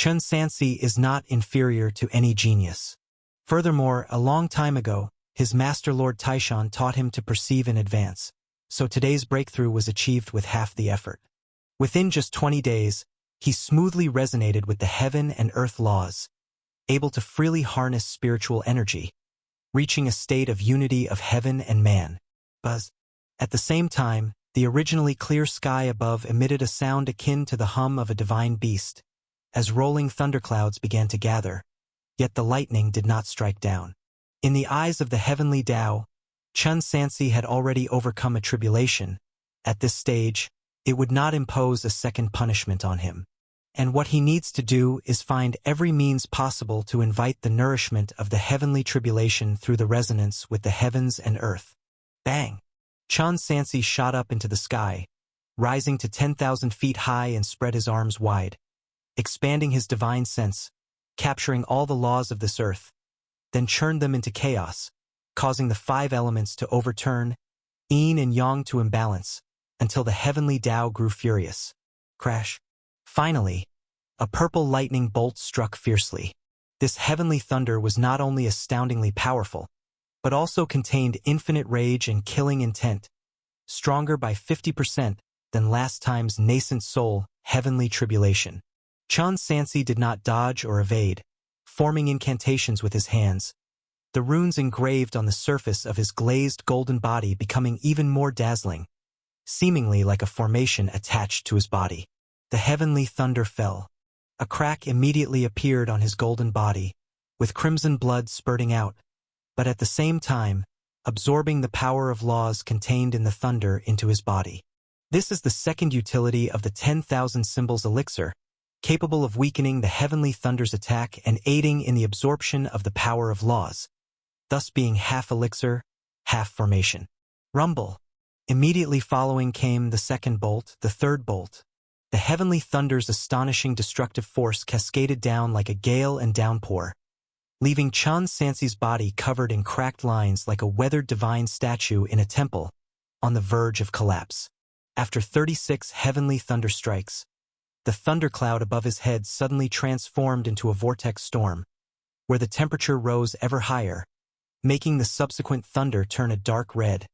Chun Sansi is not inferior to any genius. Furthermore, a long time ago, his master Lord Taishan taught him to perceive in advance, so today's breakthrough was achieved with half the effort. Within just 20 days, he smoothly resonated with the heaven and earth laws, able to freely harness spiritual energy, reaching a state of unity of heaven and man. Buzz. At the same time, the originally clear sky above emitted a sound akin to the hum of a divine beast, as rolling thunderclouds began to gather, yet the lightning did not strike down. In the eyes of the heavenly Tao, Chun Sansi had already overcome a tribulation. At this stage, it would not impose a second punishment on him. And what he needs to do is find every means possible to invite the nourishment of the heavenly tribulation through the resonance with the heavens and earth. Bang! Chun Sansi shot up into the sky, rising to 10,000 feet high and spread his arms wide, expanding his divine sense, capturing all the laws of this earth, then churned them into chaos, causing the 5 elements to overturn, yin and yang to imbalance, until the heavenly Tao grew furious. Crash. Finally, a purple lightning bolt struck fiercely. This heavenly thunder was not only astoundingly powerful, but also contained infinite rage and killing intent, stronger by 50% than last time's nascent soul, heavenly tribulation. Chun Sansi did not dodge or evade, forming incantations with his hands, the runes engraved on the surface of his glazed golden body becoming even more dazzling, seemingly like a formation attached to his body. The heavenly thunder fell. A crack immediately appeared on his golden body, with crimson blood spurting out, but at the same time, absorbing the power of laws contained in the thunder into his body. This is the second utility of the 10,000 symbols elixir, capable of weakening the heavenly thunder's attack and aiding in the absorption of the power of laws, thus being half elixir, half formation. Rumble. Immediately following came the second bolt, the third bolt. The heavenly thunder's astonishing destructive force cascaded down like a gale and downpour, leaving Chun Sansi's body covered in cracked lines like a weathered divine statue in a temple, on the verge of collapse. After 36 heavenly thunder strikes, the thundercloud above his head suddenly transformed into a vortex storm, where the temperature rose ever higher, making the subsequent thunder turn a dark red,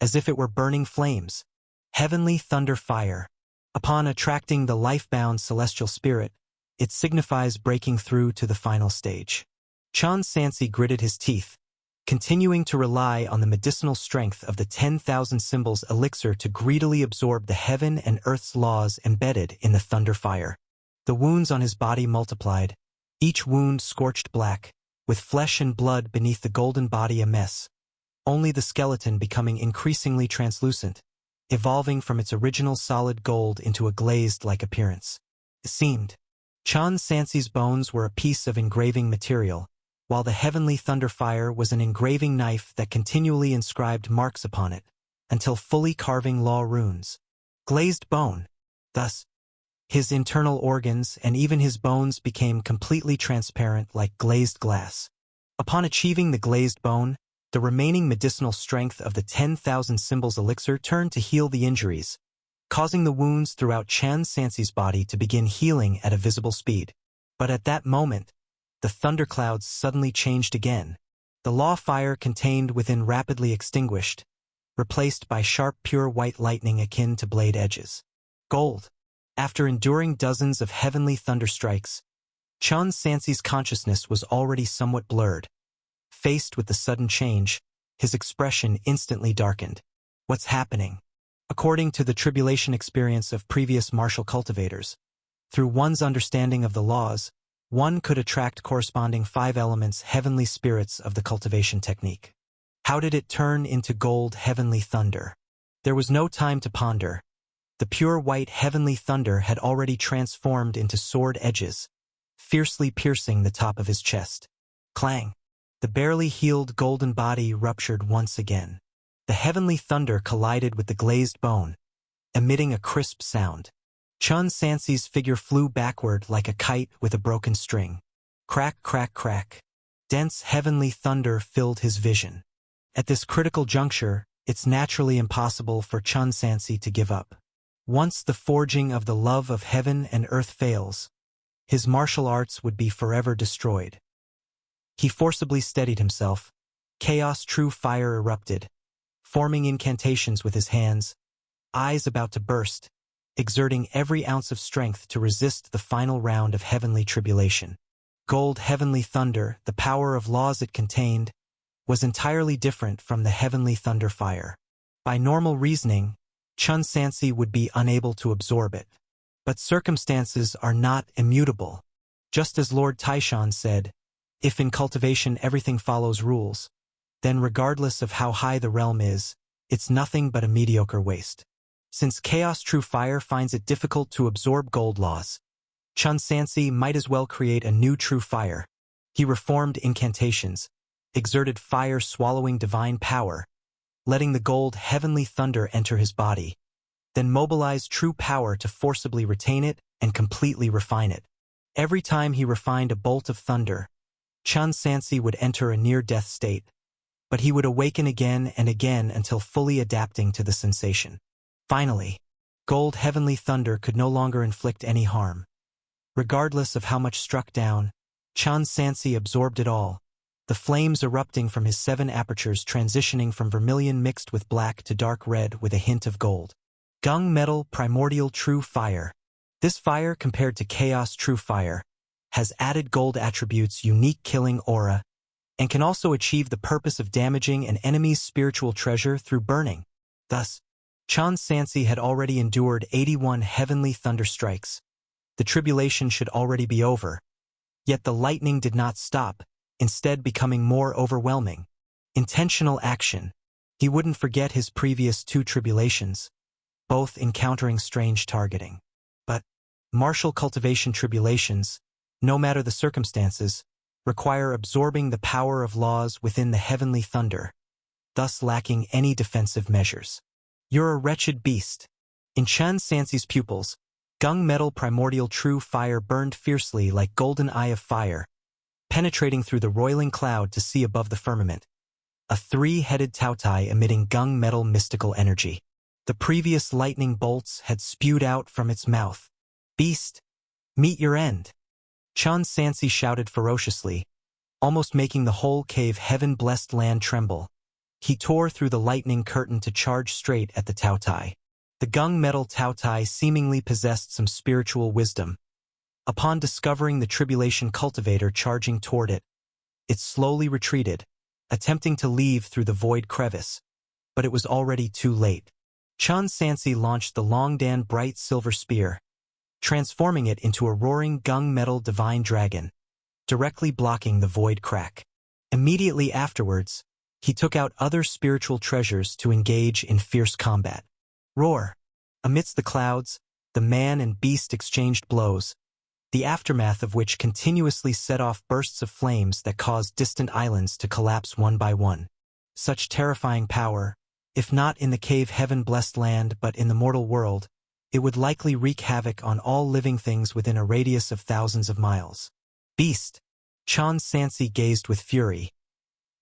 as if it were burning flames. Heavenly thunder fire. Upon attracting the life-bound celestial spirit, it signifies breaking through to the final stage. Chun Sansi gritted his teeth, continuing to rely on the medicinal strength of the 10,000 symbols elixir to greedily absorb the heaven and earth's laws embedded in the thunder fire. The wounds on his body multiplied, each wound scorched black, with flesh and blood beneath the golden body a mess, only the skeleton becoming increasingly translucent, evolving from its original solid gold into a glazed-like appearance. It seemed. Chun Sansi's bones were a piece of engraving material, while the heavenly thunder fire was an engraving knife that continually inscribed marks upon it, until fully carving law runes. Glazed bone. Thus, his internal organs and even his bones became completely transparent like glazed glass. Upon achieving the glazed bone, the remaining medicinal strength of the 10,000 symbols elixir turned to heal the injuries, causing the wounds throughout Chun Sansi's body to begin healing at a visible speed. But at that moment, the thunderclouds suddenly changed again. The law fire contained within rapidly extinguished, replaced by sharp pure white lightning akin to blade edges. Gold. After enduring dozens of heavenly thunder strikes, Chun Sansi's consciousness was already somewhat blurred. Faced with the sudden change, his expression instantly darkened. What's happening? According to the tribulation experience of previous martial cultivators, through one's understanding of the laws, one could attract corresponding 5 elements heavenly spirits of the cultivation technique. How did it turn into gold heavenly thunder? There was no time to ponder. The pure white heavenly thunder had already transformed into sword edges, fiercely piercing the top of his chest. Clang! The barely healed golden body ruptured once again. The heavenly thunder collided with the glazed bone, emitting a crisp sound. Chun Sansi's figure flew backward like a kite with a broken string. Crack, crack, crack. Dense heavenly thunder filled his vision. At this critical juncture, it's naturally impossible for Chun Sansi to give up. Once the forging of the love of heaven and earth fails, his martial arts would be forever destroyed. He forcibly steadied himself. Chaos true fire erupted, forming incantations with his hands, eyes about to burst, exerting every ounce of strength to resist the final round of heavenly tribulation. Gold heavenly thunder, the power of laws it contained, was entirely different from the heavenly thunder fire. By normal reasoning, Chun Sansi would be unable to absorb it. But circumstances are not immutable. Just as Lord Taishan said, if in cultivation everything follows rules, then regardless of how high the realm is, it's nothing but a mediocre waste. Since Chaos True Fire finds it difficult to absorb gold laws, Chun Sansi might as well create a new true fire. He reformed incantations, exerted fire-swallowing divine power, letting the gold heavenly thunder enter his body, then mobilized true power to forcibly retain it and completely refine it. Every time he refined a bolt of thunder, Chun Sansi would enter a near-death state, but he would awaken again and again until fully adapting to the sensation. Finally, gold heavenly thunder could no longer inflict any harm. Regardless of how much struck down, Chun Sansi absorbed it all, the flames erupting from his 7 apertures transitioning from vermilion mixed with black to dark red with a hint of gold. Gung Metal Primordial True Fire. This fire, compared to Chaos True Fire, has added gold attributes, unique killing aura, and can also achieve the purpose of damaging an enemy's spiritual treasure through burning. Thus, Chun Sansi had already endured 81 heavenly thunder strikes. The tribulation should already be over. Yet the lightning did not stop, instead becoming more overwhelming. Intentional action. He wouldn't forget his previous 2 tribulations, both encountering strange targeting. But martial cultivation tribulations, no matter the circumstances, require absorbing the power of laws within the heavenly thunder, thus lacking any defensive measures. You're a wretched beast. In Chun Sansi's pupils, Gung Metal Primordial True Fire burned fiercely like golden eye of fire, penetrating through the roiling cloud to see above the firmament. A 3-headed Taotai emitting Gung Metal mystical energy. The previous lightning bolts had spewed out from its mouth. Beast, meet your end. Chun Sansi shouted ferociously, almost making the whole cave heaven-blessed land tremble. He tore through the lightning curtain to charge straight at the Taotai. The Gung Metal Taotai seemingly possessed some spiritual wisdom. Upon discovering the tribulation cultivator charging toward it, it slowly retreated, attempting to leave through the void crevice. But it was already too late. Chun Sansi launched the Longdan bright silver spear, transforming it into a roaring Gung Metal divine dragon, directly blocking the void crack. Immediately afterwards, he took out other spiritual treasures to engage in fierce combat. Roar! Amidst the clouds, the man and beast exchanged blows, the aftermath of which continuously set off bursts of flames that caused distant islands to collapse one by one. Such terrifying power, if not in the cave heaven-blessed land but in the mortal world, it would likely wreak havoc on all living things within a radius of thousands of miles. Beast! Chun Sansi gazed with fury.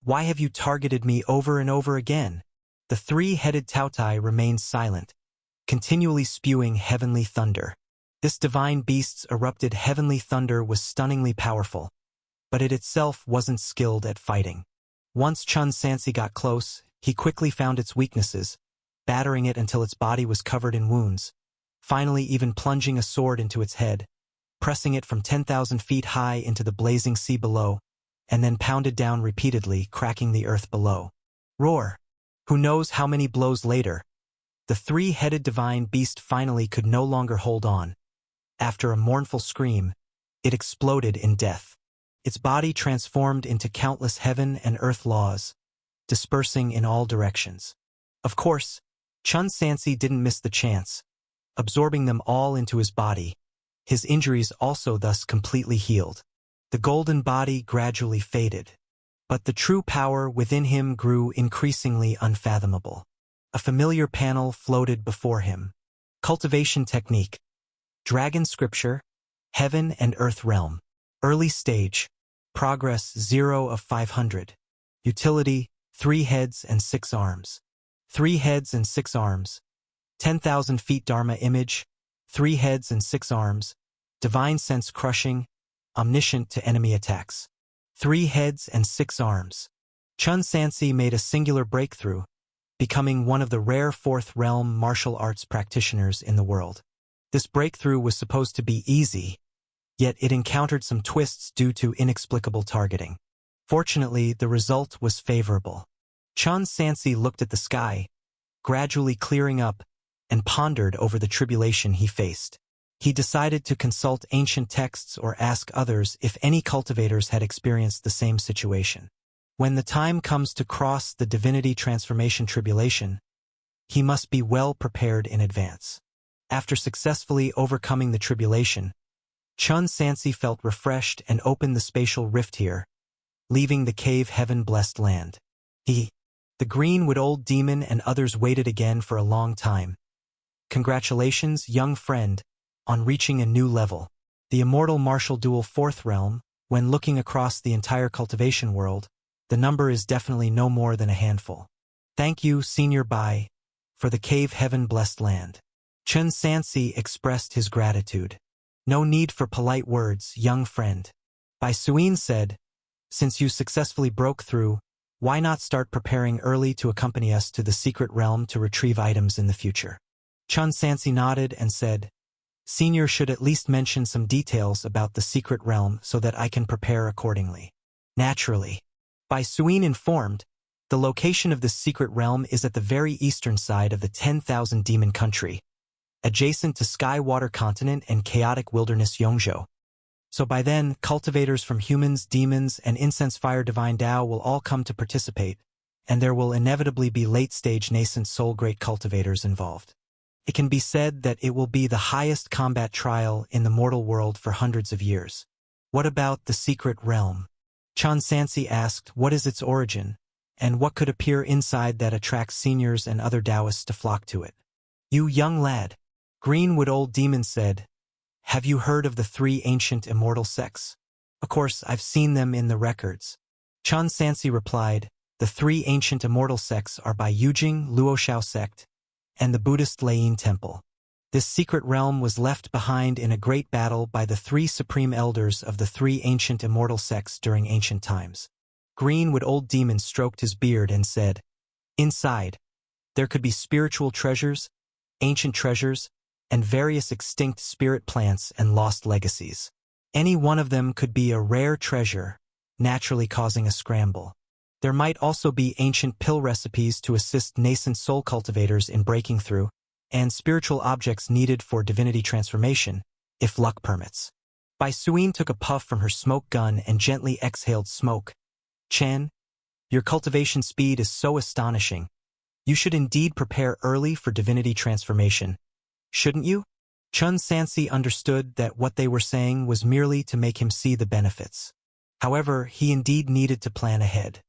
Why have you targeted me over and over again? The 3-headed Taotai remained silent, continually spewing heavenly thunder. This divine beast's erupted heavenly thunder was stunningly powerful, but it itself wasn't skilled at fighting. Once Chun Sansi got close, he quickly found its weaknesses, battering it until its body was covered in wounds, finally even plunging a sword into its head, pressing it from 10,000 feet high into the blazing sea below, and then pounded down repeatedly, cracking the earth below. Roar! Who knows how many blows later, the 3-headed divine beast finally could no longer hold on. After a mournful scream, it exploded in death. Its body transformed into countless heaven and earth laws, dispersing in all directions. Of course, Chun Sansi didn't miss the chance, absorbing them all into his body. His injuries also thus completely healed. The golden body gradually faded, but the true power within him grew increasingly unfathomable. A familiar panel floated before him. Cultivation technique. Dragon scripture. Heaven and earth realm. Early stage. Progress 0 of 500. Utility 3 heads and 6 arms. 3 heads and 6 arms. 10,000 feet Dharma image. 3 heads and 6 arms. divine sense crushing, omniscient to enemy attacks. 3 heads and 6 arms. Chun Sansi made a singular breakthrough, becoming one of the rare 4th realm martial arts practitioners in the world. This breakthrough was supposed to be easy, yet it encountered some twists due to inexplicable targeting. Fortunately, the result was favorable. Chun Sansi looked at the sky, gradually clearing up, and pondered over the tribulation he faced. He decided to consult ancient texts or ask others if any cultivators had experienced the same situation. When the time comes to cross the divinity transformation tribulation, he must be well prepared in advance. After successfully overcoming the tribulation, Chun Sansi felt refreshed and opened the spatial rift here, leaving the cave heaven-blessed land. The greenwood old demon and others waited again for a long time. Congratulations, young friend, on reaching a new level. The immortal martial duel 4th realm, when looking across the entire cultivation world, the number is definitely no more than a handful. Thank you, Senior Bai, for the cave heaven-blessed land. Chun Sansi expressed his gratitude. No need for polite words, young friend. Bai Suin said, since you successfully broke through, why not start preparing early to accompany us to the secret realm to retrieve items in the future? Chun Sansi nodded and said, Senior should at least mention some details about the secret realm so that I can prepare accordingly. Naturally. Bai Suin informed, the location of this secret realm is at the very eastern side of the 10,000 demon country, adjacent to Sky Water Continent and chaotic wilderness Yongzhou. So by then, cultivators from humans, demons, and incense fire divine Tao will all come to participate, and there will inevitably be late-stage nascent soul great cultivators involved. It can be said that it will be the highest combat trial in the mortal world for hundreds of years. What about the secret realm? Chun Sansi asked what is its origin, and what could appear inside that attracts seniors and other Taoists to flock to it. You young lad, Greenwood Old Demon said, have you heard of the 3 ancient immortal sects? Of course, I've seen them in the records. Chun Sansi replied, the 3 ancient immortal sects are Bai Yujing Luoshao sect, and the Buddhist Lain Temple. This secret realm was left behind in a great battle by the 3 supreme elders of the 3 ancient immortal sects during ancient times. Greenwood Old Demon stroked his beard and said, inside, there could be spiritual treasures, ancient treasures, and various extinct spirit plants and lost legacies. Any one of them could be a rare treasure, naturally causing a scramble. There might also be ancient pill recipes to assist nascent soul cultivators in breaking through, and spiritual objects needed for divinity transformation, if luck permits. Bai Suin took a puff from her smoke gun and gently exhaled smoke. Chen, your cultivation speed is so astonishing. You should indeed prepare early for divinity transformation, shouldn't you? Chun Sansi understood that what they were saying was merely to make him see the benefits. However, he indeed needed to plan ahead.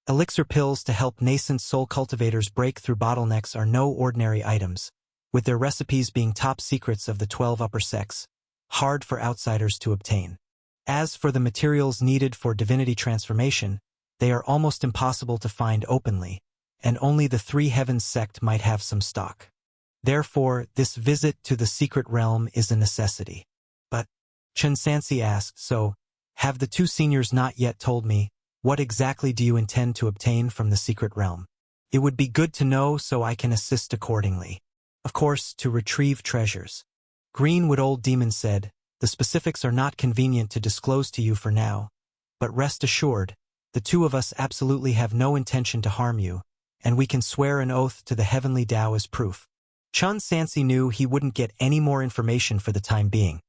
Elixir pills to help nascent soul cultivators break through bottlenecks are no ordinary items, with their recipes being top secrets of the 12 upper sects, hard for outsiders to obtain. As for the materials needed for divinity transformation, they are almost impossible to find openly, and only the 3 heavens sect might have some stock. Therefore, this visit to the secret realm is a necessity. But, Chun Sansi asked, so, have the 2 seniors not yet told me, what exactly do you intend to obtain from the secret realm? It would be good to know so I can assist accordingly. Of course, to retrieve treasures. Greenwood Old Demon said, the specifics are not convenient to disclose to you for now, but rest assured, the 2 of us absolutely have no intention to harm you, and we can swear an oath to the heavenly Tao as proof. Chun Sansi knew he wouldn't get any more information for the time being,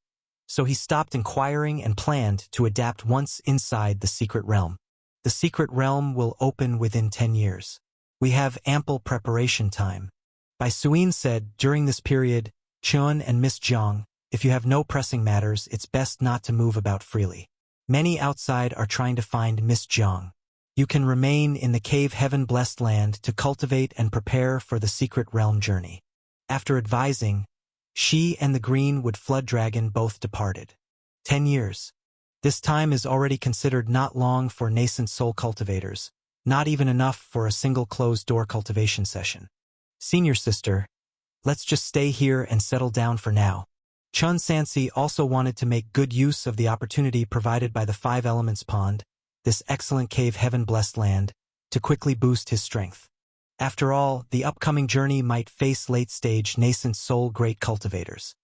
so he stopped inquiring and planned to adapt once inside the secret realm. The secret realm will open within 10 years. We have ample preparation time. Bai Suin said, during this period, Chun and Miss Jiang, if you have no pressing matters, it's best not to move about freely. Many outside are trying to find Miss Jiang. You can remain in the cave heaven-blessed land to cultivate and prepare for the secret realm journey. After advising, she and the Greenwood Flood Dragon both departed. 10 years. This time is already considered not long for nascent soul cultivators, not even enough for a single closed-door cultivation session. Senior sister, let's just stay here and settle down for now. Chun Sansi also wanted to make good use of the opportunity provided by the Five Elements Pond, this excellent cave heaven-blessed land, to quickly boost his strength. After all, the upcoming journey might face late-stage nascent soul great cultivators.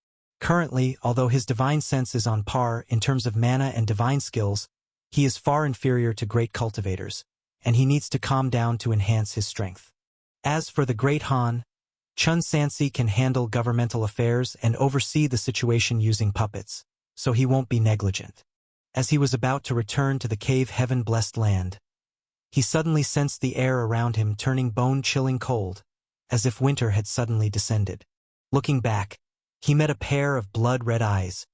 Currently, although his divine sense is on par in terms of mana and divine skills, he is far inferior to great cultivators, and he needs to calm down to enhance his strength. As for the Great Han, Chun Sansi can handle governmental affairs and oversee the situation using puppets, so he won't be negligent. As he was about to return to the cave heaven-blessed land, he suddenly sensed the air around him turning bone-chilling cold, as if winter had suddenly descended. Looking back, he met a pair of blood-red eyes,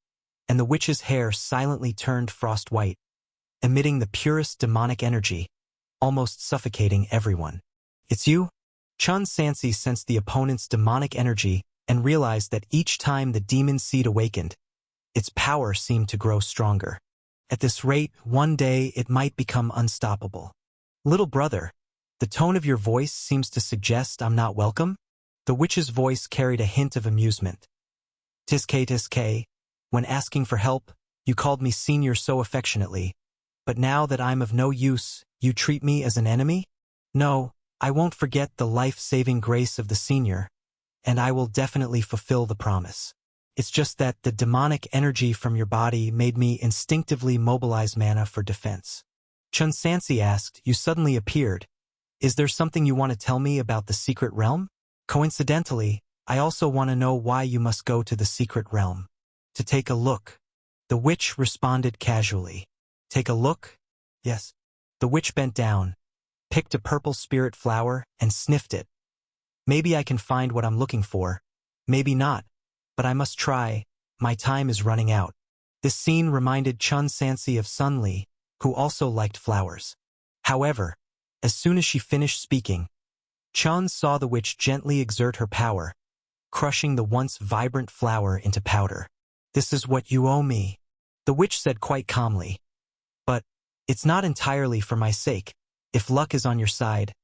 and the witch's hair silently turned frost-white, emitting the purest demonic energy, almost suffocating everyone. "It's you?" Chun Sansi sensed the opponent's demonic energy and realized that each time the demon seed awakened, its power seemed to grow stronger. At this rate, one day it might become unstoppable. "Little brother, the tone of your voice seems to suggest I'm not welcome?" The witch's voice carried a hint of amusement. Tisk, when asking for help, you called me senior so affectionately, but now that I'm of no use, you treat me as an enemy? No, I won't forget the life-saving grace of the senior, and I will definitely fulfill the promise. It's just that the demonic energy from your body made me instinctively mobilize mana for defense. Chun Sansi asked, "You suddenly appeared. Is there something you want to tell me about the secret realm?" "Coincidentally, I also want to know why you must go to the secret realm." "To take a look." The witch responded casually. "Take a look?" "Yes." The witch bent down, picked a purple spirit flower, and sniffed it. "Maybe I can find what I'm looking for. Maybe not, but I must try. My time is running out." This scene reminded Chun Sansi of Sun Li, who also liked flowers. However, as soon as she finished speaking, Chun saw the witch gently exert her power, crushing the once vibrant flower into powder. "This is what you owe me," the witch said quite calmly. "But it's not entirely for my sake. If luck is on your side,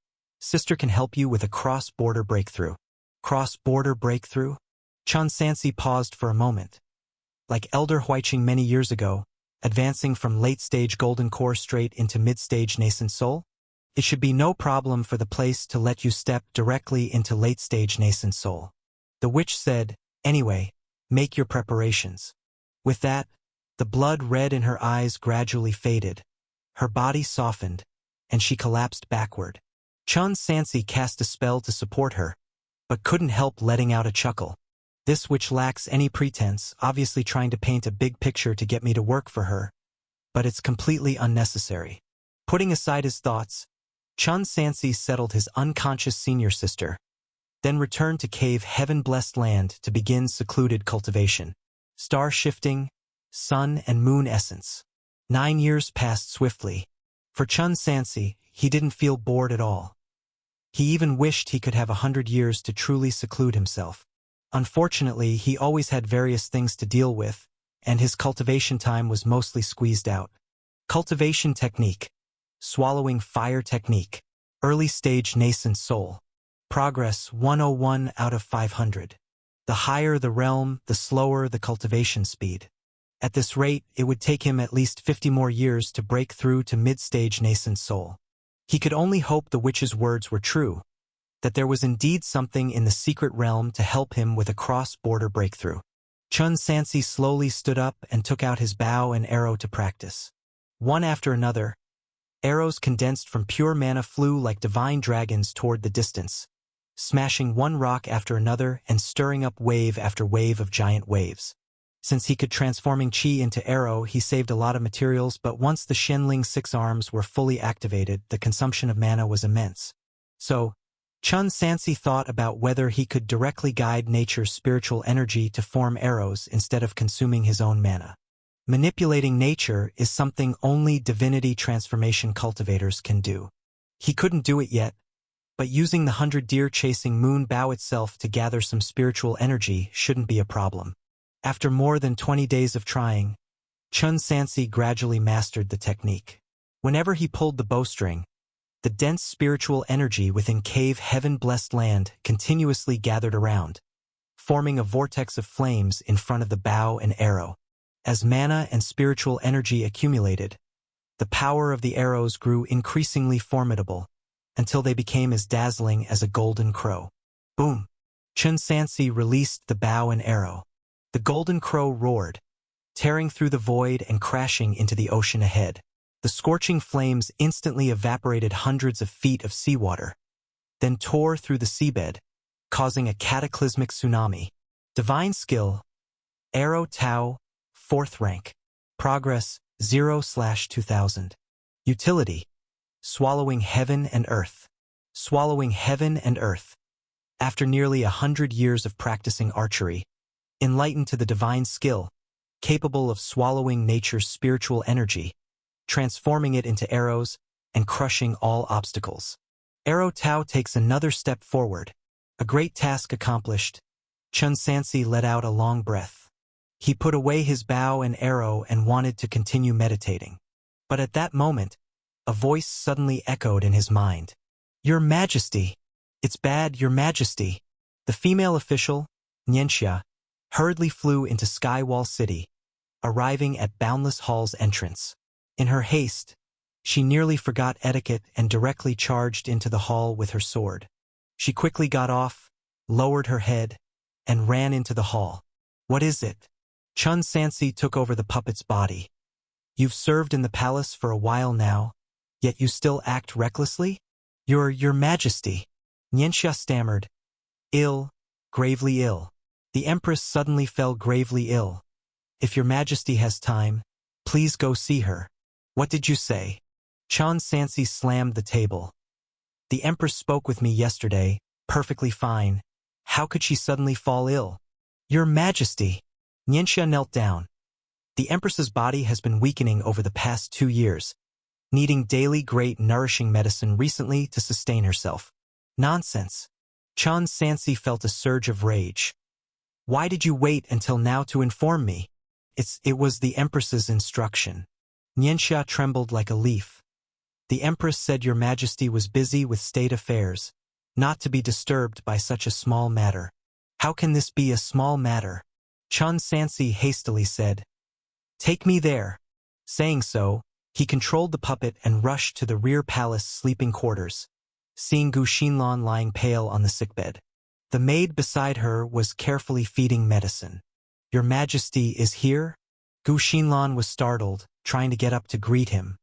sister can help you with a cross-border breakthrough." "Cross-border breakthrough?" Chun Sansi paused for a moment. Like Elder Huiqing many years ago, advancing from late-stage golden core straight into mid-stage nascent soul? It should be no problem for the place to let you step directly into late-stage nascent soul. The witch said, "Anyway, make your preparations." With that, the blood red in her eyes gradually faded, her body softened, and she collapsed backward. Chun Sansi cast a spell to support her, but couldn't help letting out a chuckle. This witch lacks any pretense, obviously trying to paint a big picture to get me to work for her, but it's completely unnecessary. Putting aside his thoughts, Chun Sansi settled his unconscious senior sister, then returned to cave heaven-blessed land to begin secluded cultivation. Star shifting, sun and moon essence. 9 years passed swiftly. For Chun Sansi, he didn't feel bored at all. He even wished he could have 100 years to truly seclude himself. Unfortunately, he always had various things to deal with, and his cultivation time was mostly squeezed out. Cultivation technique. Swallowing fire technique. Early stage nascent soul. Progress 101 out of 500. The higher the realm, the slower the cultivation speed. At this rate, it would take him at least 50 more years to break through to mid-stage nascent soul. He could only hope the witch's words were true, that there was indeed something in the secret realm to help him with a cross-border breakthrough. Chun Sansi slowly stood up and took out his bow and arrow to practice. One after another, arrows condensed from pure mana flew like divine dragons toward the distance, smashing one rock after another and stirring up wave after wave of giant waves. Since he could transforming chi into arrow, he saved a lot of materials, but once the Shenling 6 arms were fully activated, the consumption of mana was immense. So, Chun Sansi thought about whether he could directly guide nature's spiritual energy to form arrows instead of consuming his own mana. Manipulating nature is something only divinity transformation cultivators can do. He couldn't do it yet, but using the 100 deer chasing moon bow itself to gather some spiritual energy shouldn't be a problem. After more than 20 days of trying, Chun Sansi gradually mastered the technique. Whenever he pulled the bowstring, the dense spiritual energy within cave heaven-blessed land continuously gathered around, forming a vortex of flames in front of the bow and arrow. As mana and spiritual energy accumulated, the power of the arrows grew increasingly formidable, until they became as dazzling as a golden crow. Boom! Chun Sansi released the bow and arrow. The golden crow roared, tearing through the void and crashing into the ocean ahead. The scorching flames instantly evaporated hundreds of feet of seawater, then tore through the seabed, causing a cataclysmic tsunami. Divine skill, Arrow Tau, 4th rank. Progress, 0/2000. Utility, swallowing heaven and earth. Swallowing heaven and earth. After nearly 100 years of practicing archery, enlightened to the divine skill, capable of swallowing nature's spiritual energy, transforming it into arrows and crushing all obstacles. Arrow Tau takes another step forward. A great task accomplished, Chun Sansi let out a long breath. He put away his bow and arrow and wanted to continue meditating. But at that moment, a voice suddenly echoed in his mind. "Your Majesty! It's bad, Your Majesty!" The female official, Nianxia, hurriedly flew into Skywall City, arriving at Boundless Hall's entrance. In her haste, she nearly forgot etiquette and directly charged into the hall with her sword. She quickly got off, lowered her head, and ran into the hall. "What is it?" Chun Sansi took over the puppet's body. "You've served in the palace for a while now, yet you still act recklessly? Your Majesty." Nianxia stammered. "Ill, gravely ill." The Empress suddenly fell gravely ill. "If Your Majesty has time, please go see her." "What did you say?" Chun Sansi slammed the table. "The Empress spoke with me yesterday, perfectly fine. How could she suddenly fall ill?" "Your Majesty!" Nianxia knelt down. "The Empress's body has been weakening over the past 2 years, needing daily great nourishing medicine recently to sustain herself." "Nonsense." Chun Sansi felt a surge of rage. "Why did you wait until now to inform me?" It was the Empress's instruction." Nianxia trembled like a leaf. "The Empress said Your Majesty was busy with state affairs, not to be disturbed by such a small matter." "How can this be a small matter?" Chun Sansi hastily said. "Take me there." Saying so, he controlled the puppet and rushed to the rear palace sleeping quarters, seeing Gu Xinlan lying pale on the sickbed. The maid beside her was carefully feeding medicine. "Your Majesty is here?" Gu Xinlan was startled, trying to get up to greet him.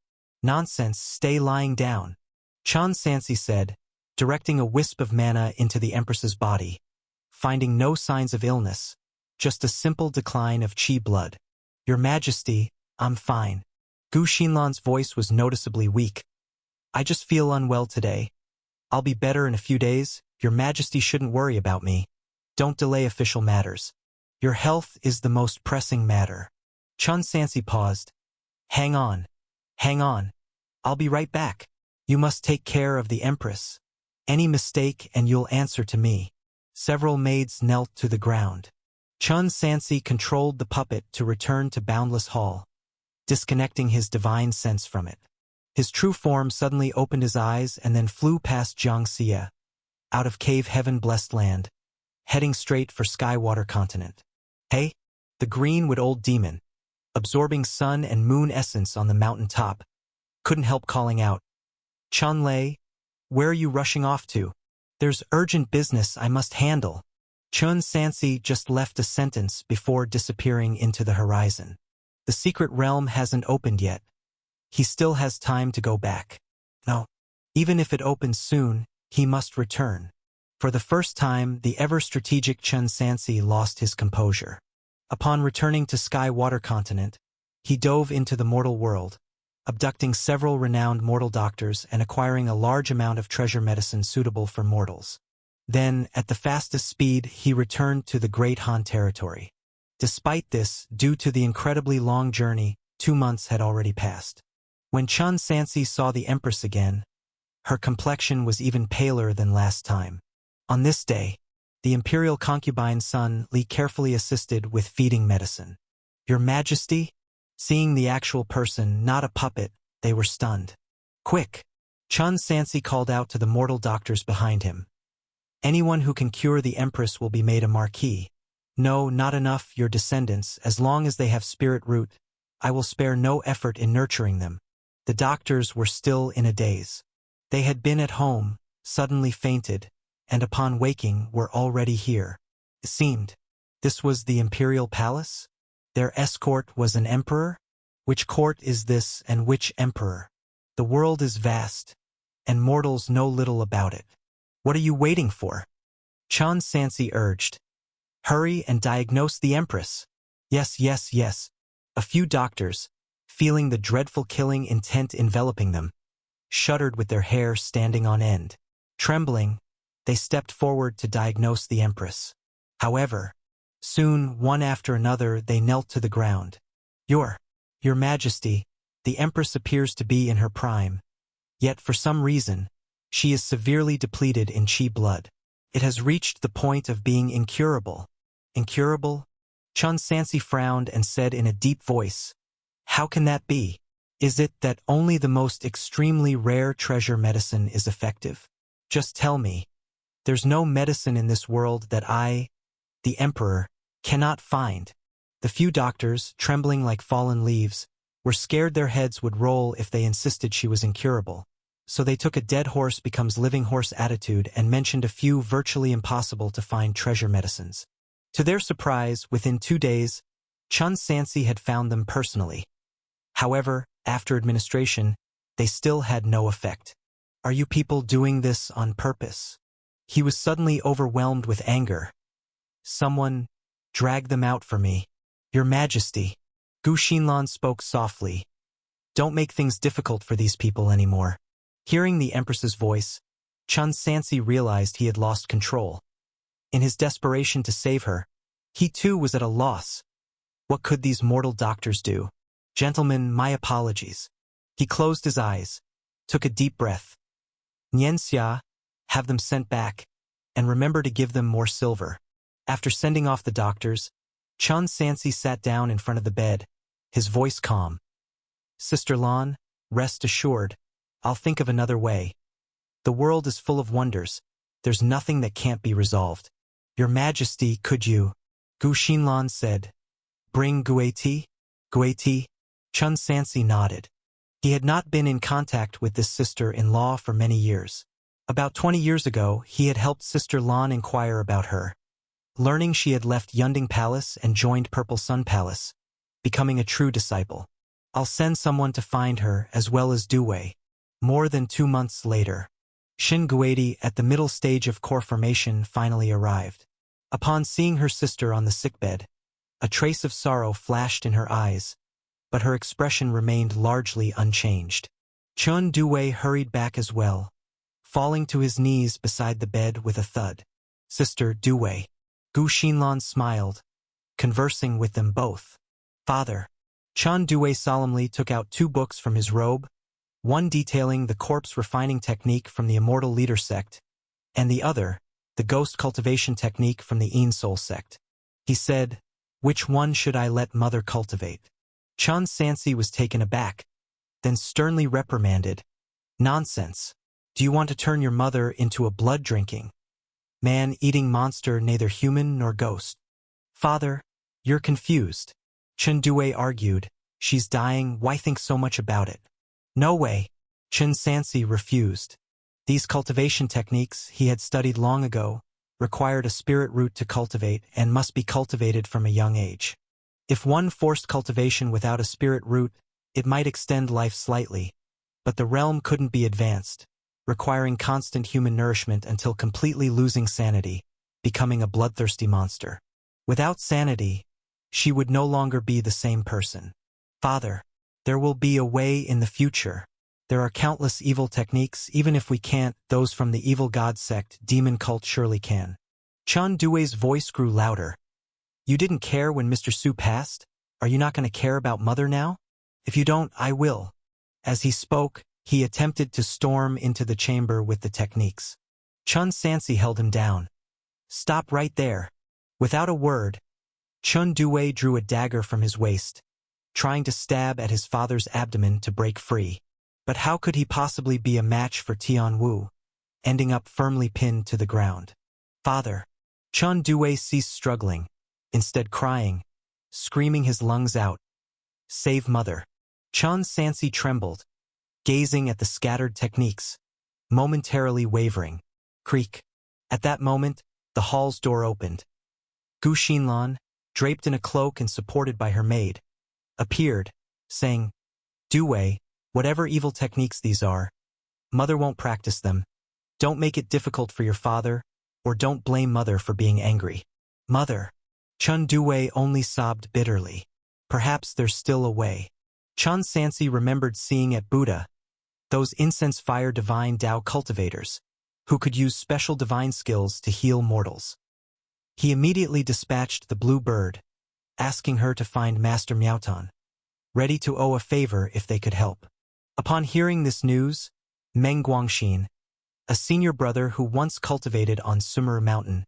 "Nonsense, stay lying down," Chun Sansi said, directing a wisp of mana into the Empress's body. Finding no signs of illness, just a simple decline of qi blood. "Your Majesty, I'm fine." Gu Xinlan's voice was noticeably weak. "I just feel unwell today. I'll be better in a few days. Your Majesty shouldn't worry about me. Don't delay official matters. Your health is the most pressing matter." Chun Sansi paused. Hang on. I'll be right back. You must take care of the Empress. Any mistake and you'll answer to me." Several maids knelt to the ground. Chun Sansi controlled the puppet to return to Boundless Hall, disconnecting his divine sense from it. His true form suddenly opened his eyes and then flew past Jiang Xia, out of Cave Heaven-blessed land, heading straight for Skywater Continent. "Hey!" The green-wood old demon, absorbing sun and moon essence on the mountain top, couldn't help calling out, "Chun Lei, where are you rushing off to?" "There's urgent business I must handle." Chun Sansi just left a sentence before disappearing into the horizon. The secret realm hasn't opened yet. He still has time to go back. No, even if it opens soon, he must return. For the first time, the ever-strategic Chun Sansi lost his composure. Upon returning to Skywater Continent, he dove into the mortal world, abducting several renowned mortal doctors and acquiring a large amount of treasure medicine suitable for mortals. Then, at the fastest speed, he returned to the Great Han territory. Despite this, due to the incredibly long journey, 2 months had already passed. When Chun Sansi saw the Empress again, her complexion was even paler than last time. On this day, the imperial concubine's son Li carefully assisted with feeding medicine. "Your Majesty?" Seeing the actual person, not a puppet, they were stunned. "Quick!" Chun Sansi called out to the mortal doctors behind him. Anyone who can cure the empress will be made a marquis. No, not enough, your descendants, as long as they have spirit root, I will spare no effort in nurturing them. The doctors were still in a daze. They had been at home, suddenly fainted, and upon waking were already here. It seemed. This was the imperial palace? Their escort was an emperor? Which court is this and which emperor? The world is vast, and mortals know little about it. What are you waiting for? Chun Sansi urged. Hurry and diagnose the empress. Yes, yes, yes. A few doctors, feeling the dreadful killing intent enveloping them, shuddered with their hair standing on end. Trembling, they stepped forward to diagnose the empress. However, soon, one after another, they knelt to the ground. Your Majesty, the empress appears to be in her prime. Yet for some reason, she is severely depleted in chi blood. It has reached the point of being incurable. Incurable? Chun Sansi frowned and said in a deep voice, how can that be? Is it that only the most extremely rare treasure medicine is effective? Just tell me. There's no medicine in this world that I, the emperor, cannot find. The few doctors, trembling like fallen leaves, were scared their heads would roll if they insisted she was incurable. So they took a dead horse becomes living horse attitude and mentioned a few virtually impossible to find treasure medicines. To their surprise, within 2 days, Chun Sansi had found them personally. However, after administration, they still had no effect. Are you people doing this on purpose? He was suddenly overwhelmed with anger. Someone, drag them out for me. Your Majesty. Gu Xinlan spoke softly. Don't make things difficult for these people anymore. Hearing the Empress's voice, Chun Sansi realized he had lost control. In his desperation to save her, he too was at a loss. What could these mortal doctors do? Gentlemen, my apologies. He closed his eyes, took a deep breath. Nianxia, have them sent back, and remember to give them more silver. After sending off the doctors, Chun Sansi sat down in front of the bed, his voice calm. Sister Lan, rest assured, I'll think of another way. The world is full of wonders. There's nothing that can't be resolved. Your Majesty, could you? Gu Xinlan said. Bring Gueti? Gueti? Chun Sansi nodded. He had not been in contact with this sister-in-law for many years. About 20 years ago, he had helped Sister Lan inquire about her. Learning she had left Yunding Palace and joined Purple Sun Palace, becoming a true disciple. I'll send someone to find her as well as Due. More than 2 months later, Xin Gueti at the middle stage of core formation finally arrived. Upon seeing her sister on the sickbed, a trace of sorrow flashed in her eyes, but her expression remained largely unchanged. Chun Due hurried back as well, falling to his knees beside the bed with a thud. Sister Due. Gu Xinlan smiled, conversing with them both. Father. Chun Due solemnly took out 2 books from his robe, one detailing the corpse refining technique from the Immortal Leader sect, and the other, the ghost cultivation technique from the Een Soul sect. He said, which one should I let Mother cultivate? Chun Sansi was taken aback, then sternly reprimanded. Nonsense. Do you want to turn your mother into a blood-drinking, man-eating monster, neither human nor ghost? Father, you're confused. Chun Due argued. She's dying, why think so much about it? No way. Chun Sansi refused. These cultivation techniques he had studied long ago required a spirit root to cultivate and must be cultivated from a young age. If one forced cultivation without a spirit root, it might extend life slightly, but the realm couldn't be advanced, requiring constant human nourishment until completely losing sanity, becoming a bloodthirsty monster. Without sanity, she would no longer be the same person. Father, there will be a way in the future. There are countless evil techniques, even if we can't, those from the evil god sect, demon cult surely can. Chun Due's voice grew louder. You didn't care when Mr. Su passed? Are you not going to care about Mother now? If you don't, I will. As he spoke, he attempted to storm into the chamber with the techniques. Chun Sansi held him down. Stop right there. Without a word, Chun Due drew a dagger from his waist, trying to stab at his father's abdomen to break free. But how could he possibly be a match for Tian Wu, ending up firmly pinned to the ground? Father. Chun Due ceased struggling, instead crying, screaming his lungs out. Save mother. Chun Sansi trembled, gazing at the scattered techniques, momentarily wavering. Creak. At that moment, the hall's door opened. Gu Xinlan, draped in a cloak and supported by her maid, appeared, saying, Due, whatever evil techniques these are, mother won't practice them. Don't make it difficult for your father, or don't blame mother for being angry. Mother. Chun Due only sobbed bitterly. Perhaps there's still a way. Chun Sansi remembered seeing at Buddha those incense-fire divine Tao cultivators, who could use special divine skills to heal mortals. He immediately dispatched the blue bird, asking her to find Master Miaotan, ready to owe a favor if they could help. Upon hearing this news, Meng Guangxin, a senior brother who once cultivated on Sumer Mountain,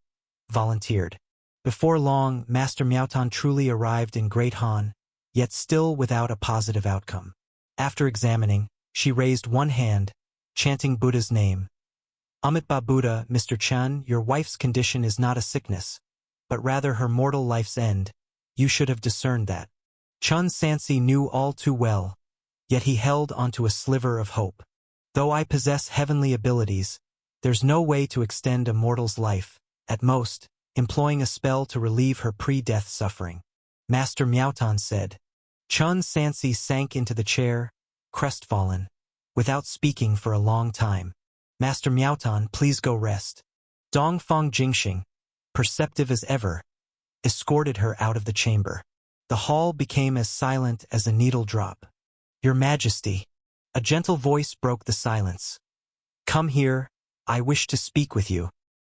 volunteered. Before long, Master Miaotan truly arrived in Great Han, yet still without a positive outcome. After examining, she raised one hand, chanting Buddha's name. Amitabha Buddha, Mr. Chun, your wife's condition is not a sickness, but rather her mortal life's end. You should have discerned that. Chun Sansi knew all too well, yet he held onto a sliver of hope. Though I possess heavenly abilities, there's no way to extend a mortal's life, at most, employing a spell to relieve her pre-death suffering. Master Miaotan said. Chun Sansi sank into the chair, crestfallen, without speaking for a long time. Master Miaotan, please go rest. Dongfang Jingxing, perceptive as ever, escorted her out of the chamber. The hall became as silent as a needle drop. Your Majesty. A gentle voice broke the silence. Come here, I wish to speak with you.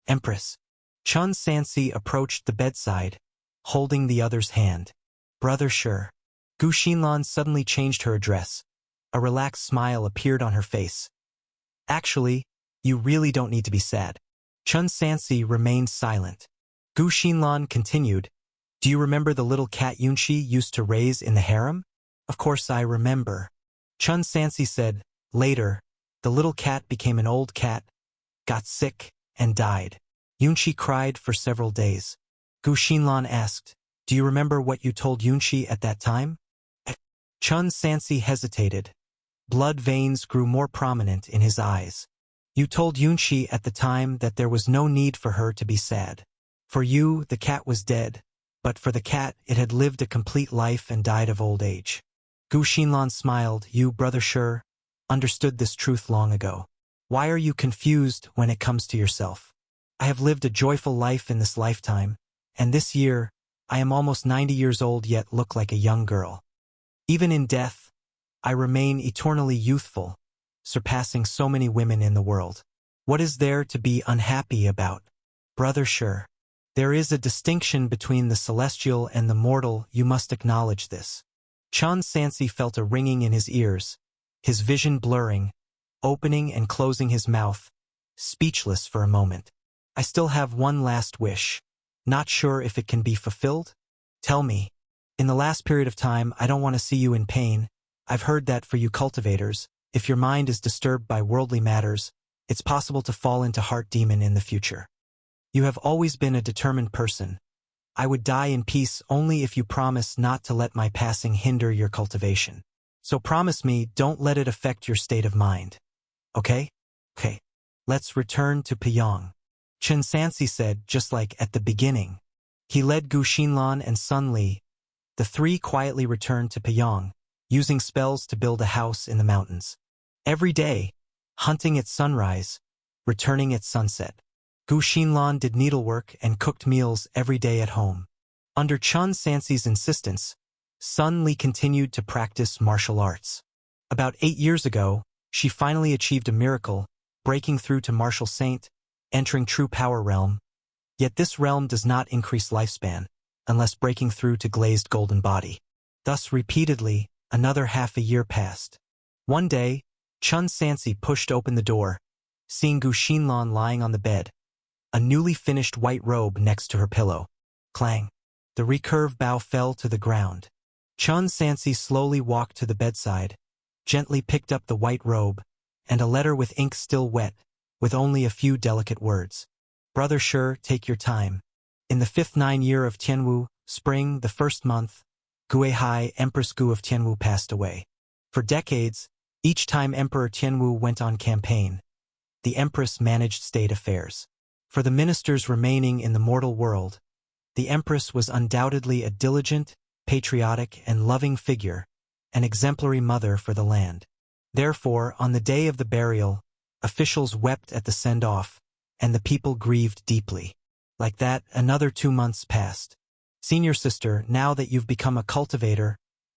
Empress. Chun Sansi approached the bedside, holding the other's hand. Brother Sure. Gu Xinlan suddenly changed her address. A relaxed smile appeared on her face. Actually, you really don't need to be sad. Chun Sansi remained silent. Gu Xinlan continued, Do you remember the little cat Yunqi used to raise in the harem? Of course I remember. Chun Sansi said, Later, the little cat became an old cat, got sick, and died. Yunqi cried for several days. Gu Xinlan asked, Do you remember what you told Yunqi at that time? Chun Sansi hesitated. Blood veins grew more prominent in his eyes. You told Yunqi at the time that there was no need for her to be sad. For you, the cat was dead, but for the cat, it had lived a complete life and died of old age. Gu Xinlan smiled. You, Brother Sure, understood this truth long ago. Why are you confused when it comes to yourself? I have lived a joyful life in this lifetime, and this year, I am almost 90 years old yet look like a young girl. Even in death, I remain eternally youthful, surpassing so many women in the world. What is there to be unhappy about? Brother Sure, there is a distinction between the celestial and the mortal, you must acknowledge this. Chun Sansi felt a ringing in his ears, his vision blurring, opening and closing his mouth, speechless for a moment. I still have one last wish. Not sure if it can be fulfilled? Tell me. In the last period of time, I don't want to see you in pain. I've heard that for you cultivators, if your mind is disturbed by worldly matters, it's possible to fall into heart demon in the future. You have always been a determined person. I would die in peace only if you promise not to let my passing hinder your cultivation. So promise me, don't let it affect your state of mind. Okay? Okay. Let's return to Pyong. Chun Sansi said, just like at the beginning. He led Gu Xinlan and Sun Li. The three quietly returned to Pyong, using spells to build a house in the mountains. Every day, hunting at sunrise, returning at sunset. Gu Xinlan did needlework and cooked meals every day at home. Under Chun Sansi's insistence, Sun Li continued to practice martial arts. About 8 years ago, she finally achieved a miracle, breaking through to martial saint, entering true power realm. Yet this realm does not increase lifespan, unless breaking through to glazed golden body. Thus repeatedly, another half a year passed. One day, Chun Sansi pushed open the door, seeing Gu Xinlan lying on the bed, a newly finished white robe next to her pillow. Clang. The recurved bough fell to the ground. Chun Sansi slowly walked to the bedside, gently picked up the white robe, and a letter with ink still wet, with only a few delicate words. Brother sure, take your time. In the 5th 9 year of Tianwu, spring, the 1st month, Guihai, Empress Gu of Tianwu passed away. For decades, each time Emperor Tianwu went on campaign, the Empress managed state affairs. For the ministers remaining in the mortal world, the Empress was undoubtedly a diligent, patriotic, and loving figure, an exemplary mother for the land. Therefore, on the day of the burial, officials wept at the send-off, and the people grieved deeply. Like that, another 2 months passed. Senior sister, now that you've become a cultivator,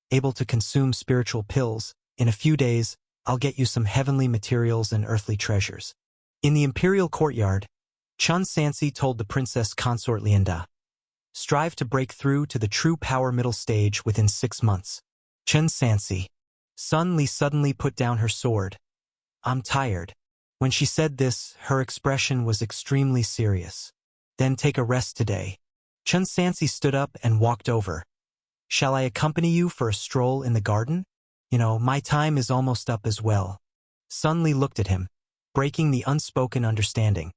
able to consume spiritual pills, in a few days, I'll get you some heavenly materials and earthly treasures. In the imperial courtyard, Chun Sansi told the princess consort Lianda, strive to break through to the true power middle stage within 6 months. Chun Sansi. Sun Li suddenly put down her sword. I'm tired. When she said this, her expression was extremely serious. Then take a rest today. Chun Sansi stood up and walked over. Shall I accompany you for a stroll in the garden? My time is almost up as well. Sun Li looked at him, breaking the unspoken understanding.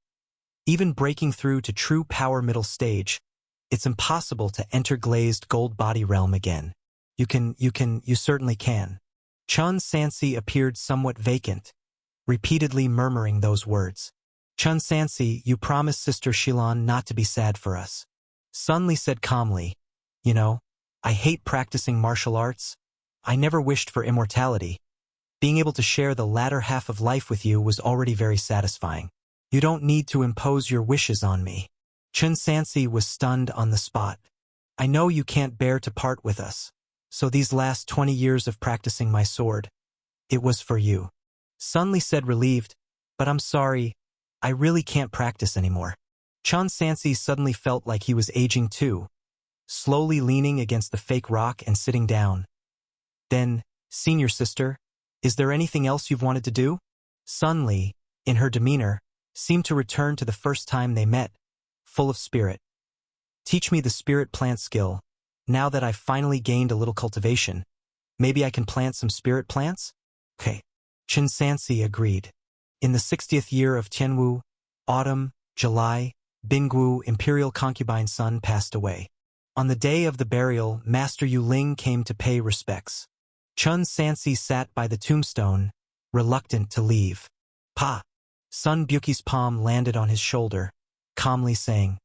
Even breaking through to true power middle stage, it's impossible to enter glazed gold body realm again. You certainly can. Chun Sansi appeared somewhat vacant, repeatedly murmuring those words. Chun Sansi, you promised Sister Shilan not to be sad for us. Sun Li said calmly, I hate practicing martial arts. I never wished for immortality. Being able to share the latter half of life with you was already very satisfying. You don't need to impose your wishes on me. Chun Sansi was stunned on the spot. I know you can't bear to part with us. So these last 20 years of practicing my sword, it was for you. Sun Li said relieved, but I'm sorry, I really can't practice anymore. Chun Sansi suddenly felt like he was aging too, slowly leaning against the fake rock and sitting down. Then, senior sister, is there anything else you've wanted to do? Sun Li, in her demeanor, seemed to return to the first time they met, full of spirit. Teach me the spirit plant skill. Now that I've finally gained a little cultivation, maybe I can plant some spirit plants? Okay. Chun Sansi agreed. In the 60th year of Tianwu, autumn, July, Binggu imperial concubine Sun passed away. On the day of the burial, Master Yu Ling came to pay respects. Chun Sansi sat by the tombstone, reluctant to leave. Pa! Sun Buki's palm landed on his shoulder, calmly saying,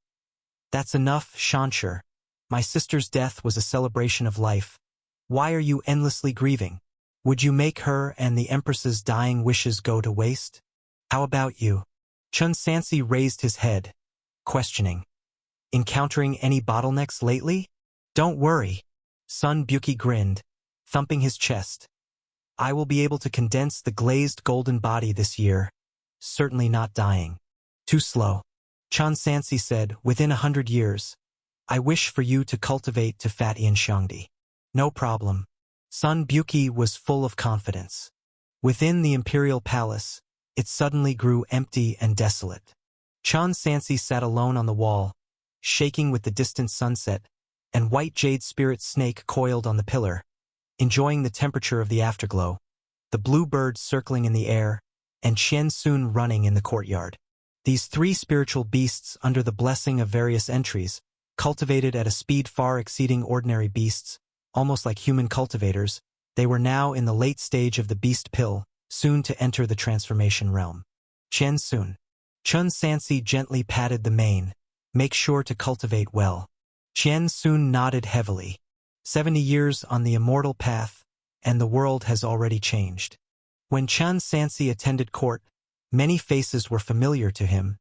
That's enough, Shansher. My sister's death was a celebration of life. Why are you endlessly grieving? Would you make her and the Empress's dying wishes go to waste? How about you? Chun Sansi raised his head, questioning. Encountering any bottlenecks lately? Don't worry. Sun Buki grinned, thumping his chest. I will be able to condense the glazed golden body this year. Certainly not dying. Too slow. Chun Sansi said, within 100 years. I wish for you to cultivate to Fat Ian Shangdi. No problem. Sun Buki was full of confidence. Within the imperial palace, it suddenly grew empty and desolate. Chun Sansi sat alone on the wall, shaking with the distant sunset, and white jade spirit snake coiled on the pillar, enjoying the temperature of the afterglow, the blue bird circling in the air, and Qian Sun running in the courtyard. These 3 spiritual beasts under the blessing of various entries, cultivated at a speed far exceeding ordinary beasts, almost like human cultivators, they were now in the late stage of the beast pill, soon to enter the transformation realm. Qian Sun. Chun Sansi gently patted the mane. Make sure to cultivate well. Qian Sun nodded heavily. 70 years on the immortal path, and the world has already changed. When Chun Sansi attended court, many faces were familiar to him,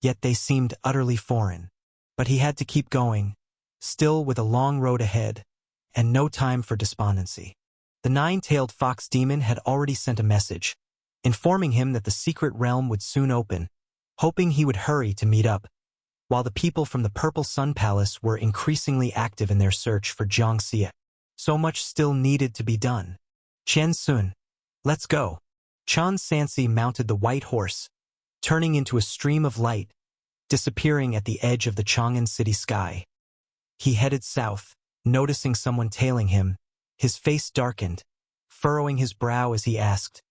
yet they seemed utterly foreign. But he had to keep going, still with a long road ahead, and no time for despondency. The 9-tailed fox demon had already sent a message, informing him that the secret realm would soon open, hoping he would hurry to meet up, while the people from the Purple Sun Palace were increasingly active in their search for Jiang Xie. So much still needed to be done. Qian Sun, let's go. Chun Sansi mounted the white horse, turning into a stream of light, disappearing at the edge of the Chang'an city sky. He headed south, noticing someone tailing him. His face darkened, furrowing his brow as he asked,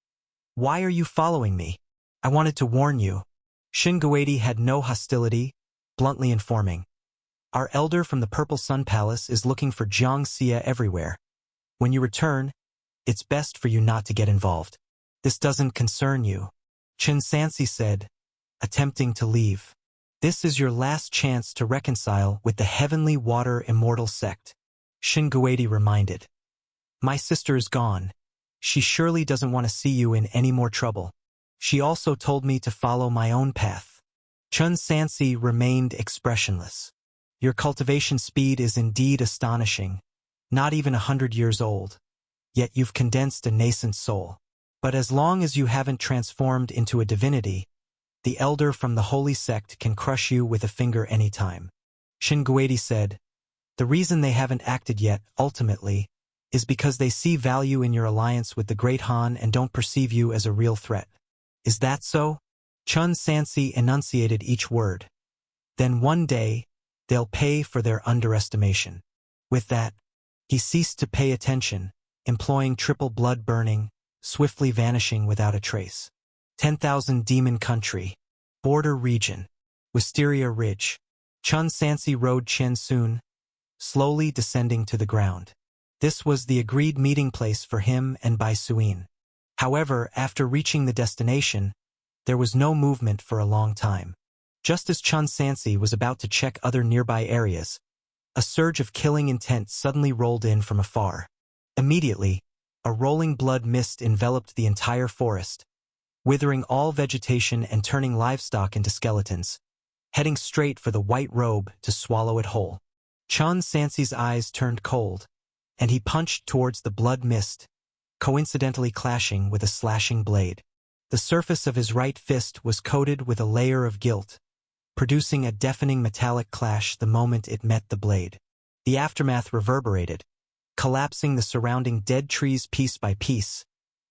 Why are you following me? I wanted to warn you. Shingueti had no hostility, bluntly informing. Our elder from the Purple Sun Palace is looking for Jiang Xia everywhere. When you return, it's best for you not to get involved. This doesn't concern you, Chen Sansi said, attempting to leave. This is your last chance to reconcile with the Heavenly Water Immortal sect, Shingueti reminded. My sister is gone. She surely doesn't want to see you in any more trouble. She also told me to follow my own path. Chen Sansi remained expressionless. Your cultivation speed is indeed astonishing, not even 100 years old. Yet you've condensed a nascent soul. But as long as you haven't transformed into a divinity, the elder from the holy sect can crush you with a finger anytime. Shingueti said, the reason they haven't acted yet, ultimately, is because they see value in your alliance with the Great Han and don't perceive you as a real threat. Is that so? Chen Sansi enunciated each word. Then one day, they'll pay for their underestimation. With that, he ceased to pay attention, employing triple blood burning, swiftly vanishing without a trace. 10,000 Demon Country, Border Region, Wisteria Ridge. Chen Sansi rode Chen Sun, slowly descending to the ground. This was the agreed meeting place for him and Bai Suyin. However, after reaching the destination, there was no movement for a long time. Just as Chen Sansi was about to check other nearby areas, a surge of killing intent suddenly rolled in from afar. Immediately, a rolling blood mist enveloped the entire forest, withering all vegetation and turning livestock into skeletons, heading straight for the white robe to swallow it whole. Chen Sansi's eyes turned cold, and he punched towards the blood mist, coincidentally clashing with a slashing blade. The surface of his right fist was coated with a layer of gilt, producing a deafening metallic clash the moment it met the blade. The aftermath reverberated, collapsing the surrounding dead trees piece by piece,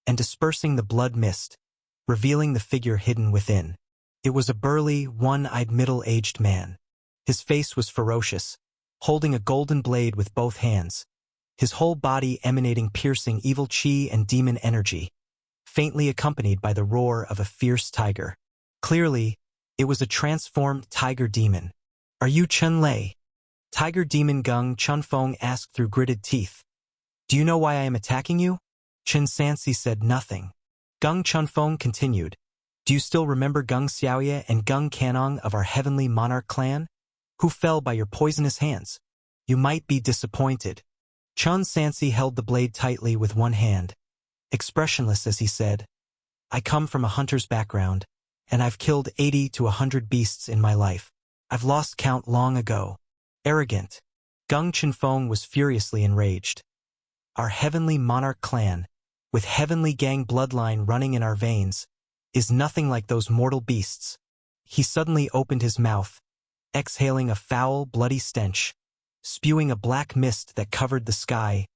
and dispersing the blood mist, revealing the figure hidden within. It was a burly, one-eyed middle-aged man. His face was ferocious, holding a golden blade with both hands, his whole body emanating piercing evil chi and demon energy, faintly accompanied by the roar of a fierce tiger. Clearly, it was a transformed tiger demon. Are you Chen Lei? Tiger demon Gung Chunfeng asked through gritted teeth. Do you know why I am attacking you? Chen Sansi said nothing. Gung Chunfeng continued. Do you still remember Gung Xiaoye and Gung Canong of our heavenly monarch clan, who fell by your poisonous hands? You might be disappointed. Chen Sansi held the blade tightly with one hand, expressionless as he said, I come from a hunter's background, and I've killed 80 to 100 beasts in my life. I've lost count long ago. Arrogant. Gung Chunfeng was furiously enraged. Our heavenly monarch clan, with heavenly gang bloodline running in our veins, is nothing like those mortal beasts. He suddenly opened his mouth, exhaling a foul, bloody stench, spewing a black mist that covered the sky,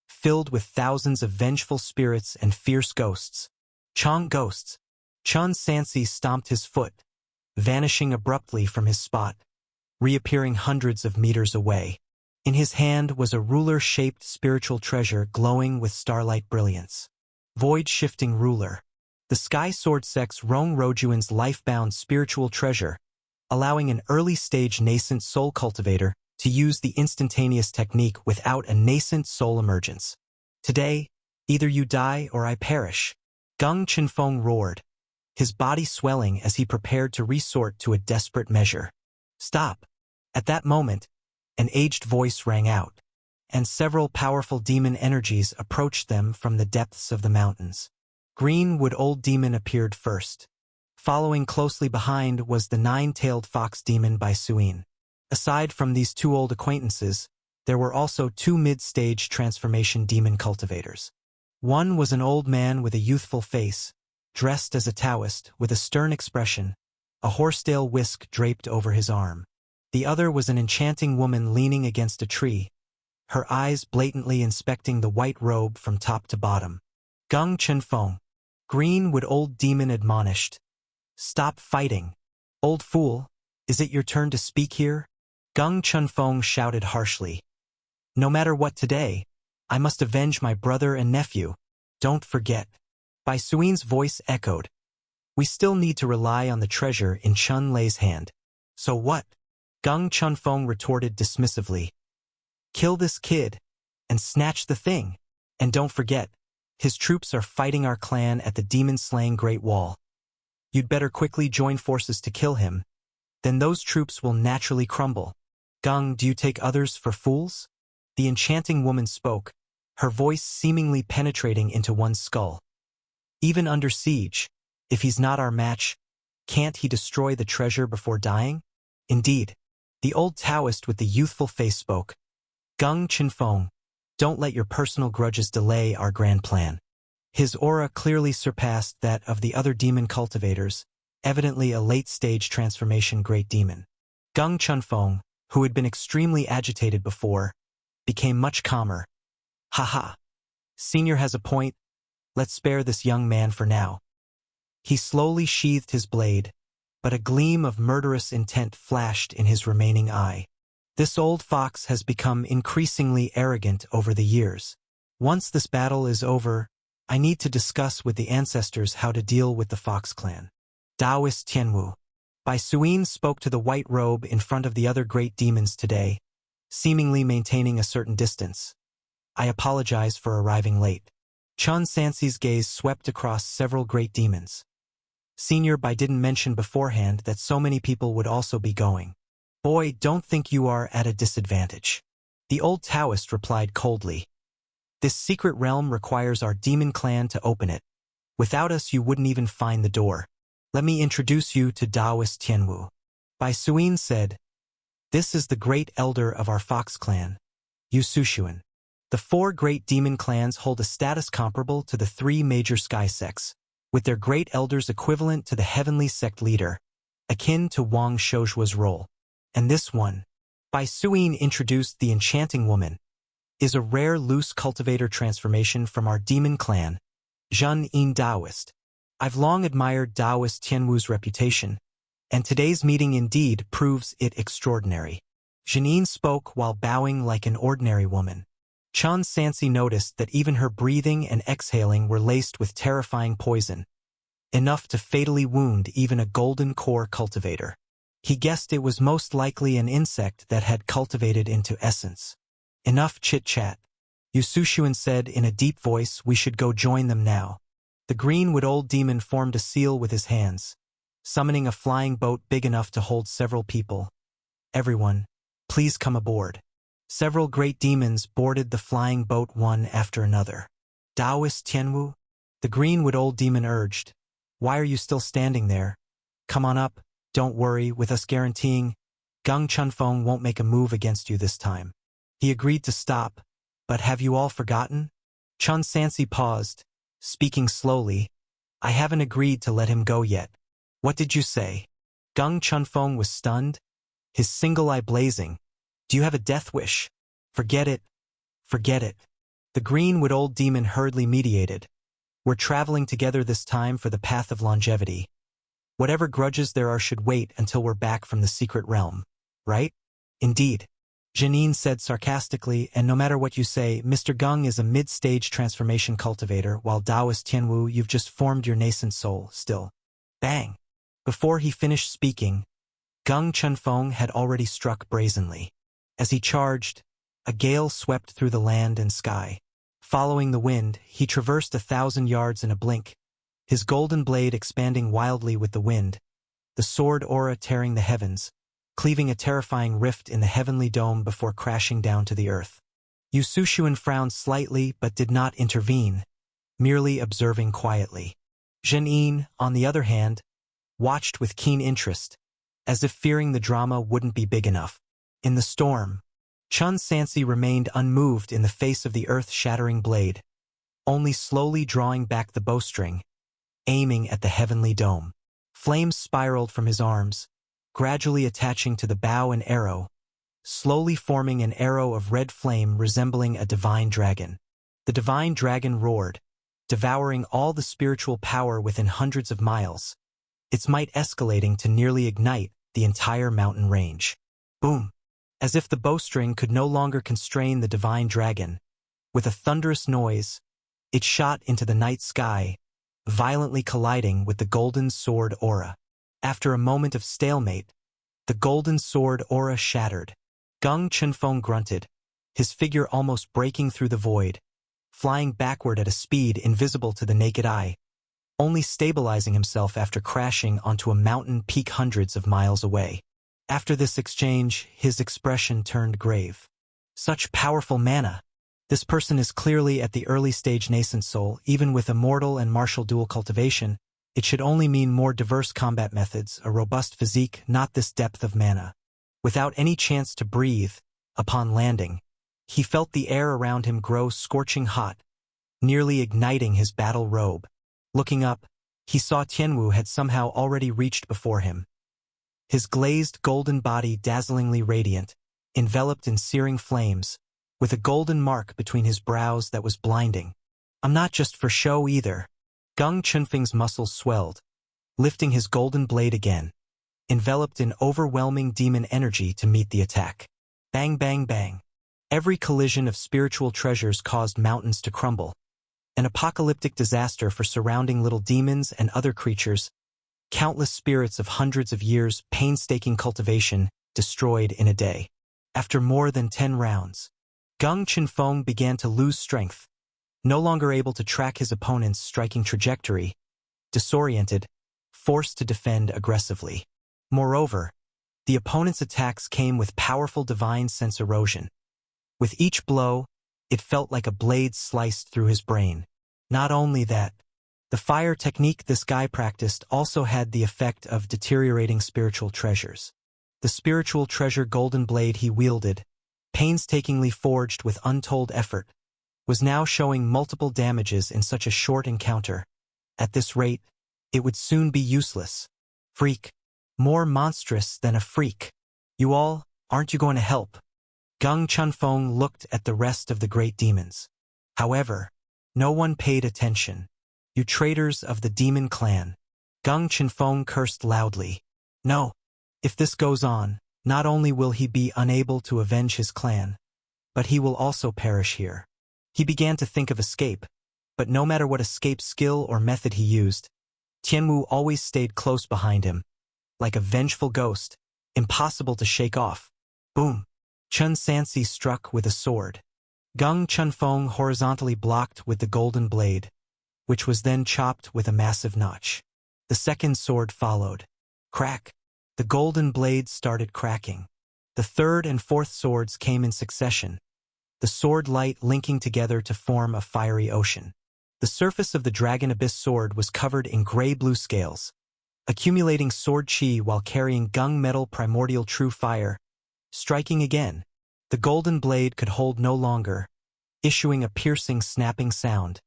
filled with thousands of vengeful spirits and fierce ghosts. Chong ghosts. Chen Sansi stomped his foot, vanishing abruptly from his spot, reappearing hundreds of meters away. In his hand was a ruler-shaped spiritual treasure glowing with starlight brilliance. Void-shifting ruler. The Sky Sword Sect's Rong Rojuan's life-bound spiritual treasure, allowing an early-stage nascent soul cultivator to use the instantaneous technique without a nascent soul emergence. Today, either you die or I perish. Gung Chunfeng roared, his body swelling as he prepared to resort to a desperate measure. Stop. At that moment, an aged voice rang out, and several powerful demon energies approached them from the depths of the mountains. Greenwood Old Demon appeared first. Following closely behind was the nine-tailed fox demon Bai Suyin. Aside from these two old acquaintances, there were also two mid-stage transformation demon cultivators. One was an old man with a youthful face, dressed as a Taoist with a stern expression, a horsetail whisk draped over his arm. The other was an enchanting woman leaning against a tree, her eyes blatantly inspecting the white robe from top to bottom. Gung Chunfeng. Greenwood Old Demon admonished. Stop fighting. Old fool, is it your turn to speak here? Gung Chunfeng shouted harshly. No matter what today, I must avenge my brother and nephew. Don't forget. Bai Suin's voice echoed. We still need to rely on the treasure in Chun Lei's hand. So what? Gung Chunfeng retorted dismissively. Kill this kid, and snatch the thing. And don't forget, his troops are fighting our clan at the demon-slaying Great Wall. You'd better quickly join forces to kill him, then those troops will naturally crumble. Gung, do you take others for fools? The enchanting woman spoke, her voice seemingly penetrating into one's skull. Even under siege, if he's not our match, can't he destroy the treasure before dying? Indeed, the old Taoist with the youthful face spoke. Gung Chunfeng, don't let your personal grudges delay our grand plan. His aura clearly surpassed that of the other demon cultivators, evidently a late-stage transformation great demon. Gung Chunfeng, who had been extremely agitated before, became much calmer. Haha. Senior has a point. Let's spare this young man for now. He slowly sheathed his blade, but a gleam of murderous intent flashed in his remaining eye. This old fox has become increasingly arrogant over the years. Once this battle is over, I need to discuss with the ancestors how to deal with the Fox clan. Taoist Tianwu. Bai Suyin spoke to the white robe in front of the other great demons today, seemingly maintaining a certain distance. I apologize for arriving late. Chun Sansi's gaze swept across several great demons. Senior Bai didn't mention beforehand that so many people would also be going. Boy, don't think you are at a disadvantage. The old Taoist replied coldly. This secret realm requires our demon clan to open it. Without us you wouldn't even find the door. Let me introduce you to Taoist Tianwu. Bai Suyin said, this is the great elder of our Fox clan, Yu Sushuan. The 4 great demon clans hold a status comparable to the 3 major sky sects, with their great elders equivalent to the heavenly sect leader, akin to Wang Shoujua's role. And this one, Bai Suyin introduced the enchanting woman, is a rare loose cultivator transformation from our demon clan, Zhen Yin Taoist. I've long admired Taoist Tianwu's reputation, and today's meeting indeed proves it extraordinary. Janine spoke while bowing like an ordinary woman. Chun Sansi noticed that even her breathing and exhaling were laced with terrifying poison, enough to fatally wound even a golden core cultivator. He guessed it was most likely an insect that had cultivated into essence. Enough chit-chat. Yu Sushuan said in a deep voice, we should go join them now. The greenwood old demon formed a seal with his hands, summoning a flying boat big enough to hold several people. Everyone, please come aboard. Several great demons boarded the flying boat one after another. Taoist Tianwu? The greenwood old demon urged. Why are you still standing there? Come on up, don't worry, with us guaranteeing Gung Chunfeng won't make a move against you this time. He agreed to stop, but have you all forgotten? Chun Sansi paused, speaking slowly. I haven't agreed to let him go yet. What did you say? Gung Chunfeng was stunned, his single eye blazing. Do you have a death wish? Forget it. Forget it. The greenwood old demon hurriedly mediated. We're traveling together this time for the path of longevity. Whatever grudges there are should wait until we're back from the secret realm. Right? Indeed. Janine said sarcastically, and no matter what you say, Mr. Gung is a mid-stage transformation cultivator, while Taoist Tianwu, you've just formed your nascent soul, still. Bang! Before he finished speaking, Gung Chunfeng had already struck brazenly. As he charged, a gale swept through the land and sky. Following the wind, he traversed 1,000 yards in a blink, his golden blade expanding wildly with the wind, the sword aura tearing the heavens, cleaving a terrifying rift in the heavenly dome before crashing down to the earth. Yu Sushuan frowned slightly but did not intervene, merely observing quietly. Zhen Yin, on the other hand, watched with keen interest, as if fearing the drama wouldn't be big enough. In the storm, Chun Sansi remained unmoved in the face of the earth-shattering blade, only slowly drawing back the bowstring, aiming at the heavenly dome. Flames spiraled from his arms, gradually attaching to the bow and arrow, slowly forming an arrow of red flame resembling a divine dragon. The divine dragon roared, devouring all the spiritual power within hundreds of miles, its might escalating to nearly ignite the entire mountain range. Boom! As if the bowstring could no longer constrain the divine dragon, with a thunderous noise, it shot into the night sky, violently colliding with the golden sword aura. After a moment of stalemate, the golden sword aura shattered. Gung Chunfeng grunted, his figure almost breaking through the void, flying backward at a speed invisible to the naked eye, only stabilizing himself after crashing onto a mountain peak hundreds of miles away. After this exchange, his expression turned grave. Such powerful mana! This person is clearly at the early stage nascent soul. Even with immortal and martial dual cultivation, it should only mean more diverse combat methods, a robust physique, not this depth of mana. Without any chance to breathe, upon landing, he felt the air around him grow scorching hot, nearly igniting his battle robe. Looking up, he saw Tianwu had somehow already reached before him. His glazed golden body dazzlingly radiant, enveloped in searing flames, with a golden mark between his brows that was blinding. I'm not just for show either. Gung Chunfeng's muscles swelled, lifting his golden blade again, enveloped in overwhelming demon energy to meet the attack. Bang, bang, bang. Every collision of spiritual treasures caused mountains to crumble. An apocalyptic disaster for surrounding little demons and other creatures, countless spirits of hundreds of years' painstaking cultivation destroyed in a day. After more than 10 rounds, Gung Chunfeng began to lose strength, no longer able to track his opponent's striking trajectory, disoriented, forced to defend aggressively. Moreover, the opponent's attacks came with powerful divine sense erosion. With each blow, it felt like a blade sliced through his brain. Not only that, the fire technique this guy practiced also had the effect of deteriorating spiritual treasures. The spiritual treasure golden blade he wielded, painstakingly forged with untold effort, was now showing multiple damages in such a short encounter. At this rate, it would soon be useless. Freak. More monstrous than a freak. You all, aren't you going to help? Gung Chunfeng looked at the rest of the great demons. However, no one paid attention. You traitors of the demon clan. Gung Chunfeng cursed loudly. No. If this goes on, not only will he be unable to avenge his clan, but he will also perish here. He began to think of escape, but no matter what escape skill or method he used, Tianwu always stayed close behind him, like a vengeful ghost, impossible to shake off. Boom! Chun Sansi struck with a sword. Gung Chunfeng horizontally blocked with the golden blade, which was then chopped with a massive notch. The second sword followed. Crack! The golden blade started cracking. The third and fourth swords came in succession, the sword light linking together to form a fiery ocean. The surface of the Dragon Abyss sword was covered in gray-blue scales, accumulating sword chi while carrying Gung Metal Primordial True Fire. Striking again, the golden blade could hold no longer, issuing a piercing snapping sound,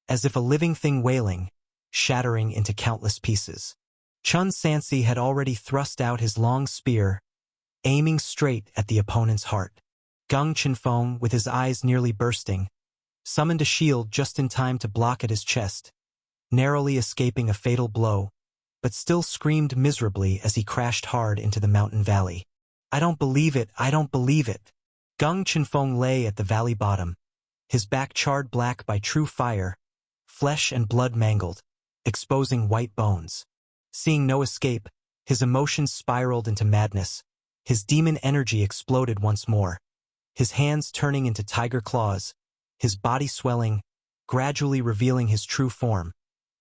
as if a living thing wailing, shattering into countless pieces. Chun Sansi had already thrust out his long spear, aiming straight at the opponent's heart. Gung Chunfeng, with his eyes nearly bursting, summoned a shield just in time to block at his chest, narrowly escaping a fatal blow, but still screamed miserably as he crashed hard into the mountain valley. I don't believe it, I don't believe it. Gung Chunfeng lay at the valley bottom, his back charred black by true fire, flesh and blood mangled, exposing white bones. Seeing no escape, his emotions spiraled into madness. His demon energy exploded once more, his hands turning into tiger claws, his body swelling, gradually revealing his true form,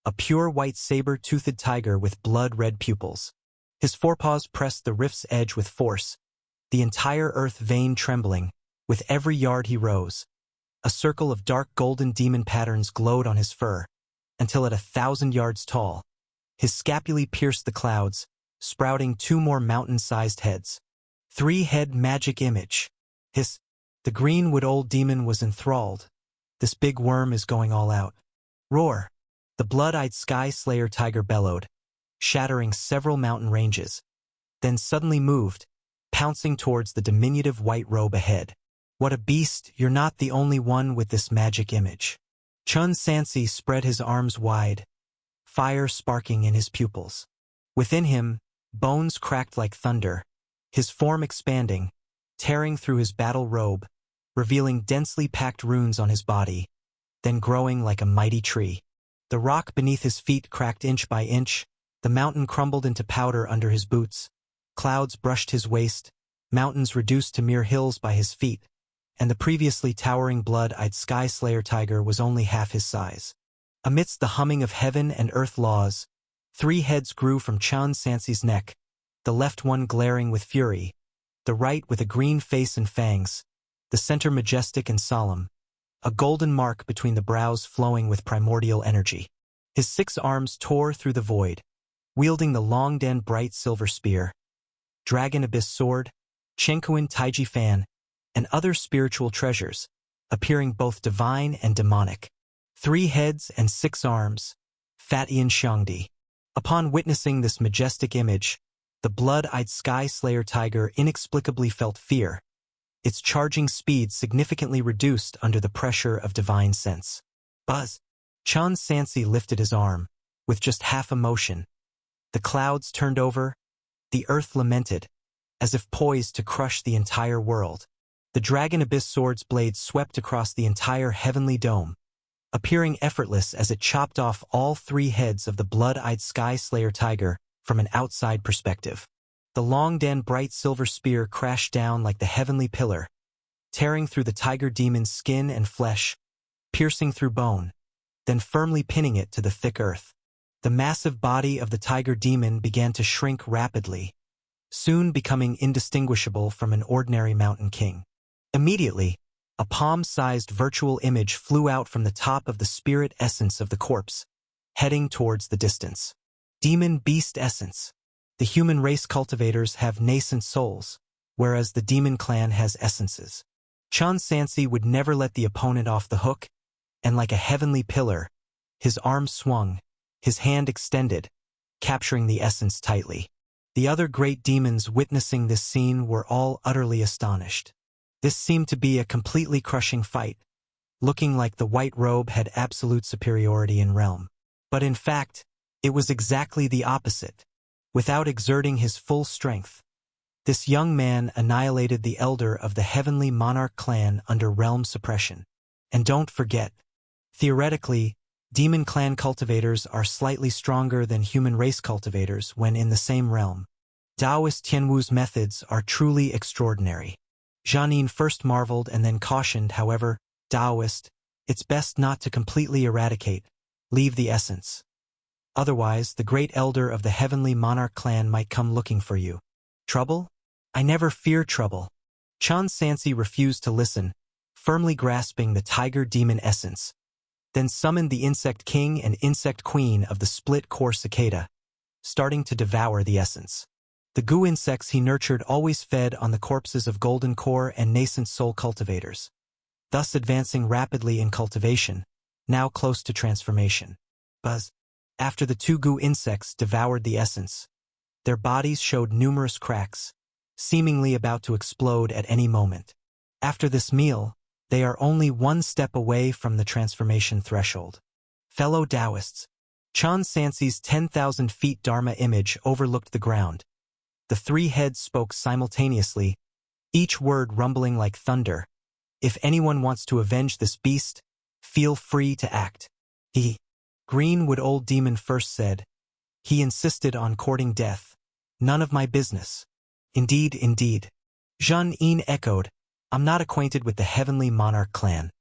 a pure white saber-toothed tiger with blood-red pupils. His forepaws pressed the rift's edge with force, the entire earth vein trembling. With every yard he rose, a circle of dark golden demon patterns glowed on his fur, until at 1,000 yards tall, his scapulae pierced the clouds, sprouting 2 more mountain-sized heads. 3-head magic image. The greenwood old demon was enthralled. This big worm is going all out. Roar! The blood-eyed sky slayer tiger bellowed, shattering several mountain ranges, then suddenly moved, pouncing towards the diminutive white robe ahead. What a beast, you're not the only one with this magic image. Chun Sansi spread his arms wide, fire sparking in his pupils. Within him, bones cracked like thunder, his form expanding, tearing through his battle robe, revealing densely packed runes on his body, then growing like a mighty tree. The rock beneath his feet cracked inch by inch, the mountain crumbled into powder under his boots, clouds brushed his waist, mountains reduced to mere hills by his feet, and the previously towering blood-eyed Sky Slayer tiger was only half his size. Amidst the humming of heaven and earth laws, 3 heads grew from Chan Sansi's neck, the left one glaring with fury, the right with a green face and fangs, the center majestic and solemn, a golden mark between the brows flowing with primordial energy. His 6 arms tore through the void, wielding the long-dan bright silver spear, dragon abyss sword, Chenkuin Taiji fan, and other spiritual treasures, appearing both divine and demonic. 3 heads and 6 arms, Fatian Xiangdi. Upon witnessing this majestic image, the blood-eyed Sky Slayer tiger inexplicably felt fear, its charging speed significantly reduced under the pressure of divine sense. Buzz! Chan Sansi lifted his arm, with just half a motion. The clouds turned over, the earth lamented, as if poised to crush the entire world. The dragon abyss sword's blade swept across the entire heavenly dome, appearing effortless as it chopped off all 3 heads of the blood-eyed Sky Slayer tiger from an outside perspective. The long-dan bright silver spear crashed down like the heavenly pillar, tearing through the tiger demon's skin and flesh, piercing through bone, then firmly pinning it to the thick earth. The massive body of the tiger demon began to shrink rapidly, soon becoming indistinguishable from an ordinary mountain king. Immediately, a palm-sized virtual image flew out from the top of the spirit essence of the corpse, heading towards the distance. Demon Beast Essence. The human race cultivators have nascent souls, whereas the demon clan has essences. Chan Sansi would never let the opponent off the hook, and like a heavenly pillar, his arm swung, his hand extended, capturing the essence tightly. The other great demons witnessing this scene were all utterly astonished. This seemed to be a completely crushing fight, looking like the white robe had absolute superiority in realm. But in fact, it was exactly the opposite. Without exerting his full strength, this young man annihilated the elder of the heavenly monarch clan under realm suppression. And don't forget, theoretically, demon clan cultivators are slightly stronger than human race cultivators when in the same realm. Taoist Tianwu's methods are truly extraordinary. Jianin first marveled and then cautioned, however, Taoist, it's best not to completely eradicate, leave the essence. Otherwise, the great elder of the heavenly monarch clan might come looking for you. Trouble? I never fear trouble. Chan Sansi refused to listen, firmly grasping the tiger demon essence, then summoned the insect king and insect queen of the split-core cicada, starting to devour the essence. The goo insects he nurtured always fed on the corpses of golden core and nascent soul cultivators, thus advancing rapidly in cultivation, now close to transformation. Buzz. After the 2 goo insects devoured the essence, their bodies showed numerous cracks, seemingly about to explode at any moment. After this meal, they are only 1 step away from the transformation threshold. Fellow Taoists, Chan Sansi's 10,000 feet Dharma image overlooked the ground. The 3 heads spoke simultaneously, each word rumbling like thunder. If anyone wants to avenge this beast, feel free to act. Greenwood Old Demon first said. He insisted on courting death. None of my business. Indeed, indeed. Zhan-Yin echoed. I'm not acquainted with the heavenly monarch clan.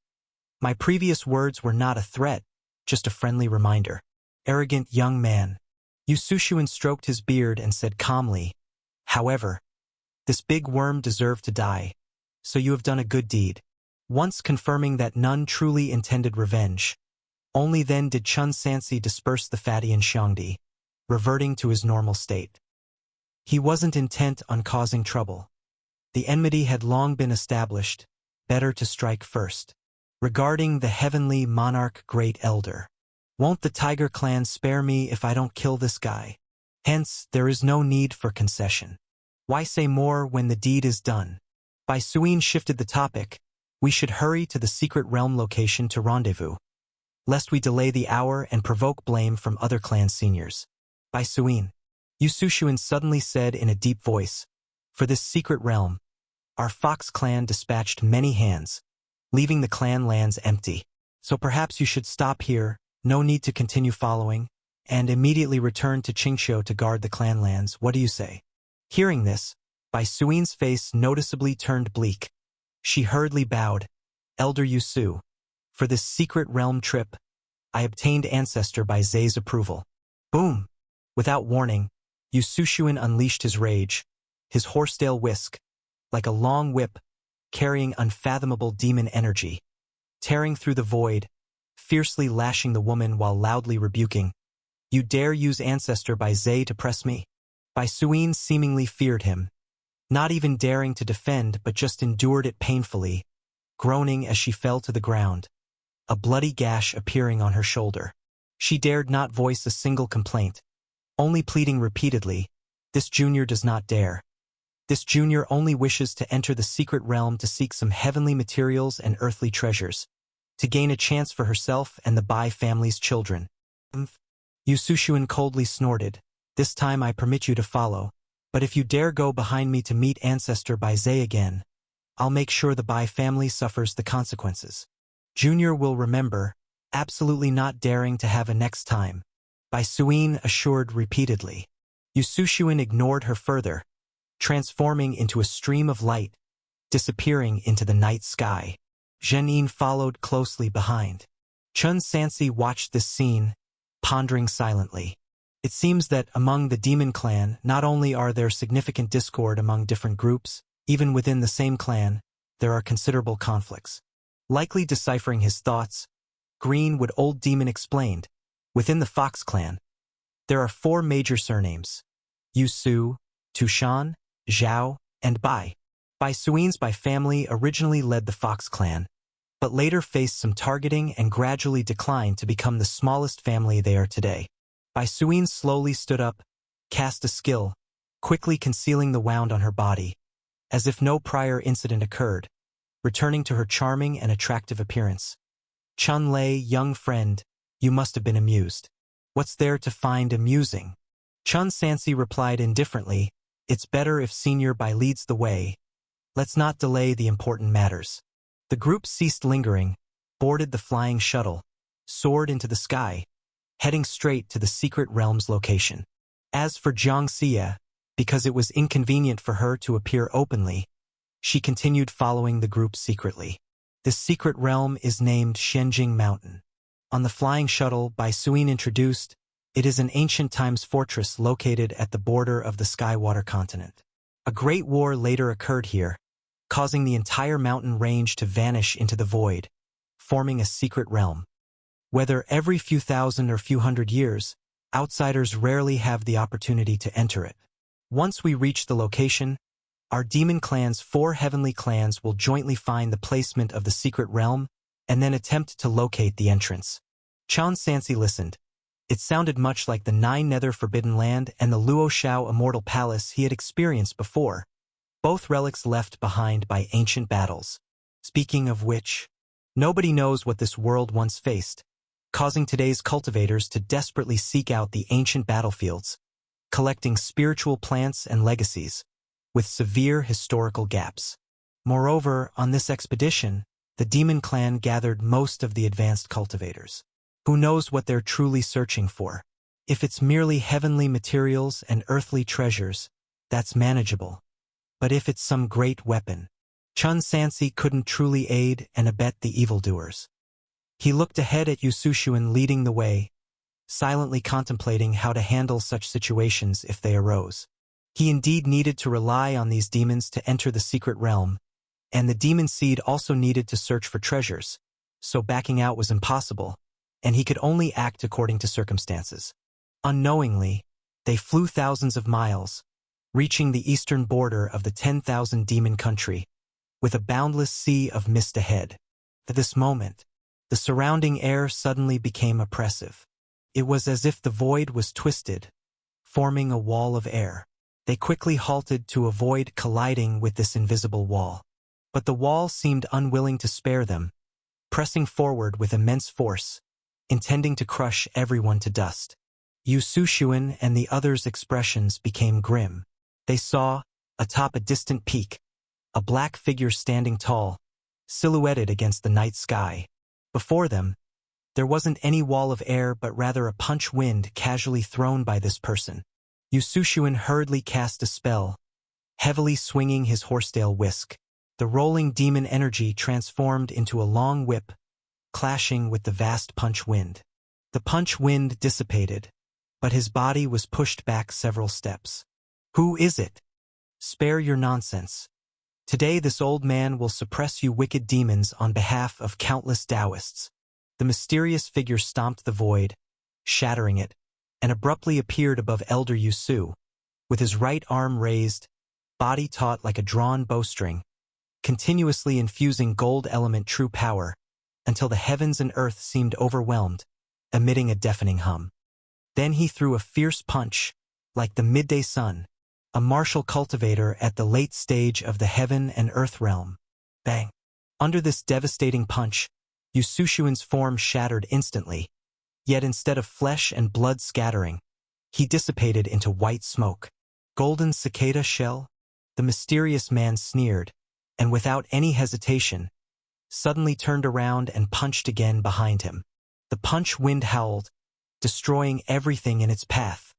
My previous words were not a threat, just a friendly reminder. Arrogant young man. Yu Sushuan stroked his beard and said calmly, however, this big worm deserved to die, so you have done a good deed. Once confirming that none truly intended revenge, only then did Chan Sansi disperse the Fatian Xiangdi, reverting to his normal state. He wasn't intent on causing trouble. The enmity had long been established, better to strike first. Regarding the heavenly monarch great elder. Won't the tiger clan spare me if I don't kill this guy? Hence, there is no need for concession. Why say more when the deed is done? Bai Suyin shifted the topic. We should hurry to the secret realm location to rendezvous, lest we delay the hour and provoke blame from other clan seniors. Bai Suyin, Yu Sushuan suddenly said in a deep voice, for this secret realm, our Fox clan dispatched many hands, leaving the clan lands empty. So perhaps you should stop here, No need to continue following, and immediately returned to Qingqiu to guard the clan lands. What do you say? Hearing this, Bai Suin's face noticeably turned bleak. She hurriedly bowed. Elder Yusu, for this secret realm trip, I obtained Ancestor Bai Zai's approval. Boom! Without warning, Yusushuin unleashed his rage, his horsetail whisk, like a long whip, carrying unfathomable demon energy, tearing through the void, fiercely lashing the woman while loudly rebuking. You dare use Ancestor Bai Zai to press me? Bai Suin seemingly feared him, not even daring to defend but just endured it painfully, groaning as she fell to the ground, a bloody gash appearing on her shoulder. She dared not voice a single complaint, only pleading repeatedly, "This junior does not dare. This junior only wishes to enter the secret realm to seek some heavenly materials and earthly treasures, to gain a chance for herself and the Bai family's children." Yusushuin coldly snorted. "This time I permit you to follow, but if you dare go behind me to meet Ancestor Bai Zai again, I'll make sure the Bai family suffers the consequences. Junior will remember, absolutely not daring to have a next time," Bai Suin assured repeatedly. Yusushuin ignored her further, transforming into a stream of light, disappearing into the night sky. Zhenyin followed closely behind. Chun Sansi watched this scene, pondering silently. It seems that among the demon clan, not only are there significant discord among different groups, even within the same clan, there are considerable conflicts. Likely deciphering his thoughts, Greenwood Old Demon explained, within the Fox clan, there are 4 major surnames: Yusu, Tushan, Zhao, and Bai. Bai Suin's Bai family originally led the Fox clan, but later faced some targeting and gradually declined to become the smallest family they are today. Bai Suin slowly stood up, cast a skill, quickly concealing the wound on her body, as if no prior incident occurred, returning to her charming and attractive appearance. "Chun Lei, young friend, you must have been amused. What's there to find amusing?" Chun Sansi replied indifferently, "It's better if Senior Bai leads the way. Let's not delay the important matters." The group ceased lingering, boarded the flying shuttle, soared into the sky, heading straight to the secret realm's location. As for Jiang Xie, because it was inconvenient for her to appear openly, she continued following the group secretly. This secret realm is named Shenjing Mountain. On the flying shuttle Bai Suin introduced, it is an ancient times fortress located at the border of the Skywater continent. A great war later occurred here, causing the entire mountain range to vanish into the void, forming a secret realm. Whether every few thousand or few hundred years, outsiders rarely have the opportunity to enter it. Once we reach the location, our demon clan's 4 heavenly clans will jointly find the placement of the secret realm and then attempt to locate the entrance. Chan Sansi listened. It sounded much like the 9 Nether Forbidden Land and the Luo Shao Immortal Palace he had experienced before, both relics left behind by ancient battles. Speaking of which, nobody knows what this world once faced, causing today's cultivators to desperately seek out the ancient battlefields, collecting spiritual plants and legacies, with severe historical gaps. Moreover, on this expedition, the demon clan gathered most of the advanced cultivators. Who knows what they're truly searching for? If it's merely heavenly materials and earthly treasures, that's manageable. But if it's some great weapon, Chun Sansi couldn't truly aid and abet the evildoers. He looked ahead at Yusushuin leading the way, silently contemplating how to handle such situations if they arose. He indeed needed to rely on these demons to enter the secret realm, and the demon seed also needed to search for treasures, so backing out was impossible, and he could only act according to circumstances. Unknowingly, they flew thousands of miles, reaching the eastern border of the 10,000 demon country, with a boundless sea of mist ahead. At this moment, the surrounding air suddenly became oppressive. It was as if the void was twisted, forming a wall of air. They quickly halted to avoid colliding with this invisible wall. But the wall seemed unwilling to spare them, pressing forward with immense force, intending to crush everyone to dust. Yusushuin and the others' expressions became grim. They saw, atop a distant peak, a black figure standing tall, silhouetted against the night sky. Before them, There wasn't any wall of air but rather a punch wind casually thrown by this person. Yusushuin hurriedly cast a spell, heavily swinging his horsetail whisk. The rolling demon energy transformed into a long whip, clashing with the vast punch wind. The punch wind dissipated, but his body was pushed back several steps. Who is it? Spare your nonsense. Today this old man will suppress you wicked demons on behalf of countless Taoists. The mysterious figure stomped the void, shattering it, and abruptly appeared above Elder Yusu, with his right arm raised, body taut like a drawn bowstring, continuously infusing gold element true power, until the heavens and earth seemed overwhelmed, emitting a deafening hum. Then he threw a fierce punch, like the midday sun, a martial cultivator at the late stage of the heaven and earth realm. Bang! Under this devastating punch, Yusushuin's form shattered instantly, yet instead of flesh and blood scattering, he dissipated into white smoke. Golden cicada shell? The mysterious man sneered, and without any hesitation, suddenly turned around and punched again behind him. The punch wind howled, destroying everything in its path.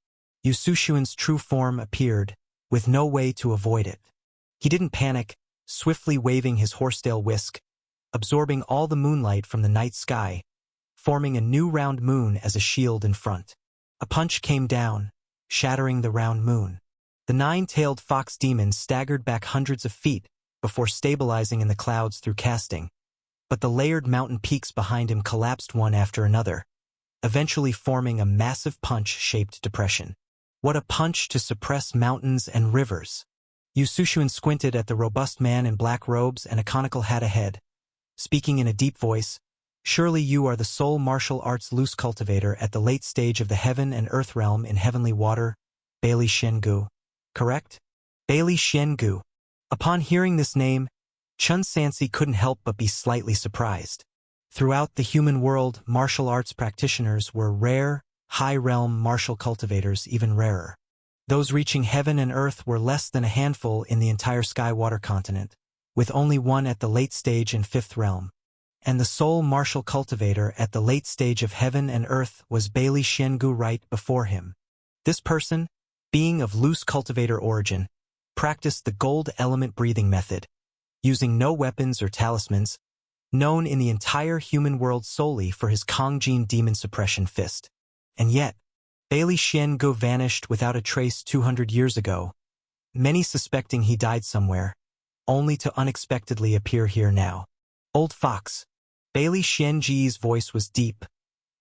Yusushuin's true form appeared, with no way to avoid it. He didn't panic, swiftly waving his horsetail whisk, absorbing all the moonlight from the night sky, forming a new round moon as a shield in front. A punch came down, shattering the round moon. The nine-tailed fox demon staggered back hundreds of feet before stabilizing in the clouds through casting, but the layered mountain peaks behind him collapsed one after another, eventually forming a massive punch-shaped depression. What a punch to suppress mountains and rivers! Yusushuin squinted at the robust man in black robes and a conical hat ahead, speaking in a deep voice. Surely you are the sole martial arts loose cultivator at the late stage of the heaven and earth realm in heavenly water, Bailey Shengu, correct? Bailey Shengu. Upon hearing this name, Chun Sansi couldn't help but be slightly surprised. Throughout the human world, martial arts practitioners were rare, high-realm martial cultivators even rarer. Those reaching heaven and earth were less than a handful in the entire sky-water continent, with only one at the late stage in fifth realm. And the sole martial cultivator at the late stage of heaven and earth was Bailey Shengu right before him. This person, being of loose cultivator origin, practiced the gold element breathing method, using no weapons or talismans, known in the entire human world solely for his Kongjin demon suppression fist. And yet, Bailey Shengu vanished without a trace 200 years ago, many suspecting he died somewhere, only to unexpectedly appear here now. Old fox. Bailey Shenji's voice was deep,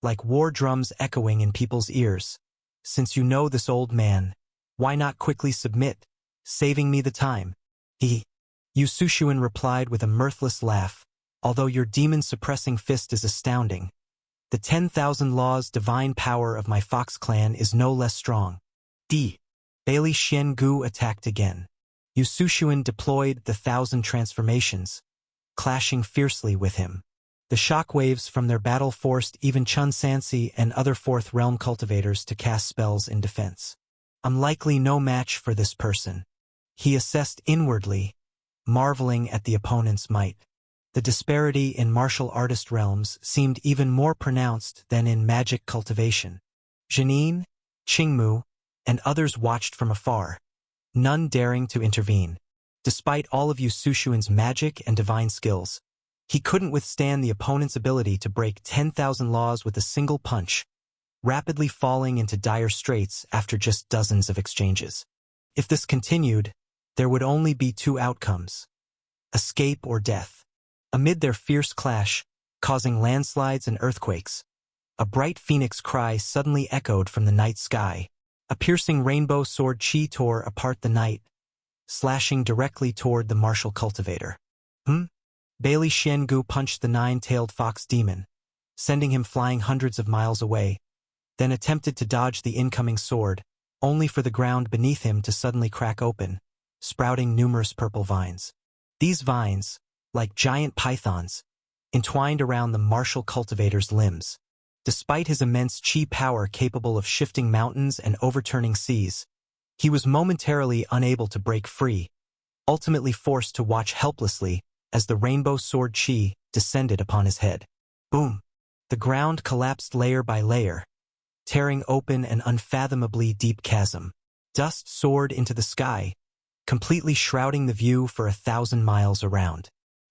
like war drums echoing in people's ears. Since you know this old man, why not quickly submit, saving me the time? Yusushuin replied with a mirthless laugh. Although your demon-suppressing fist is astounding, the 10,000 laws divine power of my fox clan is no less strong. Bailey Shengu attacked again. Yusushuin deployed the 1,000 transformations, clashing fiercely with him. The shockwaves from their battle forced even Chun Sansi and other fourth realm cultivators to cast spells in defense. I'm likely no match for this person, he assessed inwardly, marveling at the opponent's might. The disparity in martial artist realms seemed even more pronounced than in magic cultivation. Janine, Qingmu, and others watched from afar, none daring to intervene. Despite all of Yusushuin's magic and divine skills, he couldn't withstand the opponent's ability to break 10,000 laws with a single punch, rapidly falling into dire straits after just dozens of exchanges. If this continued, there would only be two outcomes: escape or death. Amid their fierce clash, causing landslides and earthquakes, a bright phoenix cry suddenly echoed from the night sky. A piercing rainbow sword chi tore apart the night, slashing directly toward the martial cultivator. Bailey Shengu punched the nine-tailed fox demon, sending him flying hundreds of miles away, then attempted to dodge the incoming sword, only for the ground beneath him to suddenly crack open, sprouting numerous purple vines. These vines, like giant pythons, entwined around the martial cultivator's limbs. Despite his immense chi power capable of shifting mountains and overturning seas, he was momentarily unable to break free, ultimately forced to watch helplessly as the rainbow sword chi descended upon his head. Boom! The ground collapsed layer by layer, tearing open an unfathomably deep chasm. Dust soared into the sky, completely shrouding the view for 1,000 miles around.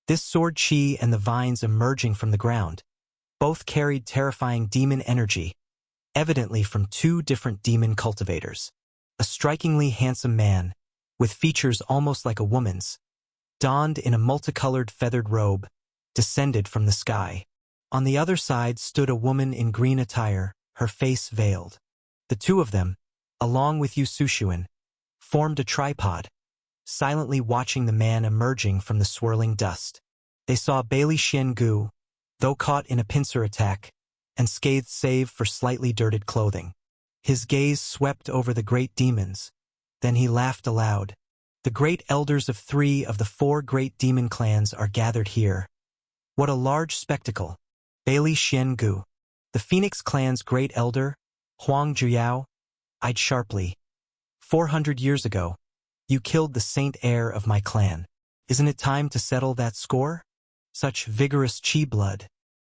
This sword chi and the vines emerging from the ground both carried terrifying demon energy, evidently from two different demon cultivators. A strikingly handsome man, with features almost like a woman's, donned in a multicolored feathered robe, descended from the sky. On the other side stood a woman in green attire, her face veiled. The two of them, along with Yu Sushuan, formed a tripod, silently watching the man emerging from the swirling dust. They saw Bailey Xiangu, though caught in a pincer attack, and scathed save for slightly dirted clothing. His gaze swept over the great demons. Then he laughed aloud. The great elders of 3 of the 4 great demon clans are gathered here. What a large spectacle. Bailey Xiangu, the Phoenix clan's great elder, Huang Zhuyao, eyed sharply. 400 years ago, you killed the saint heir of my clan. Isn't it time to settle that score? Such vigorous chi blood.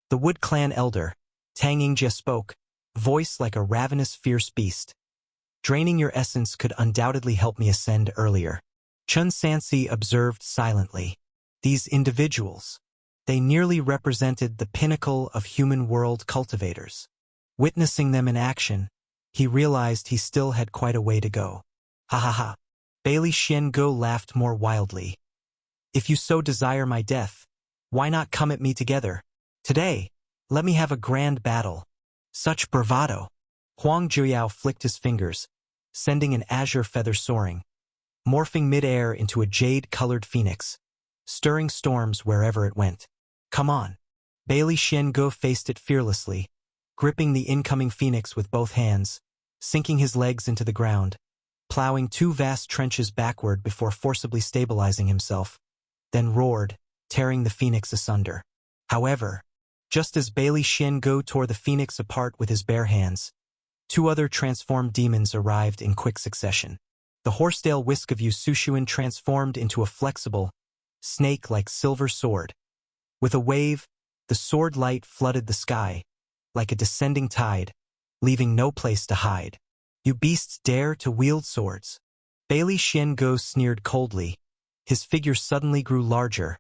The Wood Clan elder, Tang Yingjie, spoke, voice like a ravenous fierce beast. Draining your essence could undoubtedly help me ascend earlier. Chun Sansi observed silently. These individuals, they nearly represented the pinnacle of human world cultivators. Witnessing them in action, he realized he still had quite a way to go. Ha ha ha. Bailey Xiangu laughed more wildly. If you so desire my death, why not come at me together? Today, let me have a grand battle. Such bravado. Huang Zhuyao flicked his fingers, sending an azure feather soaring, morphing mid-air into a jade-colored phoenix, stirring storms wherever it went. Come on. Bailey Xiangu faced it fearlessly, gripping the incoming phoenix with both hands, sinking his legs into the ground, plowing 2 vast trenches backward before forcibly stabilizing himself, then roared, tearing the phoenix asunder. However, just as Bailey Xiangu tore the phoenix apart with his bare hands, 2 other transformed demons arrived in quick succession. The horsetail whisk of Yu Sushuan transformed into a flexible, snake-like silver sword. With a wave, the sword light flooded the sky, like a descending tide, leaving no place to hide. You beasts dare to wield swords? Bailey Xiangu sneered coldly. His figure suddenly grew larger,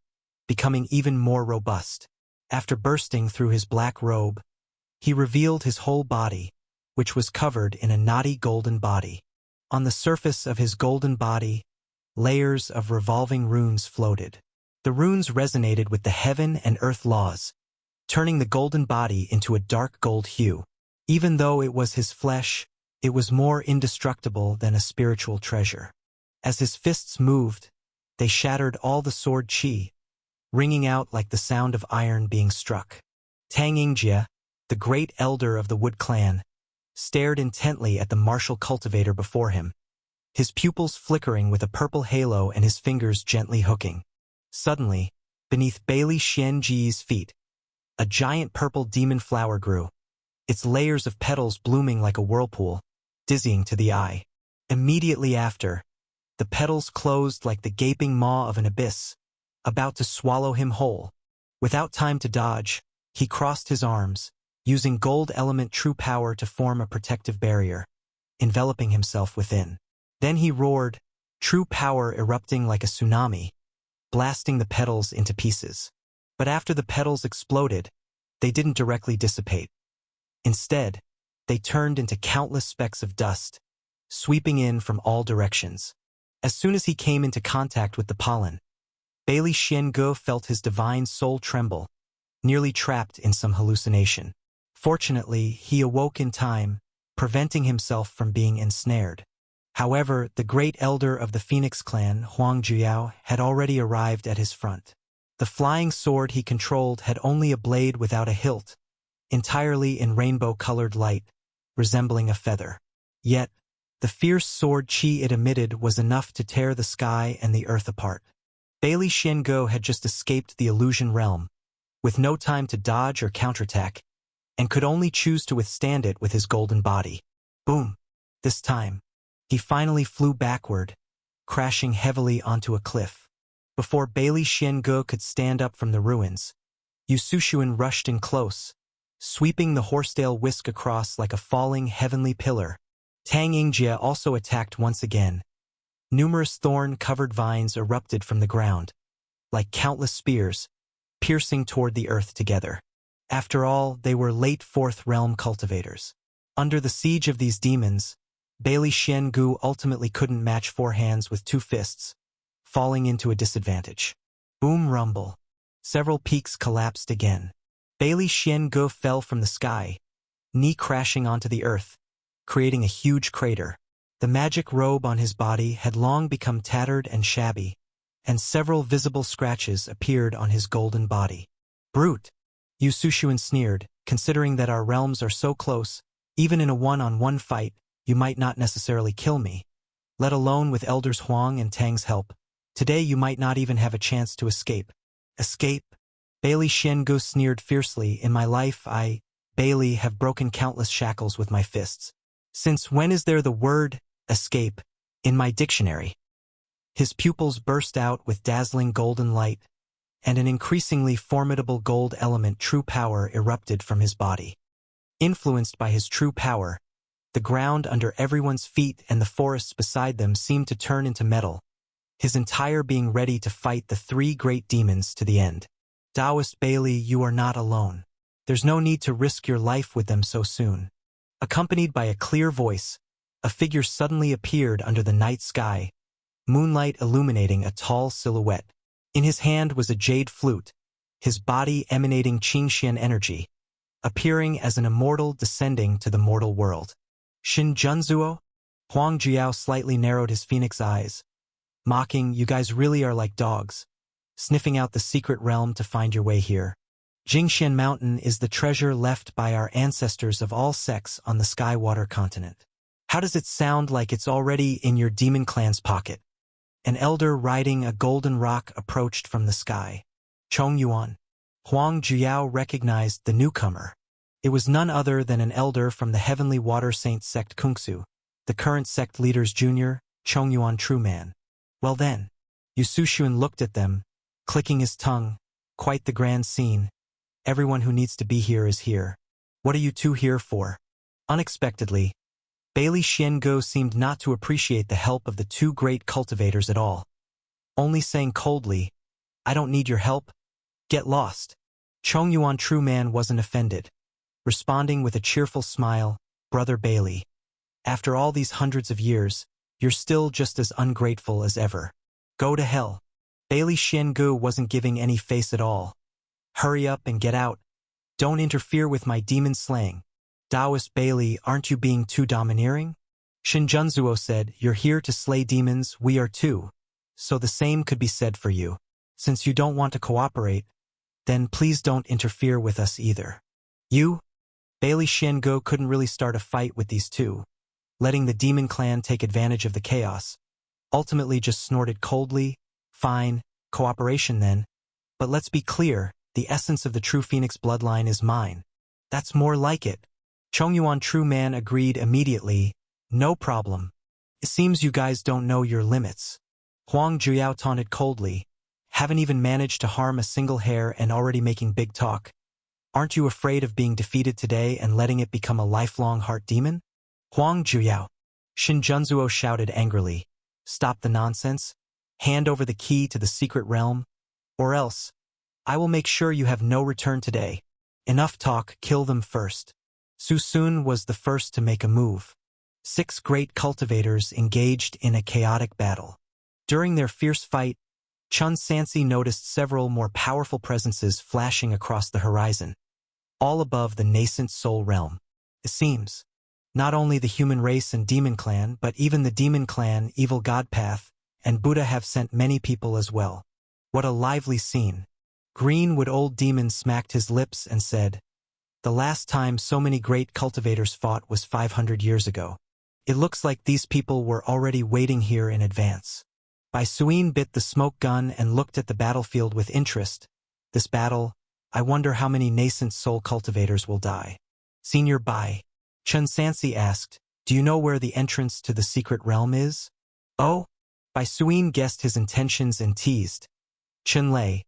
becoming even more robust. After bursting through his black robe, he revealed his whole body, which was covered in a knotty golden body. On the surface of his golden body, layers of revolving runes floated. The runes resonated with the heaven and earth laws, turning the golden body into a dark gold hue. Even though it was his flesh, it was more indestructible than a spiritual treasure. As his fists moved, they shattered all the sword chi, ringing out like the sound of iron being struck. Tang Yingjie, the great elder of the Wood Clan, stared intently at the martial cultivator before him, his pupils flickering with a purple halo and his fingers gently hooking. Suddenly, beneath Bailey Xiangu's feet, a giant purple demon flower grew, its layers of petals blooming like a whirlpool, dizzying to the eye. Immediately after, the petals closed like the gaping maw of an abyss, about to swallow him whole. Without time to dodge, he crossed his arms, using gold element true power to form a protective barrier, enveloping himself within. Then he roared, true power erupting like a tsunami, blasting the petals into pieces. But after the petals exploded, they didn't directly dissipate. Instead, they turned into countless specks of dust, sweeping in from all directions. As soon as he came into contact with the pollen, Bailey Xiangu felt his divine soul tremble, nearly trapped in some hallucination. Fortunately, he awoke in time, preventing himself from being ensnared. However, the great elder of the Phoenix clan, Huang Zhuyao, had already arrived at his front. The flying sword he controlled had only a blade without a hilt, entirely in rainbow-colored light, resembling a feather. Yet, the fierce sword chi it emitted was enough to tear the sky and the earth apart. Bailey Xiangu had just escaped the illusion realm, with no time to dodge or counterattack, and could only choose to withstand it with his golden body. Boom! This time, he finally flew backward, crashing heavily onto a cliff. Before Bailey Xiangu could stand up from the ruins, Yu Sushuan rushed in close, sweeping the horsetail whisk across like a falling heavenly pillar. Tang Yingjie also attacked once again. Numerous thorn-covered vines erupted from the ground, like countless spears, piercing toward the earth together. After all, they were late Fourth Realm cultivators. Under the siege of these demons, Bailey Xiangu ultimately couldn't match four hands with two fists, falling into a disadvantage. Boom rumble. Several peaks collapsed again. Bailey Xiangu fell from the sky, knee crashing onto the earth, creating a huge crater. The magic robe on his body had long become tattered and shabby, and several visible scratches appeared on his golden body. Brute! Yu Sushuan sneered, considering that our realms are so close, even in a one-on-one fight, you might not necessarily kill me. Let alone with Elders Huang and Tang's help. Today you might not even have a chance to escape. Escape? Bailey Xiangu sneered fiercely. In my life Bailey, have broken countless shackles with my fists. Since when is there the word, escape, in my dictionary? His pupils burst out with dazzling golden light, and an increasingly formidable gold element true power erupted from his body. Influenced by his true power, the ground under everyone's feet and the forests beside them seemed to turn into metal, his entire being ready to fight the three great demons to the end. Taoist Bailey, you are not alone. There's no need to risk your life with them so soon. Accompanied by a clear voice, a figure suddenly appeared under the night sky, moonlight illuminating a tall silhouette. In his hand was a jade flute, his body emanating Qingxian energy, appearing as an immortal descending to the mortal world. Xin Junzuo? Huang Jiao slightly narrowed his phoenix eyes, mocking, you guys really are like dogs, sniffing out the secret realm to find your way here. Jingxian Mountain is the treasure left by our ancestors of all sects on the Skywater continent. How does it sound like it's already in your demon clan's pocket? An elder riding a golden rock approached from the sky. Chongyuan. Huang Jiao recognized the newcomer. It was none other than an elder from the Heavenly Water Saint sect Kungsu, the current sect leader's junior, Chongyuan Trueman. Well then, Yu Sushuan looked at them, clicking his tongue. Quite the grand scene. Everyone who needs to be here is here. What are you two here for? Unexpectedly, Bailey Xiangu seemed not to appreciate the help of the two great cultivators at all, only saying coldly, I don't need your help. Get lost. Chongyuan Trueman wasn't offended, responding with a cheerful smile, Brother Bailey. After all these hundreds of years, you're still just as ungrateful as ever. Go to hell. Bailey Xiangu wasn't giving any face at all. Hurry up and get out. Don't interfere with my demon slaying. Taoist Bailey, aren't you being too domineering? Shinjunzuo said, you're here to slay demons, we are too. So the same could be said for you. Since you don't want to cooperate, then please don't interfere with us either. You? Bailey Xiangu couldn't really start a fight with these two, letting the demon clan take advantage of the chaos. Ultimately just snorted coldly, fine, cooperation then. But let's be clear, the essence of the true Phoenix bloodline is mine. That's more like it. Chongyuan Trueman agreed immediately, no problem. It seems you guys don't know your limits. Huang Jiao taunted coldly, haven't even managed to harm a single hair and already making big talk. Aren't you afraid of being defeated today and letting it become a lifelong heart demon? Huang Jiao. Shinjunzuo shouted angrily, stop the nonsense, hand over the key to the secret realm, or else, I will make sure you have no return today. Enough talk, kill them first. Su Sun was the first to make a move. 6 great cultivators engaged in a chaotic battle. During their fierce fight, Chun Sansi noticed several more powerful presences flashing across the horizon, all above the nascent soul realm. It seems, not only the human race and demon clan, but even the demon clan, evil god path, and Buddha have sent many people as well. What a lively scene. Greenwood Old Demon smacked his lips and said, the last time so many great cultivators fought was 500 years ago. It looks like these people were already waiting here in advance. Bai Suin bit the smoke gun and looked at the battlefield with interest. This battle, I wonder how many nascent soul cultivators will die. Senior Bai. Chun Sansi asked, do you know where the entrance to the secret realm is? Oh? Bai Suin guessed his intentions and teased. Chun Lei,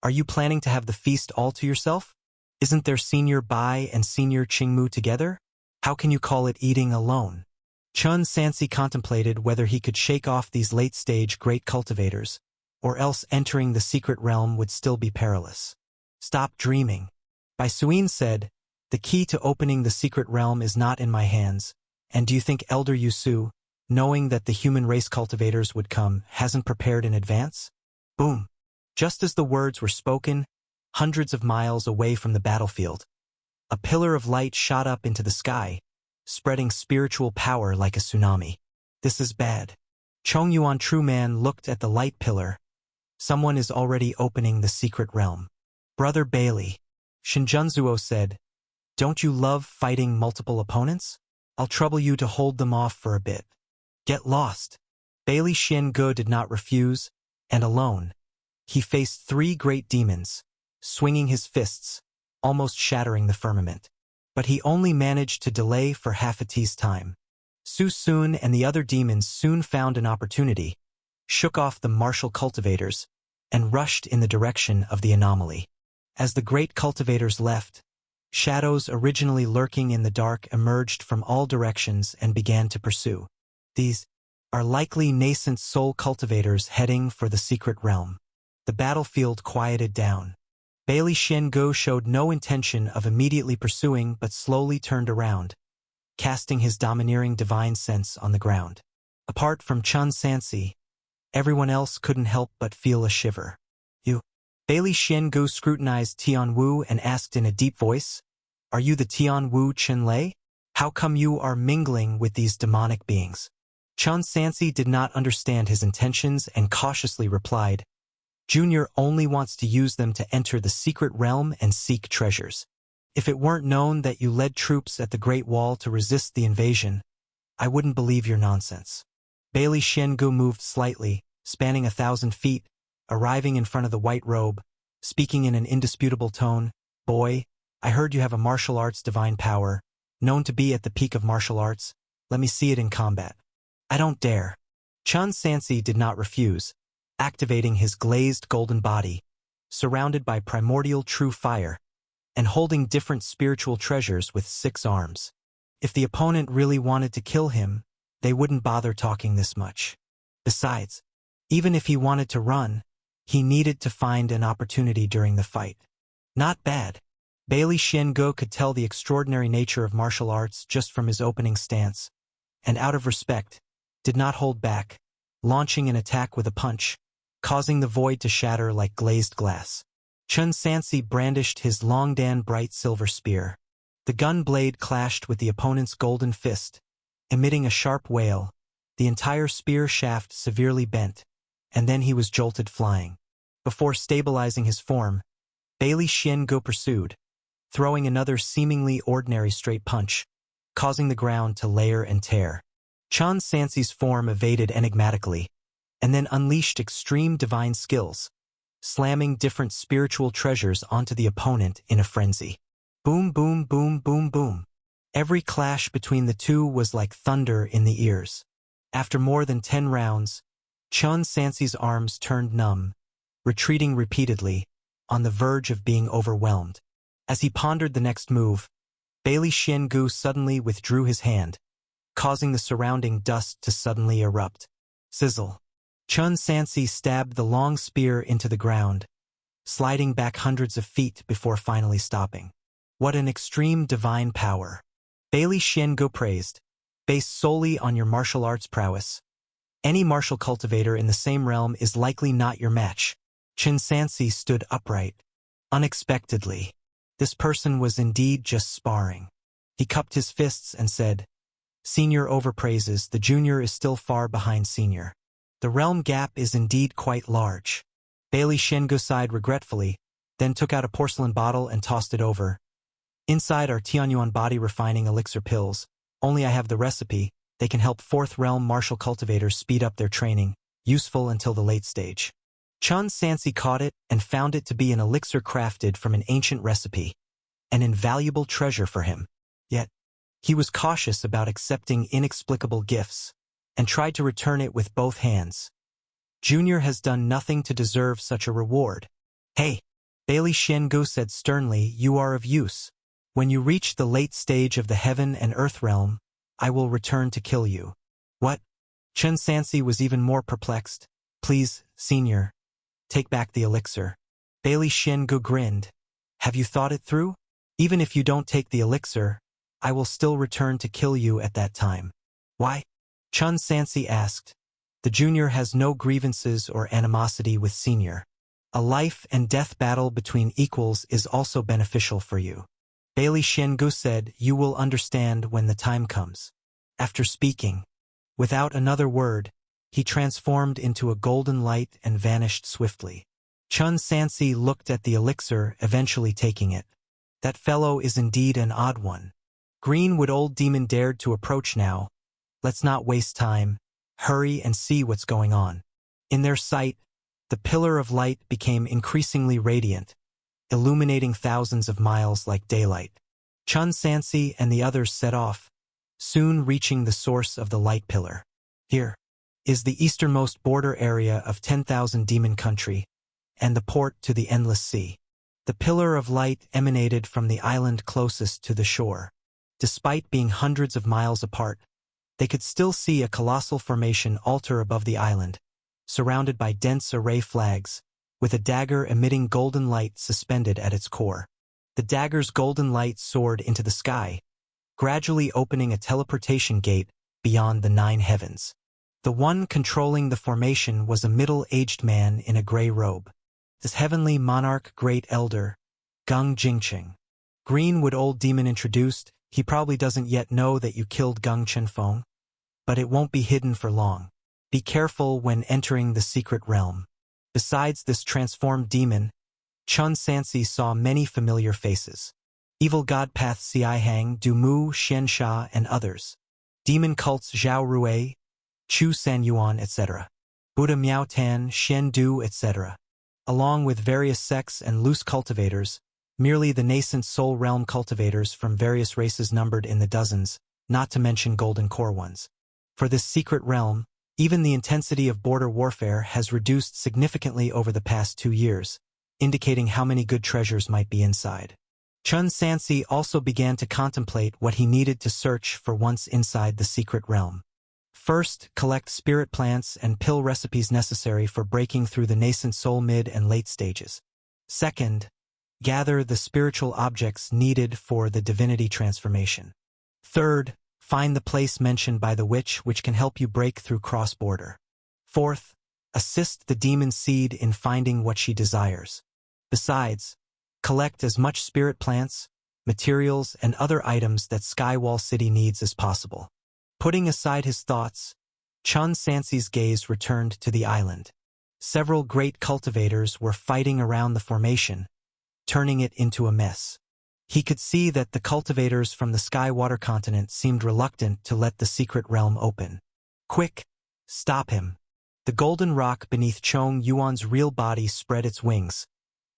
are you planning to have the feast all to yourself? Isn't there Senior Bai and Senior Qingmu together? How can you call it eating alone? Chun Sansi contemplated whether he could shake off these late-stage great cultivators, or else entering the secret realm would still be perilous. Stop dreaming. Bai Suin said, the key to opening the secret realm is not in my hands, and do you think Elder Yusu, knowing that the human race cultivators would come, hasn't prepared in advance? Boom! Just as the words were spoken, hundreds of miles away from the battlefield, a pillar of light shot up into the sky, spreading spiritual power like a tsunami. This is bad. Chong Yuan True Man looked at the light pillar. Someone is already opening the secret realm. Brother Bailey, Shinjunzuo said, don't you love fighting multiple opponents? I'll trouble you to hold them off for a bit. Get lost. Bailey Shin Ge did not refuse, and alone, he faced 3 great demons, swinging his fists, almost shattering the firmament. But he only managed to delay for half a tea's time. Su Sun and the other demons soon found an opportunity, shook off the martial cultivators, and rushed in the direction of the anomaly. As the great cultivators left, shadows originally lurking in the dark emerged from all directions and began to pursue. These are likely nascent soul cultivators heading for the secret realm. The battlefield quieted down. Bailey Shen Go showed no intention of immediately pursuing but slowly turned around, casting his domineering divine sense on the ground. Apart from Chun Sansi, everyone else couldn't help but feel a shiver. You? Bailey Shen Go scrutinized Tian Wu and asked in a deep voice, are you the Tian Wu Chen Lei? How come you are mingling with these demonic beings? Chun Sansi did not understand his intentions and cautiously replied, Junior only wants to use them to enter the secret realm and seek treasures. If it weren't known that you led troops at the Great Wall to resist the invasion, I wouldn't believe your nonsense. Bailey Shen Gu moved slightly, spanning 1,000 feet, arriving in front of the white robe, speaking in an indisputable tone, Boy, I heard you have a martial arts divine power, known to be at the peak of martial arts. Let me see it in combat. I don't dare. Chun Sansi did not refuse, activating his glazed golden body, surrounded by primordial true fire, and holding different spiritual treasures with 6 arms. If the opponent really wanted to kill him, they wouldn't bother talking this much. Besides, even if he wanted to run, he needed to find an opportunity during the fight. Not bad. Bailey Shen Go could tell the extraordinary nature of martial arts just from his opening stance, and out of respect, did not hold back, launching an attack with a punch, causing the void to shatter like glazed glass. Chun Sansi brandished his Longdan bright silver spear. The gun blade clashed with the opponent's golden fist, emitting a sharp wail. The entire spear shaft severely bent, and then he was jolted flying. Before stabilizing his form, Bailey Shen Go pursued, throwing another seemingly ordinary straight punch, causing the ground to layer and tear. Chun Sansi's form evaded enigmatically, and then unleashed extreme divine skills, slamming different spiritual treasures onto the opponent in a frenzy. Boom, boom, boom, boom, boom. Every clash between the two was like thunder in the ears. After more than 10 rounds, Chun Sansi's arms turned numb, retreating repeatedly, on the verge of being overwhelmed. As he pondered the next move, Bailey Shen Gu suddenly withdrew his hand, causing the surrounding dust to suddenly erupt. Sizzle. Chun Sansi stabbed the long spear into the ground, sliding back hundreds of feet before finally stopping. What an extreme divine power. Bailey Shen Gu praised, based solely on your martial arts prowess. Any martial cultivator in the same realm is likely not your match. Chun Sansi stood upright. Unexpectedly, this person was indeed just sparring. He cupped his fists and said, Senior overpraises, the junior is still far behind senior. The realm gap is indeed quite large. Bailey Shen Gu sighed regretfully, then took out a porcelain bottle and tossed it over. Inside are Tianyuan body refining elixir pills. Only I have the recipe. They can help 4th realm martial cultivators speed up their training, useful until the late stage. Chun Sansi caught it and found it to be an elixir crafted from an ancient recipe, an invaluable treasure for him. Yet, he was cautious about accepting inexplicable gifts, and tried to return it with both hands. Junior has done nothing to deserve such a reward. Hey! Bailey Xiangu said sternly, "You are of use. When you reach the late stage of the heaven and earth realm, I will return to kill you." What? Chen Sansi was even more perplexed. "Please, senior, take back the elixir." Bailey Xiangu grinned. "Have you thought it through? Even if you don't take the elixir, I will still return to kill you at that time." "Why?" Chen Sansi asked. "The junior has no grievances or animosity with senior. A life and death battle between equals is also beneficial for you." Bailey Xiangu said, "You will understand when the time comes." After speaking, without another word, he transformed into a golden light and vanished swiftly. Chen Sansi looked at the elixir, eventually taking it. "That fellow is indeed an odd one." Greenwood Old Demon dared to approach now. "Let's not waste time. Hurry and see what's going on." In their sight, the pillar of light became increasingly radiant, illuminating thousands of miles like daylight. Chen Sansi and the others set off, soon reaching the source of the light pillar. Here is the easternmost border area of 10,000 demon country, and the port to the endless sea. The pillar of light emanated from the island closest to the shore. Despite being hundreds of miles apart, they could still see a colossal formation altar above the island, surrounded by dense array flags, with a dagger emitting golden light suspended at its core. The dagger's golden light soared into the sky, gradually opening a teleportation gate beyond the 9 heavens. The one controlling the formation was a middle-aged man in a gray robe. This heavenly monarch great elder, Gung Jingqing. Greenwood Old Demon introduced, "He probably doesn't yet know that you killed Gung Chenfeng, but it won't be hidden for long. Be careful when entering the secret realm." Besides this transformed demon, Chen Sansi saw many familiar faces. Evil God Path Xiaihang, Du Mu, Xiansha, and others. Demon cults Zhao Rui, Chu Sanyuan, etc. Buddha Miao Tan, Shen Du, etc. Along with various sects and loose cultivators, merely the nascent soul realm cultivators from various races numbered in the dozens, not to mention golden core ones. For this secret realm, even the intensity of border warfare has reduced significantly over the past 2 years, indicating how many good treasures might be inside. Chen Sansi also began to contemplate what he needed to search for once inside the secret realm. First, collect spirit plants and pill recipes necessary for breaking through the nascent soul mid and late stages. Second, gather the spiritual objects needed for the divinity transformation. Third, find the place mentioned by the witch which can help you break through cross-border. Fourth, assist the demon seed in finding what she desires. Besides, collect as much spirit plants, materials, and other items that Skywall City needs as possible. Putting aside his thoughts, Chen Sansi's gaze returned to the island. Several great cultivators were fighting around the formation, turning it into a mess. He could see that the cultivators from the Skywater continent seemed reluctant to let the secret realm open. "Quick! Stop him!" The golden rock beneath Chong Yuan's real body spread its wings,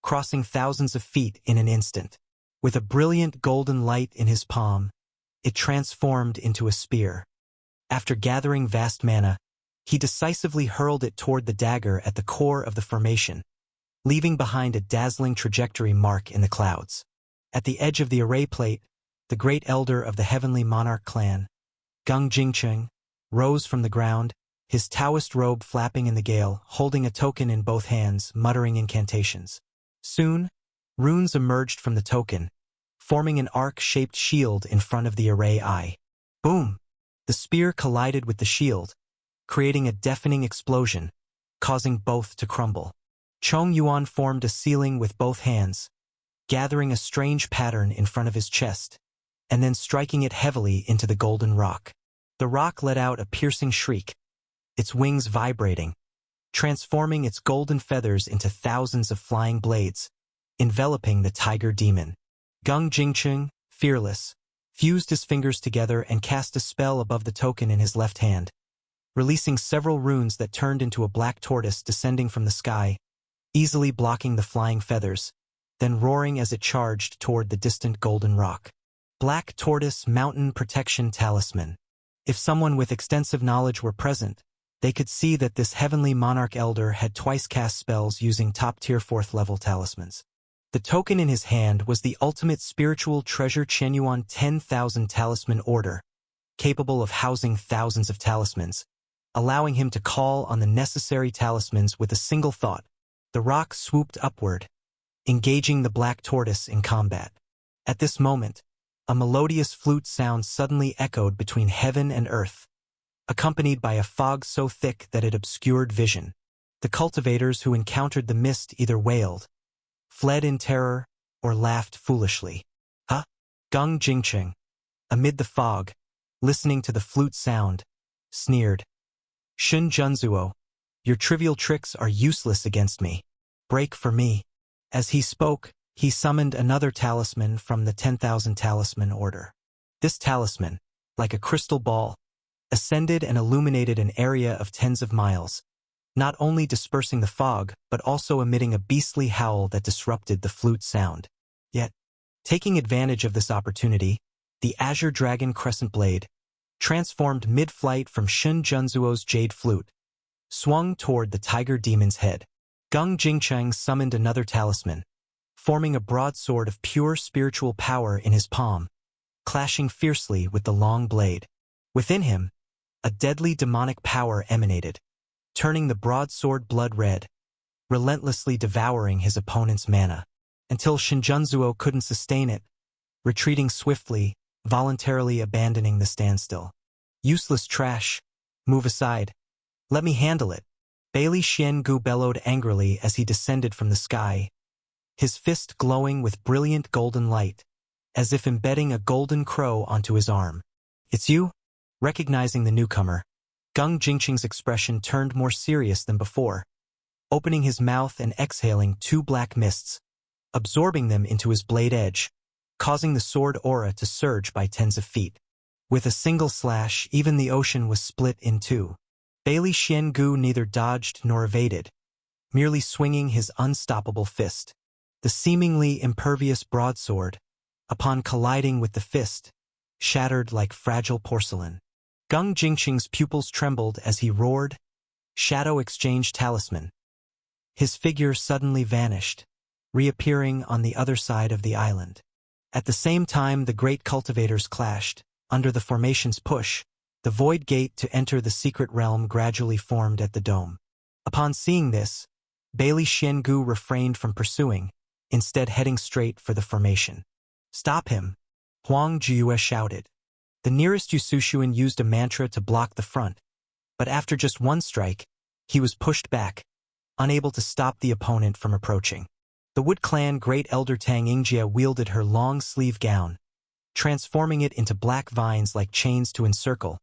crossing thousands of feet in an instant. With a brilliant golden light in his palm, it transformed into a spear. After gathering vast mana, he decisively hurled it toward the dagger at the core of the formation, leaving behind a dazzling trajectory mark in the clouds. At the edge of the array plate, the great elder of the heavenly monarch clan, Gung Jingqing, rose from the ground, his Taoist robe flapping in the gale, holding a token in both hands, muttering incantations. Soon, runes emerged from the token, forming an arc-shaped shield in front of the array eye. Boom! The spear collided with the shield, creating a deafening explosion, causing both to crumble. Chong Yuan formed a ceiling with both hands, gathering a strange pattern in front of his chest, and then striking it heavily into the golden rock. The rock let out a piercing shriek, its wings vibrating, transforming its golden feathers into thousands of flying blades, enveloping the tiger demon. Gung Jingqing, fearless, fused his fingers together and cast a spell above the token in his left hand, releasing several runes that turned into a black tortoise descending from the sky, easily blocking the flying feathers, then roaring as it charged toward the distant golden rock. Black Tortoise Mountain Protection Talisman. If someone with extensive knowledge were present, they could see that this heavenly monarch elder had twice cast spells using top-tier 4th-level talismans. The token in his hand was the ultimate spiritual treasure Chenyuan 10,000 Talisman Order, capable of housing thousands of talismans, allowing him to call on the necessary talismans with a single thought. The rock swooped upward, engaging the black tortoise in combat. At this moment, a melodious flute sound suddenly echoed between heaven and earth, accompanied by a fog so thick that it obscured vision. The cultivators who encountered the mist either wailed, fled in terror, or laughed foolishly. Huh? Gung Jingcheng, amid the fog, listening to the flute sound, sneered. Shun Junzuo, your trivial tricks are useless against me. Break for me. As he spoke, he summoned another talisman from the 10,000 Talisman Order. This talisman, like a crystal ball, ascended and illuminated an area of tens of miles, not only dispersing the fog but also emitting a beastly howl that disrupted the flute sound. Yet, taking advantage of this opportunity, the Azure Dragon Crescent Blade, transformed mid-flight from Shun Junzuo's jade flute, swung toward the Tiger Demon's head. Gung Jingcheng summoned another talisman, forming a broadsword of pure spiritual power in his palm, clashing fiercely with the long blade. Within him, a deadly demonic power emanated, turning the broadsword blood red, relentlessly devouring his opponent's mana, until Shinjunzuo couldn't sustain it, retreating swiftly, voluntarily abandoning the standstill. Useless trash. Move aside. Let me handle it. Bailey Xiangu bellowed angrily as he descended from the sky, his fist glowing with brilliant golden light, as if embedding a golden crow onto his arm. It's you? Recognizing the newcomer, Gung Jingcheng's expression turned more serious than before, opening his mouth and exhaling two black mists, absorbing them into his blade edge, causing the sword aura to surge by tens of feet. With a single slash, even the ocean was split in two. Bailey Xiangu neither dodged nor evaded, merely swinging his unstoppable fist. The seemingly impervious broadsword, upon colliding with the fist, shattered like fragile porcelain. Gung Jingcheng's pupils trembled as he roared, "Shadow Exchange Talisman." His figure suddenly vanished, reappearing on the other side of the island. At the same time the great cultivators clashed. Under the formation's push, the void gate to enter the secret realm gradually formed at the dome. Upon seeing this, Bailey Xiangu refrained from pursuing, instead heading straight for the formation. "Stop him!" Huang Jiyue shouted. The nearest Yusushuan used a mantra to block the front, but after just one strike, he was pushed back, unable to stop the opponent from approaching. The Wood Clan Great Elder Tang Yingjie wielded her long-sleeve gown, transforming it into black vines like chains to encircle,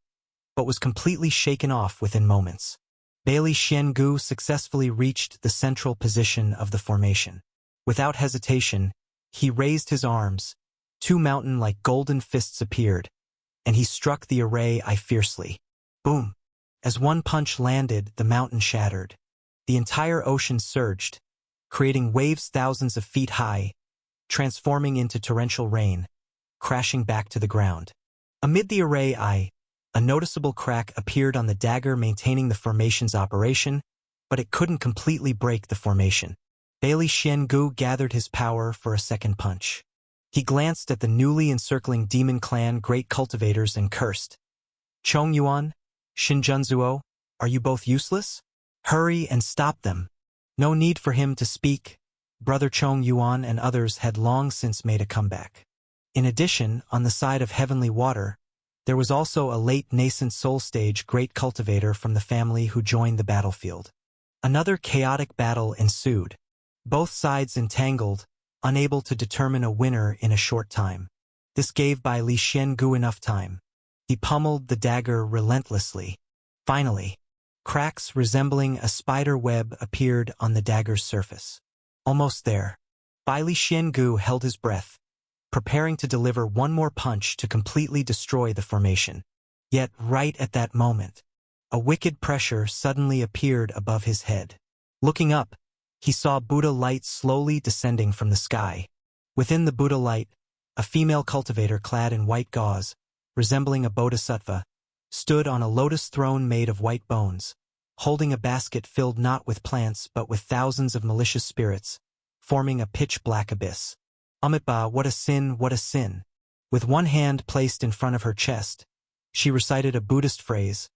but was completely shaken off within moments. Bailey Xiangu successfully reached the central position of the formation. Without hesitation, he raised his arms, two mountain-like golden fists appeared, and he struck the array fiercely. Boom! As one punch landed, the mountain shattered. The entire ocean surged, creating waves thousands of feet high, transforming into torrential rain, crashing back to the ground. Amid the array a noticeable crack appeared on the dagger maintaining the formation's operation, but it couldn't completely break the formation. Bailey Xiangu gathered his power for a second punch. He glanced at the newly encircling Demon Clan Great Cultivators and cursed. "Chong Yuan, Shinjunzuo, are you both useless? Hurry and stop them." No need for him to speak. Brother Chong Yuan and others had long since made a comeback. In addition, on the side of Heavenly Water, there was also a late nascent soul stage great cultivator from the family who joined the battlefield. Another chaotic battle ensued, both sides entangled, unable to determine a winner in a short time. This gave Bailey Xiangu enough time. He pummeled the dagger relentlessly. Finally, cracks resembling a spider web appeared on the dagger's surface. Almost there, Bailey Xiangu held his breath, preparing to deliver one more punch to completely destroy the formation. Yet right at that moment, a wicked pressure suddenly appeared above his head. Looking up, he saw Buddha light slowly descending from the sky. Within the Buddha light, a female cultivator clad in white gauze, resembling a bodhisattva, stood on a lotus throne made of white bones, holding a basket filled not with plants but with thousands of malicious spirits, forming a pitch-black abyss. Amitba, what a sin, what a sin. With one hand placed in front of her chest, she recited a Buddhist phrase,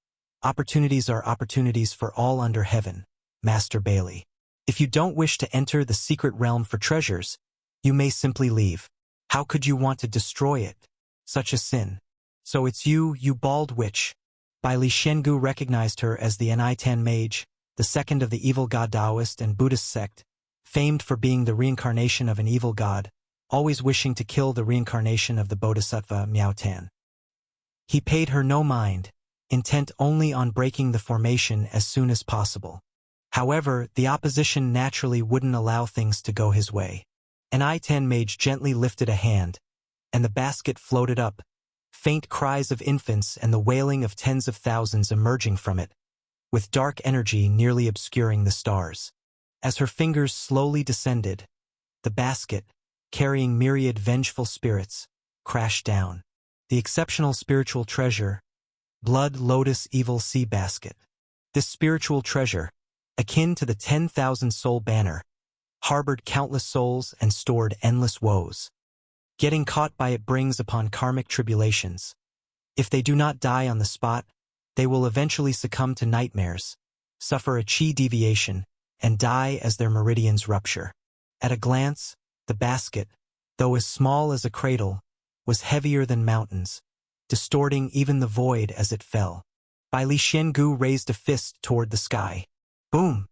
opportunities are opportunities for all under heaven, Master Bailey. If you don't wish to enter the secret realm for treasures, you may simply leave. How could you want to destroy it? Such a sin. So it's you, you bald witch. Bai Li Shengu recognized her as the Nitan mage, the second of the evil god Taoist and Buddhist sect, famed for being the reincarnation of an evil god, always wishing to kill the reincarnation of the Bodhisattva Miao Tan. He paid her no mind, intent only on breaking the formation as soon as possible. However, the opposition naturally wouldn't allow things to go his way. An I-10 mage gently lifted a hand, and the basket floated up, faint cries of infants and the wailing of tens of thousands emerging from it, with dark energy nearly obscuring the stars. As her fingers slowly descended, the basket, carrying myriad vengeful spirits, crashed down. The exceptional spiritual treasure, Blood Lotus Evil Sea Basket. This spiritual treasure, akin to the 10,000-soul banner, harbored countless souls and stored endless woes. Getting caught by it brings upon karmic tribulations. If they do not die on the spot, they will eventually succumb to nightmares, suffer a chi deviation, and die as their meridians rupture. At a glance, the basket, though as small as a cradle, was heavier than mountains, distorting even the void as it fell. Bai Li Shengu raised a fist toward the sky. Boom!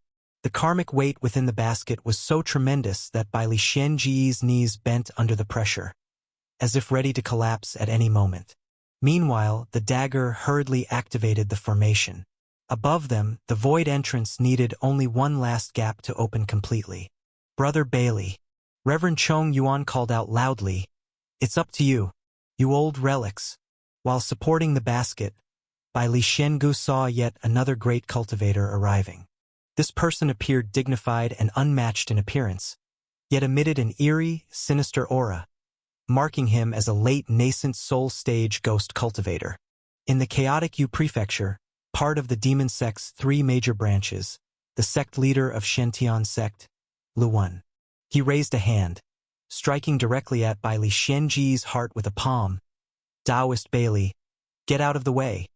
The karmic weight within the basket was so tremendous that Bai Li Shenji's knees bent under the pressure, as if ready to collapse at any moment. Meanwhile, the dagger hurriedly activated the formation. Above them, the void entrance needed only one last gap to open completely. Brother Bailey. Reverend Chong Yuan called out loudly, "It's up to you, you old relics." While supporting the basket, Bai Li Shengu saw yet another great cultivator arriving. This person appeared dignified and unmatched in appearance, yet emitted an eerie, sinister aura, marking him as a late nascent soul stage ghost cultivator. In the chaotic Yu prefecture, part of the demon sect's three major branches, the sect leader of Shentian sect, Luan. He raised a hand, striking directly at Bai Li Shenji's heart with a palm. Taoist Bailey, get out of the way.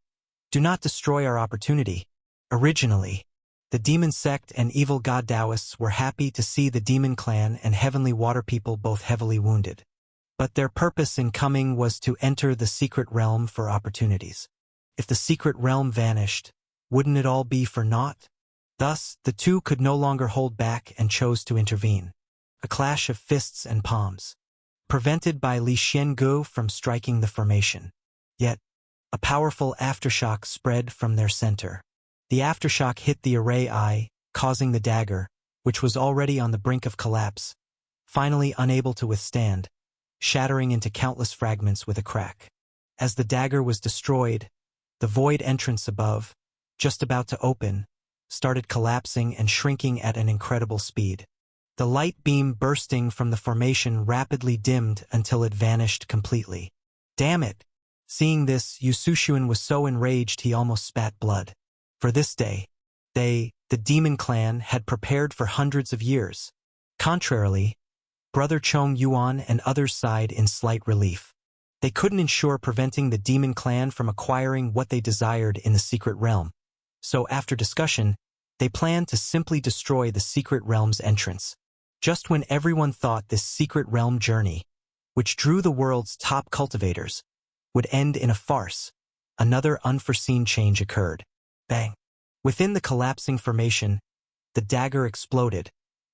Do not destroy our opportunity. Originally, the demon sect and evil god Taoists were happy to see the demon clan and heavenly water people both heavily wounded. But their purpose in coming was to enter the secret realm for opportunities. If the secret realm vanished, wouldn't it all be for naught? Thus, the two could no longer hold back and chose to intervene. A clash of fists and palms, prevented Bai Li Shengu from striking the formation. Yet, a powerful aftershock spread from their center. The aftershock hit the array eye, causing the dagger, which was already on the brink of collapse, finally unable to withstand, shattering into countless fragments with a crack. As the dagger was destroyed, the void entrance above, just about to open, started collapsing and shrinking at an incredible speed. The light beam bursting from the formation rapidly dimmed until it vanished completely. Damn it! Seeing this, Yu Sushuan was so enraged he almost spat blood. For this day, they, the demon clan, had prepared for hundreds of years. Contrarily, Brother Chong Yuan and others sighed in slight relief. They couldn't ensure preventing the demon clan from acquiring what they desired in the secret realm. So after discussion, they planned to simply destroy the secret realm's entrance. Just when everyone thought this secret realm journey, which drew the world's top cultivators, would end in a farce, another unforeseen change occurred. Bang! Within the collapsing formation, the dagger exploded,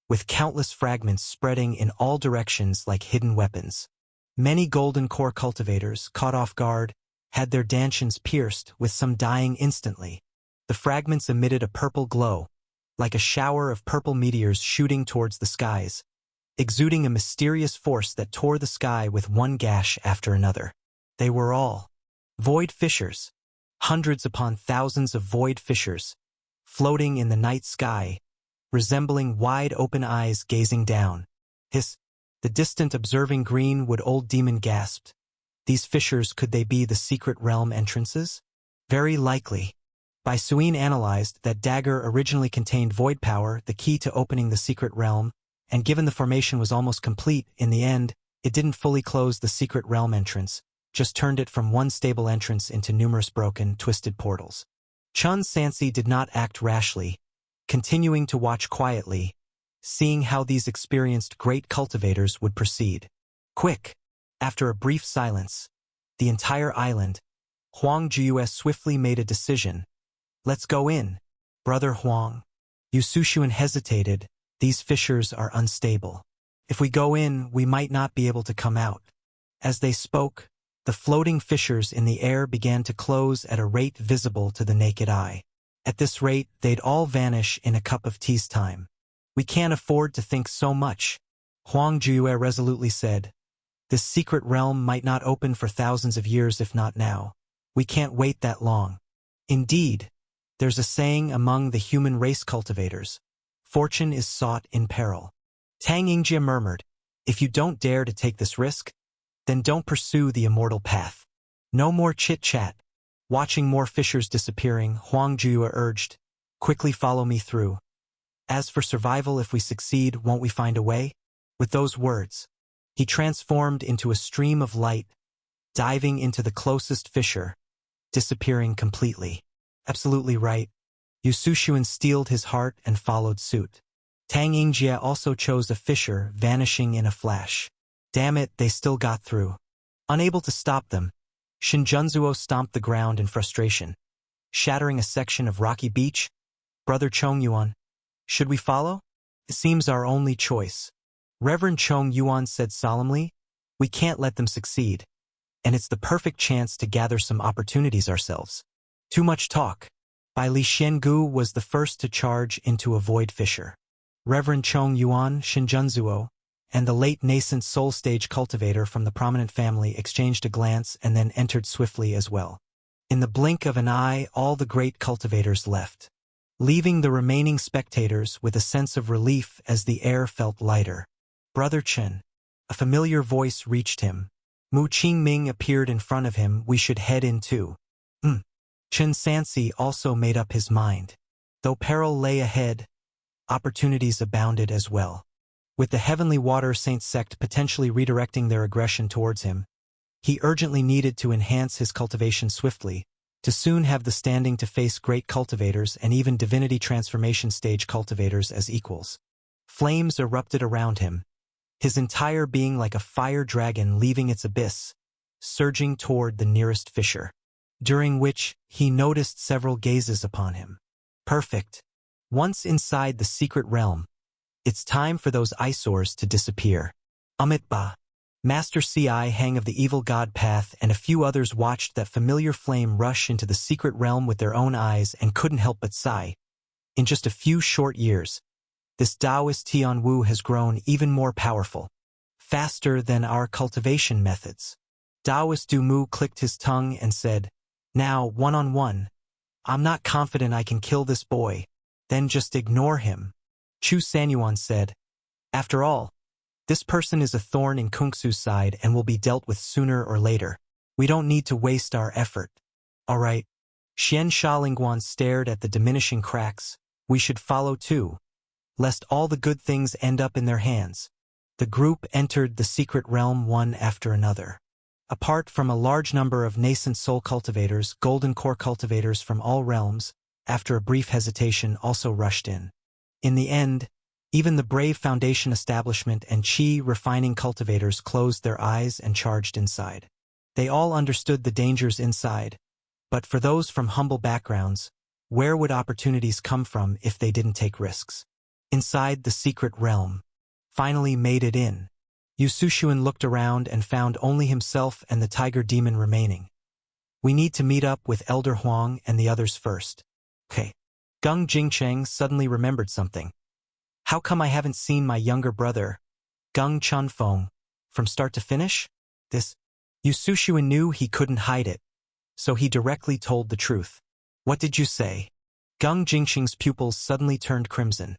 with countless fragments spreading in all directions like hidden weapons. Many golden core cultivators, caught off guard, had their dantians pierced, with some dying instantly. The fragments emitted a purple glow, like a shower of purple meteors shooting towards the skies, exuding a mysterious force that tore the sky with one gash after another. They were all void fissures, hundreds upon thousands of void fissures, floating in the night sky, resembling wide-open eyes gazing down. Hiss! The distant observing greenwood old demon gasped. These fissures, could they be the secret realm entrances? Very likely. Bai Suin analyzed that dagger originally contained void power, the key to opening the secret realm, and given the formation was almost complete, in the end, it didn't fully close the secret realm entrance, just turned it from one stable entrance into numerous broken, twisted portals. Chun Sansi did not act rashly, continuing to watch quietly, seeing how these experienced great cultivators would proceed. Quick! After a brief silence, the entire island, Huang Jue swiftly made a decision. Let's go in, Brother Huang. Yu Sushuan hesitated. These fissures are unstable. If we go in, we might not be able to come out. As they spoke, the floating fissures in the air began to close at a rate visible to the naked eye. At this rate, they'd all vanish in a cup of tea's time. We can't afford to think so much, Huang Jue resolutely said. This secret realm might not open for thousands of years if not now. We can't wait that long. Indeed, there's a saying among the human race cultivators. Fortune is sought in peril. Tang Yingjie murmured, if you don't dare to take this risk, then don't pursue the immortal path. No more chit-chat. Watching more fissures disappearing, Huang Jue urged, quickly follow me through. As for survival, if we succeed, won't we find a way? With those words, he transformed into a stream of light, diving into the closest fissure, disappearing completely. Absolutely right. Yu Sushuan steeled his heart and followed suit. Tang Yingjie also chose a fissure, vanishing in a flash. Damn it, they still got through. Unable to stop them, Shinjunzuo stomped the ground in frustration, shattering a section of rocky beach. Brother Chong Yuan, should we follow? It seems our only choice. Reverend Chong Yuan said solemnly, we can't let them succeed, and it's the perfect chance to gather some opportunities ourselves. Too much talk. Bai Li Xiangu was the first to charge into a void fissure. Reverend Chong Yuan, Shinjunzuo, and the late nascent soul stage cultivator from the prominent family exchanged a glance and then entered swiftly as well. In the blink of an eye, all the great cultivators left, leaving the remaining spectators with a sense of relief as the air felt lighter. Brother Chen. A familiar voice reached him. Mu Qingming appeared in front of him. We should head in too. Chen Sansi also made up his mind. Though peril lay ahead, opportunities abounded as well. With the Heavenly Water Saint sect potentially redirecting their aggression towards him, he urgently needed to enhance his cultivation swiftly, to soon have the standing to face great cultivators and even divinity transformation stage cultivators as equals. Flames erupted around him, his entire being like a fire dragon leaving its abyss, surging toward the nearest fissure, during which he noticed several gazes upon him. Perfect. Once inside the secret realm, it's time for those eyesores to disappear. Amitba, Master Ci Hang of the Evil God Path and a few others watched that familiar flame rush into the secret realm with their own eyes and couldn't help but sigh. In just a few short years, this Taoist Tianwu has grown even more powerful, faster than our cultivation methods. Taoist Du Mu clicked his tongue and said, now, one-on-one, I'm not confident I can kill this boy, then just ignore him. Chu Sanyuan said, after all, this person is a thorn in Kungsu's side and will be dealt with sooner or later. We don't need to waste our effort. All right. Xian Shalingguan stared at the diminishing cracks. We should follow too, lest all the good things end up in their hands. The group entered the secret realm one after another. Apart from a large number of nascent soul cultivators, golden core cultivators from all realms, after a brief hesitation, also rushed in. In the end, even the brave foundation establishment and chi refining cultivators closed their eyes and charged inside. They all understood the dangers inside, but for those from humble backgrounds, where would opportunities come from if they didn't take risks? Inside the secret realm, finally made it in. Yu Sushuan looked around and found only himself and the tiger demon remaining. We need to meet up with Elder Huang and the others first. Okay. Gung Jingcheng suddenly remembered something. How come I haven't seen my younger brother, Gung Chunfeng, from start to finish? Yu Sushuan knew he couldn't hide it, so he directly told the truth. What did you say? Gung Jingcheng's pupils suddenly turned crimson.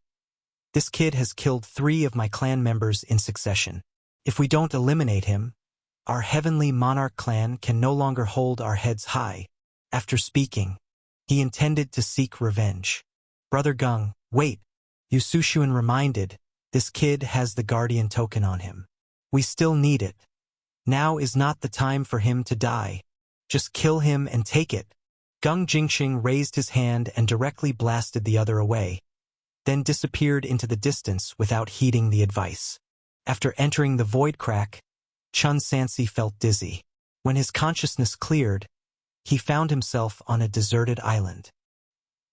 This kid has killed 3 of my clan members in succession. If we don't eliminate him, our heavenly monarch clan can no longer hold our heads high. After speaking, he intended to seek revenge. Brother Gung, wait, Yu Sushuan reminded, This kid has the guardian token on him. We still need it. Now is not the time for him to die. Just kill him and take it. Gung Jingxing raised his hand and directly blasted the other away, then disappeared into the distance without heeding the advice. After entering the void crack, Chun Sansi felt dizzy. When his consciousness cleared, he found himself on a deserted island.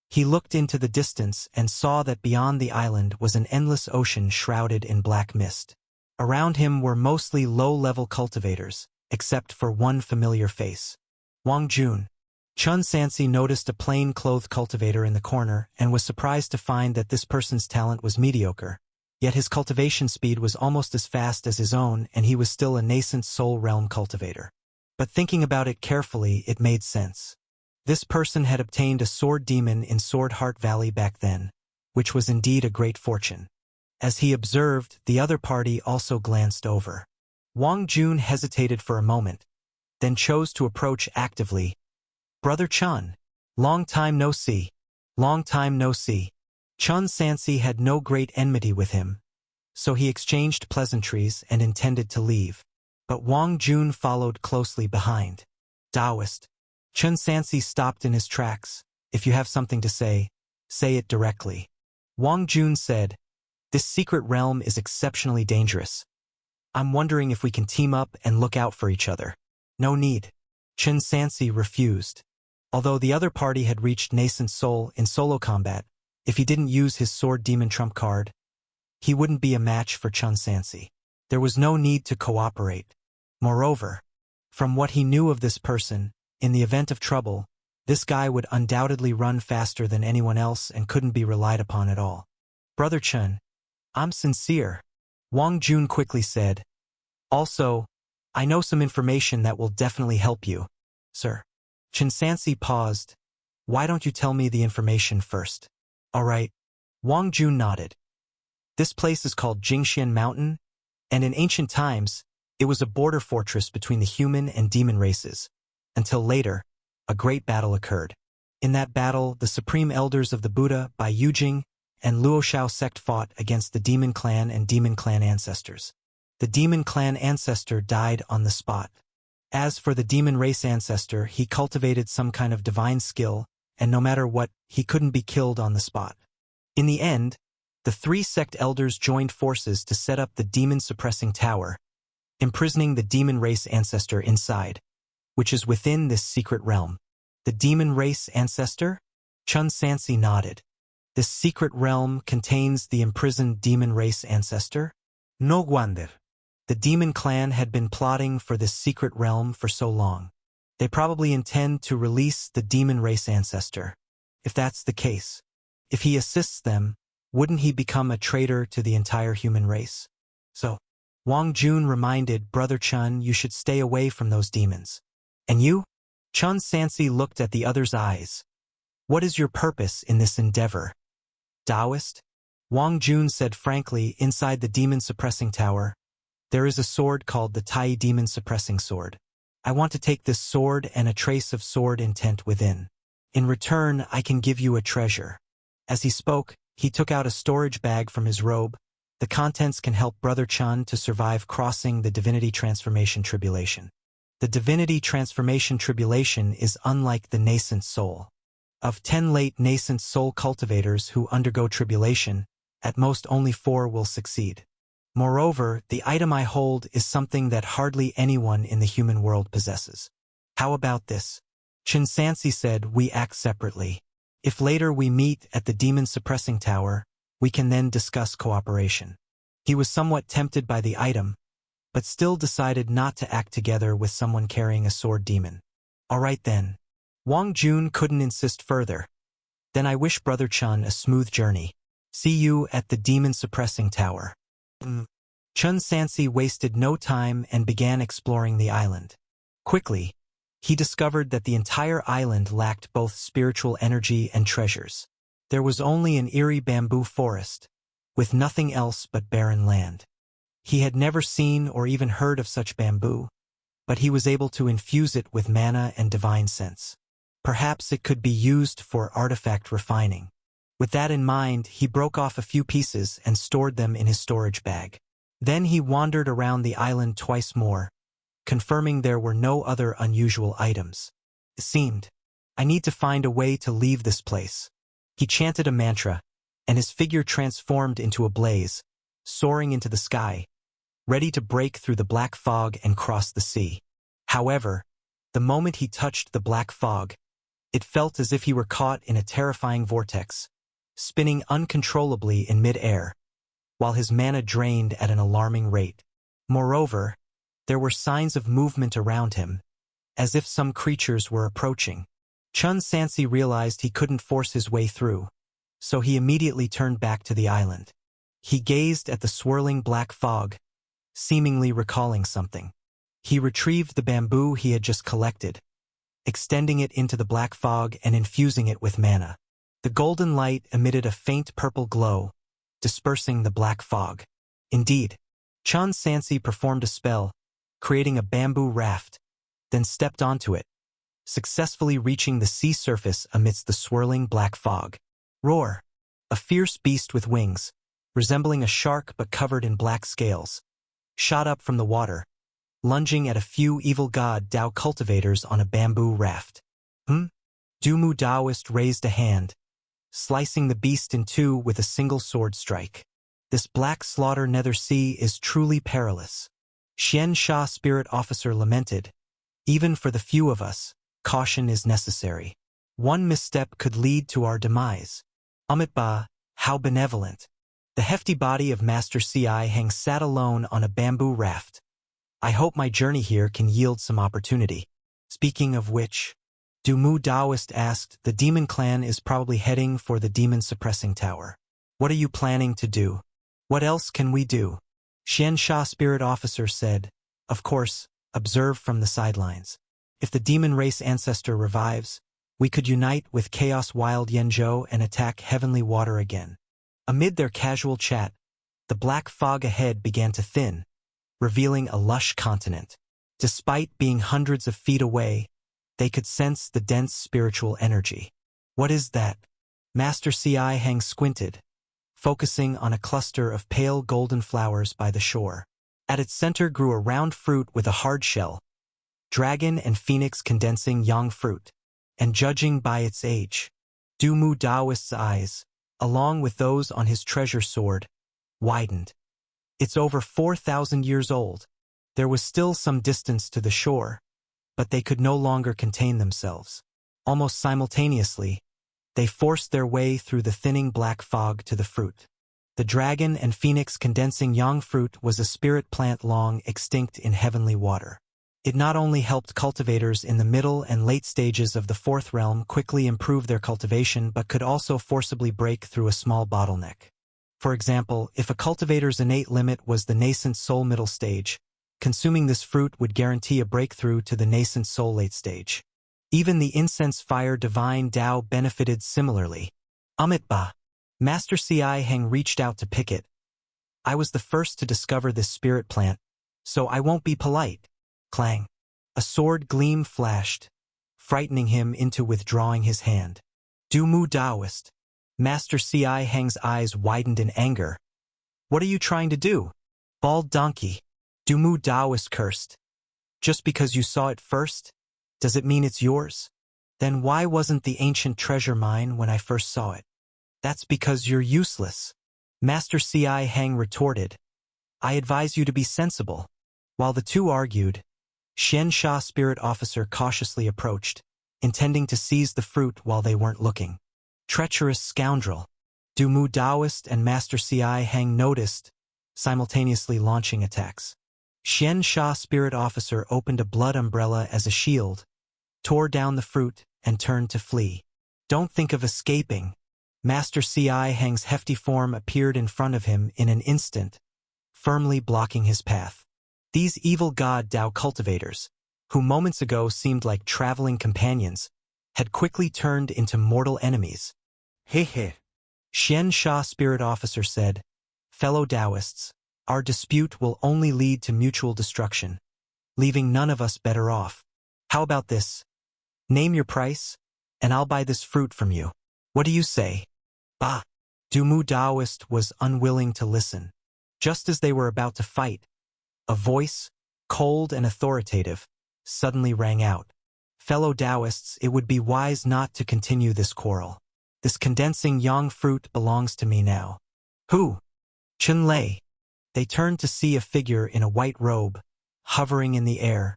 He looked into the distance and saw that beyond the island was an endless ocean shrouded in black mist. Around him were mostly low-level cultivators, except for one familiar face. Wang Jun. Chun Sansi noticed a plain-clothed cultivator in the corner and was surprised to find that this person's talent was mediocre. Yet his cultivation speed was almost as fast as his own, and he was still a nascent soul realm cultivator. But thinking about it carefully, it made sense. This person had obtained a sword demon in Sword Heart Valley back then, which was indeed a great fortune. As he observed, the other party also glanced over. Wang Jun hesitated for a moment, then chose to approach actively. Brother Chun. Long time no see. Long time no see. Chun Sansi had no great enmity with him, so he exchanged pleasantries and intended to leave. But Wang Jun followed closely behind. Taoist. Chun Sansi stopped in his tracks. If you have something to say it directly. Wang Jun said, this secret realm is exceptionally dangerous. I'm wondering if we can team up and look out for each other. No need. Chun Sansi refused. Although the other party had reached nascent soul in solo combat, if he didn't use his sword demon trump card, he wouldn't be a match for Chun Sansi. There was no need to cooperate. Moreover, from what he knew of this person, in the event of trouble, this guy would undoubtedly run faster than anyone else and couldn't be relied upon at all. Brother Chun, I'm sincere, Wang Jun quickly said. Also, I know some information that will definitely help you, sir. Chun Sansi paused. Why don't you tell me the information first? All right. Wang Jun nodded. This place is called Jingxian Mountain, and in ancient times, it was a border fortress between the human and demon races. Until later, a great battle occurred. In that battle, the supreme elders of the Buddha, Bai Yujing, and Luoshao sect fought against the demon clan and demon clan ancestors. The demon clan ancestor died on the spot. As for the demon race ancestor, he cultivated some kind of divine skill, and no matter what, he couldn't be killed on the spot. In the end, the three sect elders joined forces to set up the demon-suppressing tower, imprisoning the demon race ancestor inside, which is within this secret realm. The demon race ancestor? Chun Sansi nodded. This secret realm contains the imprisoned demon race ancestor? No wonder. The demon clan had been plotting for this secret realm for so long. They probably intend to release the demon race ancestor. If that's the case, if he assists them, wouldn't he become a traitor to the entire human race? So, Wang Jun reminded Brother Chun you should stay away from those demons. And you? Chun Sansi looked at the other's eyes. What is your purpose in this endeavor? Taoist? Wang Jun said frankly, inside the demon-suppressing tower, there is a sword called the Tai Demon-Suppressing Sword. I want to take this sword and a trace of sword intent within. In return, I can give you a treasure. As he spoke, he took out a storage bag from his robe. The contents can help Brother Chun to survive crossing the Divinity Transformation Tribulation. The Divinity Transformation Tribulation is unlike the nascent soul. Of 10 late nascent soul cultivators who undergo tribulation, at most only 4 will succeed. Moreover, the item I hold is something that hardly anyone in the human world possesses. How about this? Chun Sansi said we act separately. If later we meet at the demon-suppressing tower, we can then discuss cooperation. He was somewhat tempted by the item, but still decided not to act together with someone carrying a sword demon. All right then. Wang Jun couldn't insist further. Then I wish Brother Chun a smooth journey. See you at the demon-suppressing tower. Chun Sansi wasted no time and began exploring the island. Quickly, he discovered that the entire island lacked both spiritual energy and treasures. There was only an eerie bamboo forest, with nothing else but barren land. He had never seen or even heard of such bamboo, but he was able to infuse it with mana and divine sense. Perhaps it could be used for artifact refining. With that in mind, he broke off a few pieces and stored them in his storage bag. Then he wandered around the island twice more, confirming there were no other unusual items. It seemed, I need to find a way to leave this place. He chanted a mantra, and his figure transformed into a blaze, soaring into the sky, ready to break through the black fog and cross the sea. However, the moment he touched the black fog, it felt as if he were caught in a terrifying vortex, spinning uncontrollably in mid-air, while his mana drained at an alarming rate. Moreover, there were signs of movement around him, as if some creatures were approaching. Chun Sansi realized he couldn't force his way through, so he immediately turned back to the island. He gazed at the swirling black fog, seemingly recalling something. He retrieved the bamboo he had just collected, extending it into the black fog and infusing it with mana. The golden light emitted a faint purple glow, dispersing the black fog. Indeed, Chun Sansi performed a spell, creating a bamboo raft, then stepped onto it, successfully reaching the sea surface amidst the swirling black fog. Roar! A fierce beast with wings, resembling a shark but covered in black scales, shot up from the water, lunging at a few evil god Dao cultivators on a bamboo raft. Dumu Taoist raised a hand, slicing the beast in two with a single sword strike. This black slaughter nether sea is truly perilous. Xian Sha spirit officer lamented. Even for the few of us, caution is necessary. One misstep could lead to our demise. Amitba, how benevolent. The hefty body of Master C.I. Hang sat alone on a bamboo raft. I hope my journey here can yield some opportunity. Speaking of which, Dumu Taoist asked, the demon clan is probably heading for the demon suppressing tower. What are you planning to do? What else can we do? Xian Sha spirit officer said, of course, observe from the sidelines. If the demon race ancestor revives, we could unite with Chaos Wild Yanzhou and attack Heavenly Water again. Amid their casual chat, the black fog ahead began to thin, revealing a lush continent. Despite being hundreds of feet away, they could sense the dense spiritual energy. What is that? Master C.I. Hang squinted, focusing on a cluster of pale golden flowers by the shore. At its center grew a round fruit with a hard shell, dragon and phoenix condensing yang fruit, and judging by its age, Dumu Taoist's eyes, along with those on his treasure sword, widened. It's over 4,000 years old. There was still some distance to the shore, but they could no longer contain themselves. Almost simultaneously, they forced their way through the thinning black fog to the fruit. The dragon and phoenix condensing yang fruit was a spirit plant long extinct in heavenly water. It not only helped cultivators in the middle and late stages of the fourth realm quickly improve their cultivation but could also forcibly break through a small bottleneck. For example, if a cultivator's innate limit was the nascent soul middle stage, consuming this fruit would guarantee a breakthrough to the nascent soul late stage. Even the incense fire divine Tao benefited similarly. Amitba. Master C.I. Heng reached out to pick it. I was the first to discover this spirit plant, so I won't be polite. Clang. A sword gleam flashed, frightening him into withdrawing his hand. Dumu Taoist. Master C.I. Heng's eyes widened in anger. What are you trying to do? Bald donkey. Dumu Taoist cursed. Just because you saw it first? Does it mean it's yours? Then why wasn't the ancient treasure mine when I first saw it? That's because you're useless. Master C.I. Heng retorted. I advise you to be sensible. While the two argued, Xian Sha spirit officer cautiously approached, intending to seize the fruit while they weren't looking. Treacherous scoundrel. Dumu Taoist and Master C.I. Heng noticed, simultaneously launching attacks. Xian Sha spirit officer opened a blood umbrella as a shield, tore down the fruit, and turned to flee. Don't think of escaping. Master C.I. Heng's hefty form appeared in front of him in an instant, firmly blocking his path. These evil god Dao cultivators, who moments ago seemed like traveling companions, had quickly turned into mortal enemies. Hehe. Xian Sha spirit officer said, fellow Taoists, our dispute will only lead to mutual destruction, leaving none of us better off. How about this? Name your price, and I'll buy this fruit from you. What do you say? Bah! Dumu Daoist was unwilling to listen. Just as they were about to fight, a voice, cold and authoritative, suddenly rang out. Fellow Taoists, it would be wise not to continue this quarrel. This condensing yang fruit belongs to me now. Who? Chun Lei. They turned to see a figure in a white robe, hovering in the air,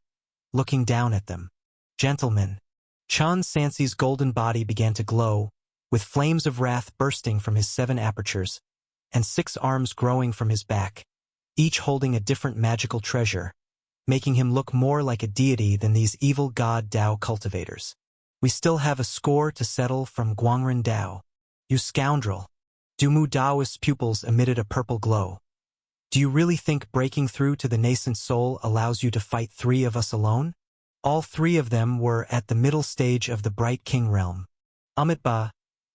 looking down at them. Gentlemen. Chun Sansi's golden body began to glow, with flames of wrath bursting from his 7 apertures, and 6 arms growing from his back, each holding a different magical treasure, making him look more like a deity than these evil god Dao cultivators. We still have a score to settle from Guangren Dao. You scoundrel. Dumu Daoist's pupils emitted a purple glow. Do you really think breaking through to the nascent soul allows you to fight 3 of us alone? All 3 of them were at the middle stage of the Bright King realm. Amitba.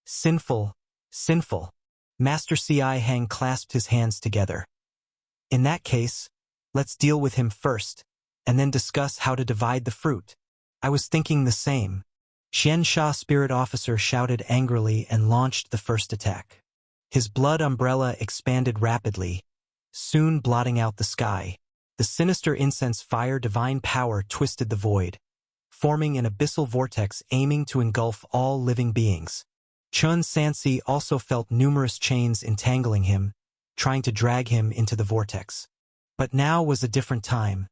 Sinful. Sinful. Master Si Hang clasped his hands together. In that case, let's deal with him first, and then discuss how to divide the fruit. I was thinking the same. Xian Sha Spirit Officer shouted angrily and launched the first attack. His blood umbrella expanded rapidly, soon blotting out the sky. The sinister incense fire divine power twisted the void, forming an abyssal vortex aiming to engulf all living beings. Chun Sansi also felt numerous chains entangling him, trying to drag him into the vortex. But now was a different time.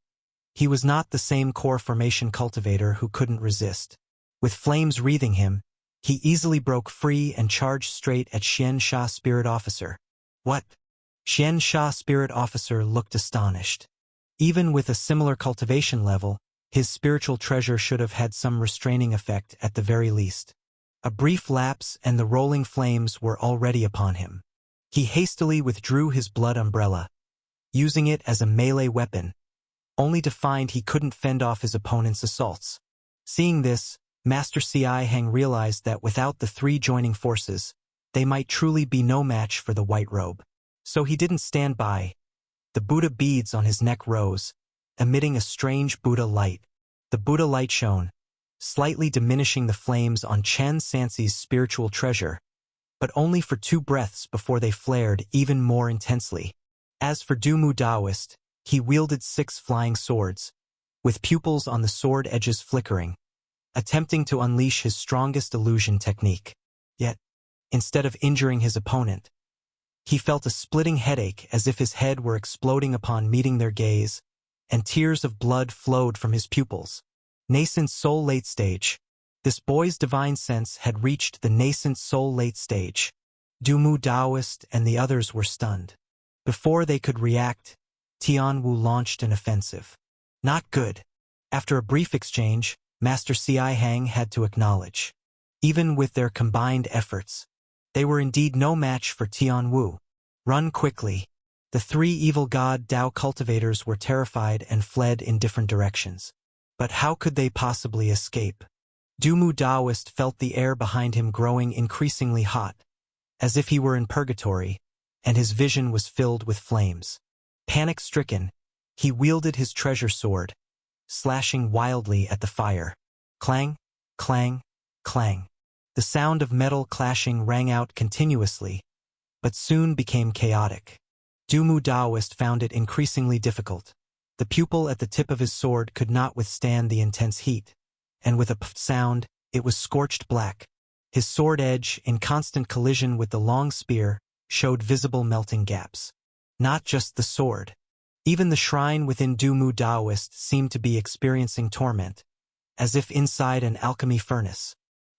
He was not the same core formation cultivator who couldn't resist. With flames wreathing him, he easily broke free and charged straight at Xian Sha Spirit Officer. What? Xian Sha Spirit Officer looked astonished. Even with a similar cultivation level, his spiritual treasure should have had some restraining effect at the very least. A brief lapse and the rolling flames were already upon him. He hastily withdrew his blood umbrella, using it as a melee weapon, only to find he couldn't fend off his opponent's assaults. Seeing this, Master Si Hang realized that without the 3 joining forces, they might truly be no match for the white robe. So he didn't stand by. The Buddha beads on his neck rose, emitting a strange Buddha light. The Buddha light shone, slightly diminishing the flames on Chen Sansi's spiritual treasure, but only for 2 breaths before they flared even more intensely. As for Dumu Daoist, he wielded 6 flying swords, with pupils on the sword edges flickering, attempting to unleash his strongest illusion technique. Yet, instead of injuring his opponent, he felt a splitting headache as if his head were exploding upon meeting their gaze, and tears of blood flowed from his pupils. Nascent soul late stage. This boy's divine sense had reached the nascent soul late stage. Dumu Daoist and the others were stunned. Before they could react, Tianwu launched an offensive. Not good. After a brief exchange, Master Si Hang had to acknowledge. Even with their combined efforts, they were indeed no match for Tianwu. Run quickly. The 3 evil god Dao cultivators were terrified and fled in different directions. But how could they possibly escape? Dumu Daoist felt the air behind him growing increasingly hot, as if he were in purgatory, and his vision was filled with flames. Panic-stricken, he wielded his treasure sword, slashing wildly at the fire. Clang, clang, clang. The sound of metal clashing rang out continuously, but soon became chaotic. Dumu Daoist found it increasingly difficult. The pupil at the tip of his sword could not withstand the intense heat, and with a puff sound, it was scorched black. His sword edge, in constant collision with the long spear, showed visible melting gaps. Not just the sword. Even the shrine within Dumu Daoist seemed to be experiencing torment, as if inside an alchemy furnace.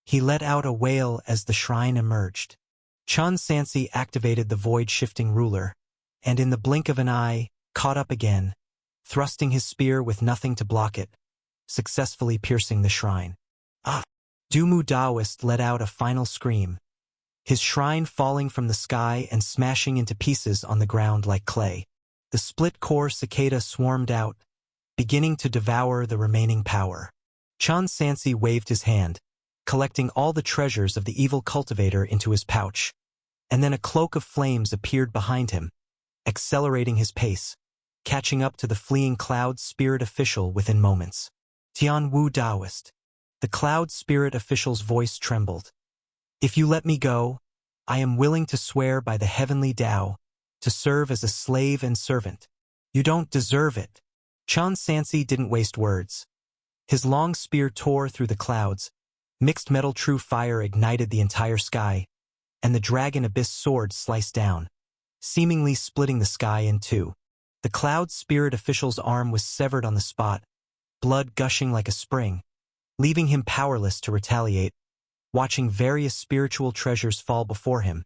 He let out a wail as the shrine emerged. Chun Sansi activated the void-shifting ruler, and in the blink of an eye, caught up again, thrusting his spear with nothing to block it, successfully piercing the shrine. Ah! Dumu Daoist let out a final scream, his shrine falling from the sky and smashing into pieces on the ground like clay. The split-core cicada swarmed out, beginning to devour the remaining power. Chun Sansi waved his hand, collecting all the treasures of the evil cultivator into his pouch, and then a cloak of flames appeared behind him, accelerating his pace, catching up to the fleeing cloud spirit official within moments. Tianwu Daoist. The cloud spirit official's voice trembled. If you let me go, I am willing to swear by the heavenly Tao, to serve as a slave and servant. You don't deserve it. Chun Sansi didn't waste words. His long spear tore through the clouds, mixed metal true fire ignited the entire sky, and the dragon abyss sword sliced down, seemingly splitting the sky in two. The cloud spirit official's arm was severed on the spot, blood gushing like a spring, leaving him powerless to retaliate. Watching various spiritual treasures fall before him,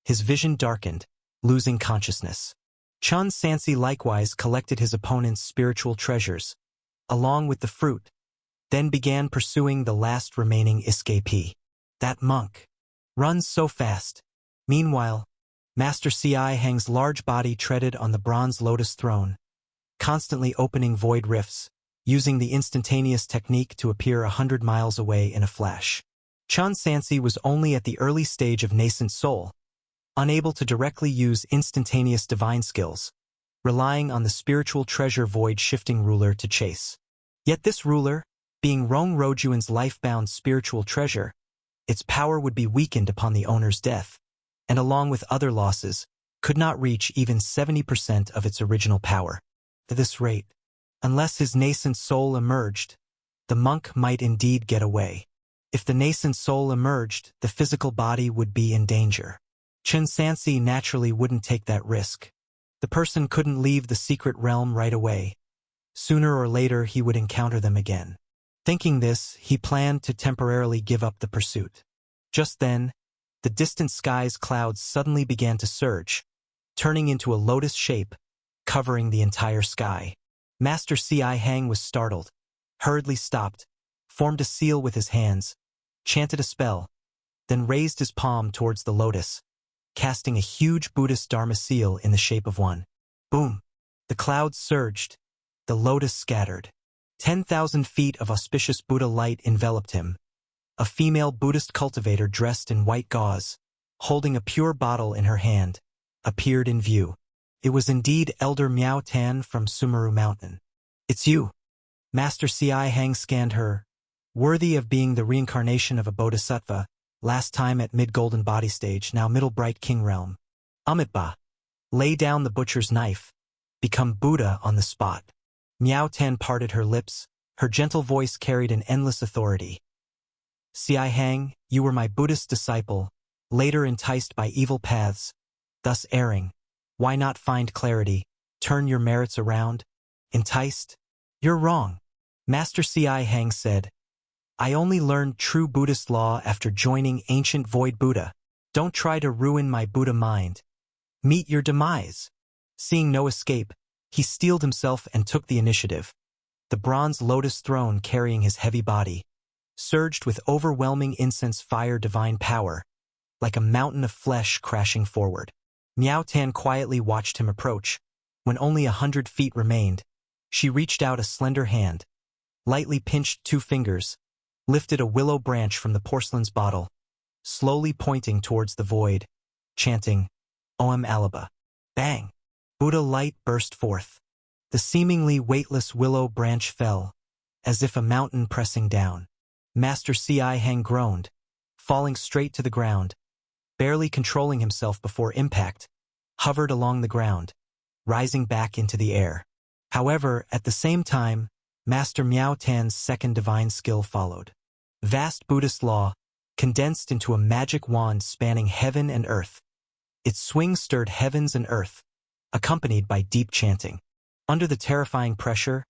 his vision darkened, losing consciousness. Chun Sansi likewise collected his opponent's spiritual treasures, along with the fruit, then began pursuing the last remaining escapee. That monk runs so fast. Meanwhile, Master Si Hang's large body treaded on the bronze lotus throne, constantly opening void rifts, using the instantaneous technique to appear 100 miles away in a flash. Chun Sansi was only at the early stage of nascent soul, unable to directly use instantaneous divine skills, relying on the spiritual treasure void-shifting ruler to chase. Yet this ruler, being Rong Rojuan's life-bound spiritual treasure, its power would be weakened upon the owner's death, and along with other losses, could not reach even 70% of its original power. At this rate, unless his nascent soul emerged, the monk might indeed get away. If the nascent soul emerged, the physical body would be in danger. Chun Sansi naturally wouldn't take that risk. The person couldn't leave the secret realm right away. Sooner or later he would encounter them again. Thinking this, he planned to temporarily give up the pursuit. Just then, the distant sky's clouds suddenly began to surge, turning into a lotus shape, covering the entire sky. Master Si Hang was startled, hurriedly stopped, formed a seal with his hands, chanted a spell, then raised his palm towards the lotus, casting a huge Buddhist Dharma seal in the shape of one. Boom! The clouds surged, the lotus scattered. 10,000 feet of auspicious Buddha light enveloped him. A female Buddhist cultivator dressed in white gauze, holding a pure bottle in her hand, appeared in view. It was indeed Elder Miao Tan from Sumeru Mountain. It's you. Master Si Hang scanned her, worthy of being the reincarnation of a bodhisattva, last time at mid-golden body stage, now middle bright king realm. Amitba. Lay down the butcher's knife. Become Buddha on the spot. Miao Tan parted her lips, her gentle voice carried an endless authority. Si Hang, you were my Buddhist disciple, later enticed by evil paths, thus erring. Why not find clarity, turn your merits around? Enticed? You're wrong. Master Si Hang said, I only learned true Buddhist law after joining ancient void Buddha. Don't try to ruin my Buddha mind. Meet your demise. Seeing no escape, he steeled himself and took the initiative. The bronze lotus throne carrying his heavy body surged with overwhelming incense fire divine power, like a mountain of flesh crashing forward. Miao Tan quietly watched him approach. When only 100 feet remained, she reached out a slender hand, lightly pinched 2 fingers, lifted a willow branch from the porcelain's bottle, slowly pointing towards the void, chanting, Om Alaba. Bang! Buddha light burst forth. The seemingly weightless willow branch fell, as if a mountain pressing down. Master Si Hang groaned, falling straight to the ground, barely controlling himself before impact, hovered along the ground, rising back into the air. However, at the same time, Master Miao Tan's second divine skill followed. Vast Buddhist law, condensed into a magic wand spanning heaven and earth. Its swing stirred heavens and earth, accompanied by deep chanting. Under the terrifying pressure,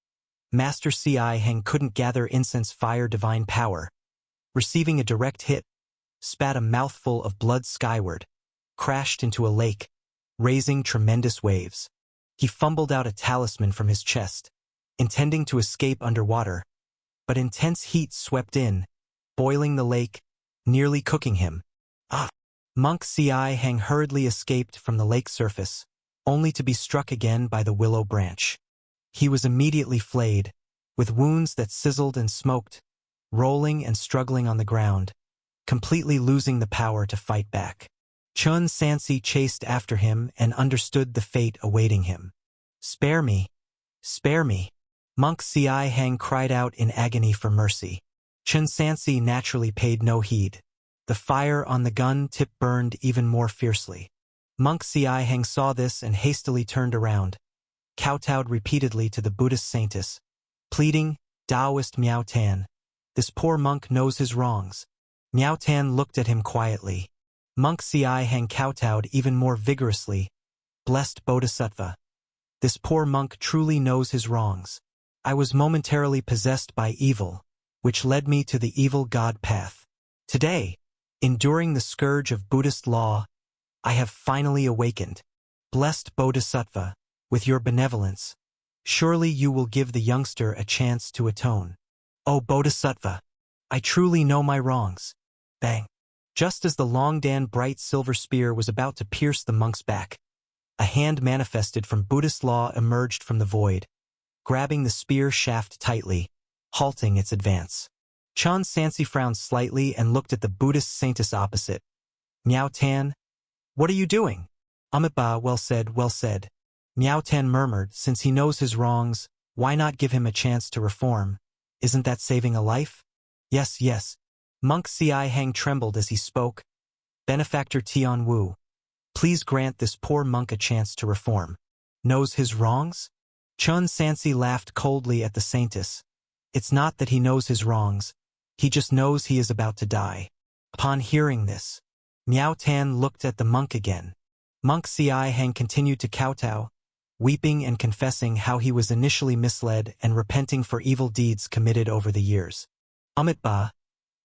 Master Si Hang couldn't gather incense fire divine power. Receiving a direct hit, spat a mouthful of blood skyward, crashed into a lake, raising tremendous waves. He fumbled out a talisman from his chest, intending to escape underwater, but intense heat swept in, boiling the lake, nearly cooking him. Monk Si Hang hurriedly escaped from the lake surface, only to be struck again by the willow branch. He was immediately flayed, with wounds that sizzled and smoked, rolling and struggling on the ground, completely losing the power to fight back. Chun Sansi chased after him and understood the fate awaiting him. Spare me! Spare me! Monk Si Hang cried out in agony for mercy. Chun Sansi naturally paid no heed. The fire on the gun tip burned even more fiercely. Monk Si-Heng saw this and hastily turned around, kowtowed repeatedly to the Buddhist saintess, pleading, Taoist Miao Tan. This poor monk knows his wrongs. Miao Tan looked at him quietly. Monk Si-Heng kowtowed even more vigorously. Blessed Bodhisattva. This poor monk truly knows his wrongs. I was momentarily possessed by evil, which led me to the evil God path. Today, enduring the scourge of Buddhist law, I have finally awakened. Blessed Bodhisattva, with your benevolence, surely you will give the youngster a chance to atone. O Bodhisattva, I truly know my wrongs. Bang! Just as the long bright silver spear was about to pierce the monk's back, a hand manifested from Buddhist law emerged from the void, grabbing the spear shaft tightly, halting its advance. Chun Sansi frowned slightly and looked at the Buddhist saintess opposite. Miao Tan, what are you doing? Amitabha, well said, well said. Miao Tan murmured, since he knows his wrongs, why not give him a chance to reform? Isn't that saving a life? Yes, yes. Monk Si-Heng trembled as he spoke. Benefactor Tian Wu, please grant this poor monk a chance to reform. Knows his wrongs? Chun Sansi laughed coldly at the saintess. It's not that he knows his wrongs. He just knows he is about to die. Upon hearing this, Miao Tan looked at the monk again. Monk Si-Heng continued to kowtow, weeping and confessing how he was initially misled and repenting for evil deeds committed over the years. Amitabha,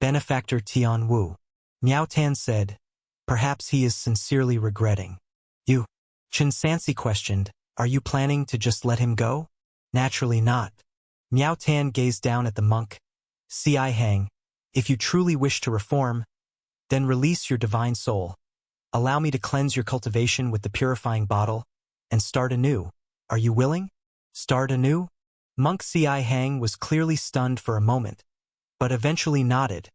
Benefactor Tian Wu. Miao Tan said, perhaps he is sincerely regretting. You? Chun Sansi questioned, are you planning to just let him go? Naturally not. Miao Tan gazed down at the monk. Si-Heng, if you truly wish to reform, then release your divine soul. Allow me to cleanse your cultivation with the purifying bottle, and start anew. Are you willing? Start anew? Monk Si-Heng was clearly stunned for a moment, but eventually nodded.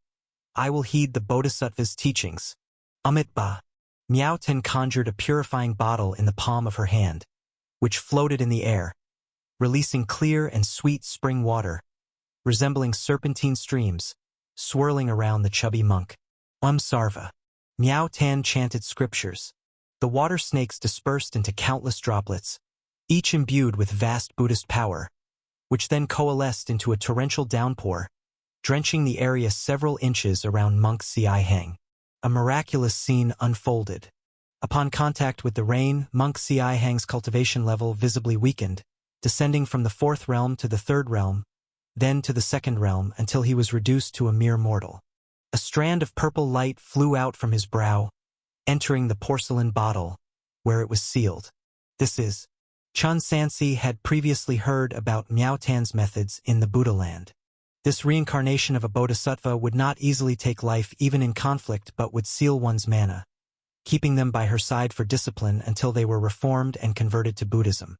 I will heed the Bodhisattva's teachings. Amitabha. Miao Tan conjured a purifying bottle in the palm of her hand, which floated in the air, releasing clear and sweet spring water, resembling serpentine streams, swirling around the chubby monk. Sarva. Miao Tan chanted scriptures. The water snakes dispersed into countless droplets, each imbued with vast Buddhist power, which then coalesced into a torrential downpour, drenching the area several inches around Monk Si-Heng. A miraculous scene unfolded. Upon contact with the rain, Monk Si-Heng's cultivation level visibly weakened, descending from the fourth realm to the third realm, then to the second realm until he was reduced to a mere mortal. A strand of purple light flew out from his brow, entering the porcelain bottle, where it was sealed. This is. Chun Sansi had previously heard about Miao Tan's methods in the Buddha land. This reincarnation of a bodhisattva would not easily take life even in conflict but would seal one's mana, keeping them by her side for discipline until they were reformed and converted to Buddhism.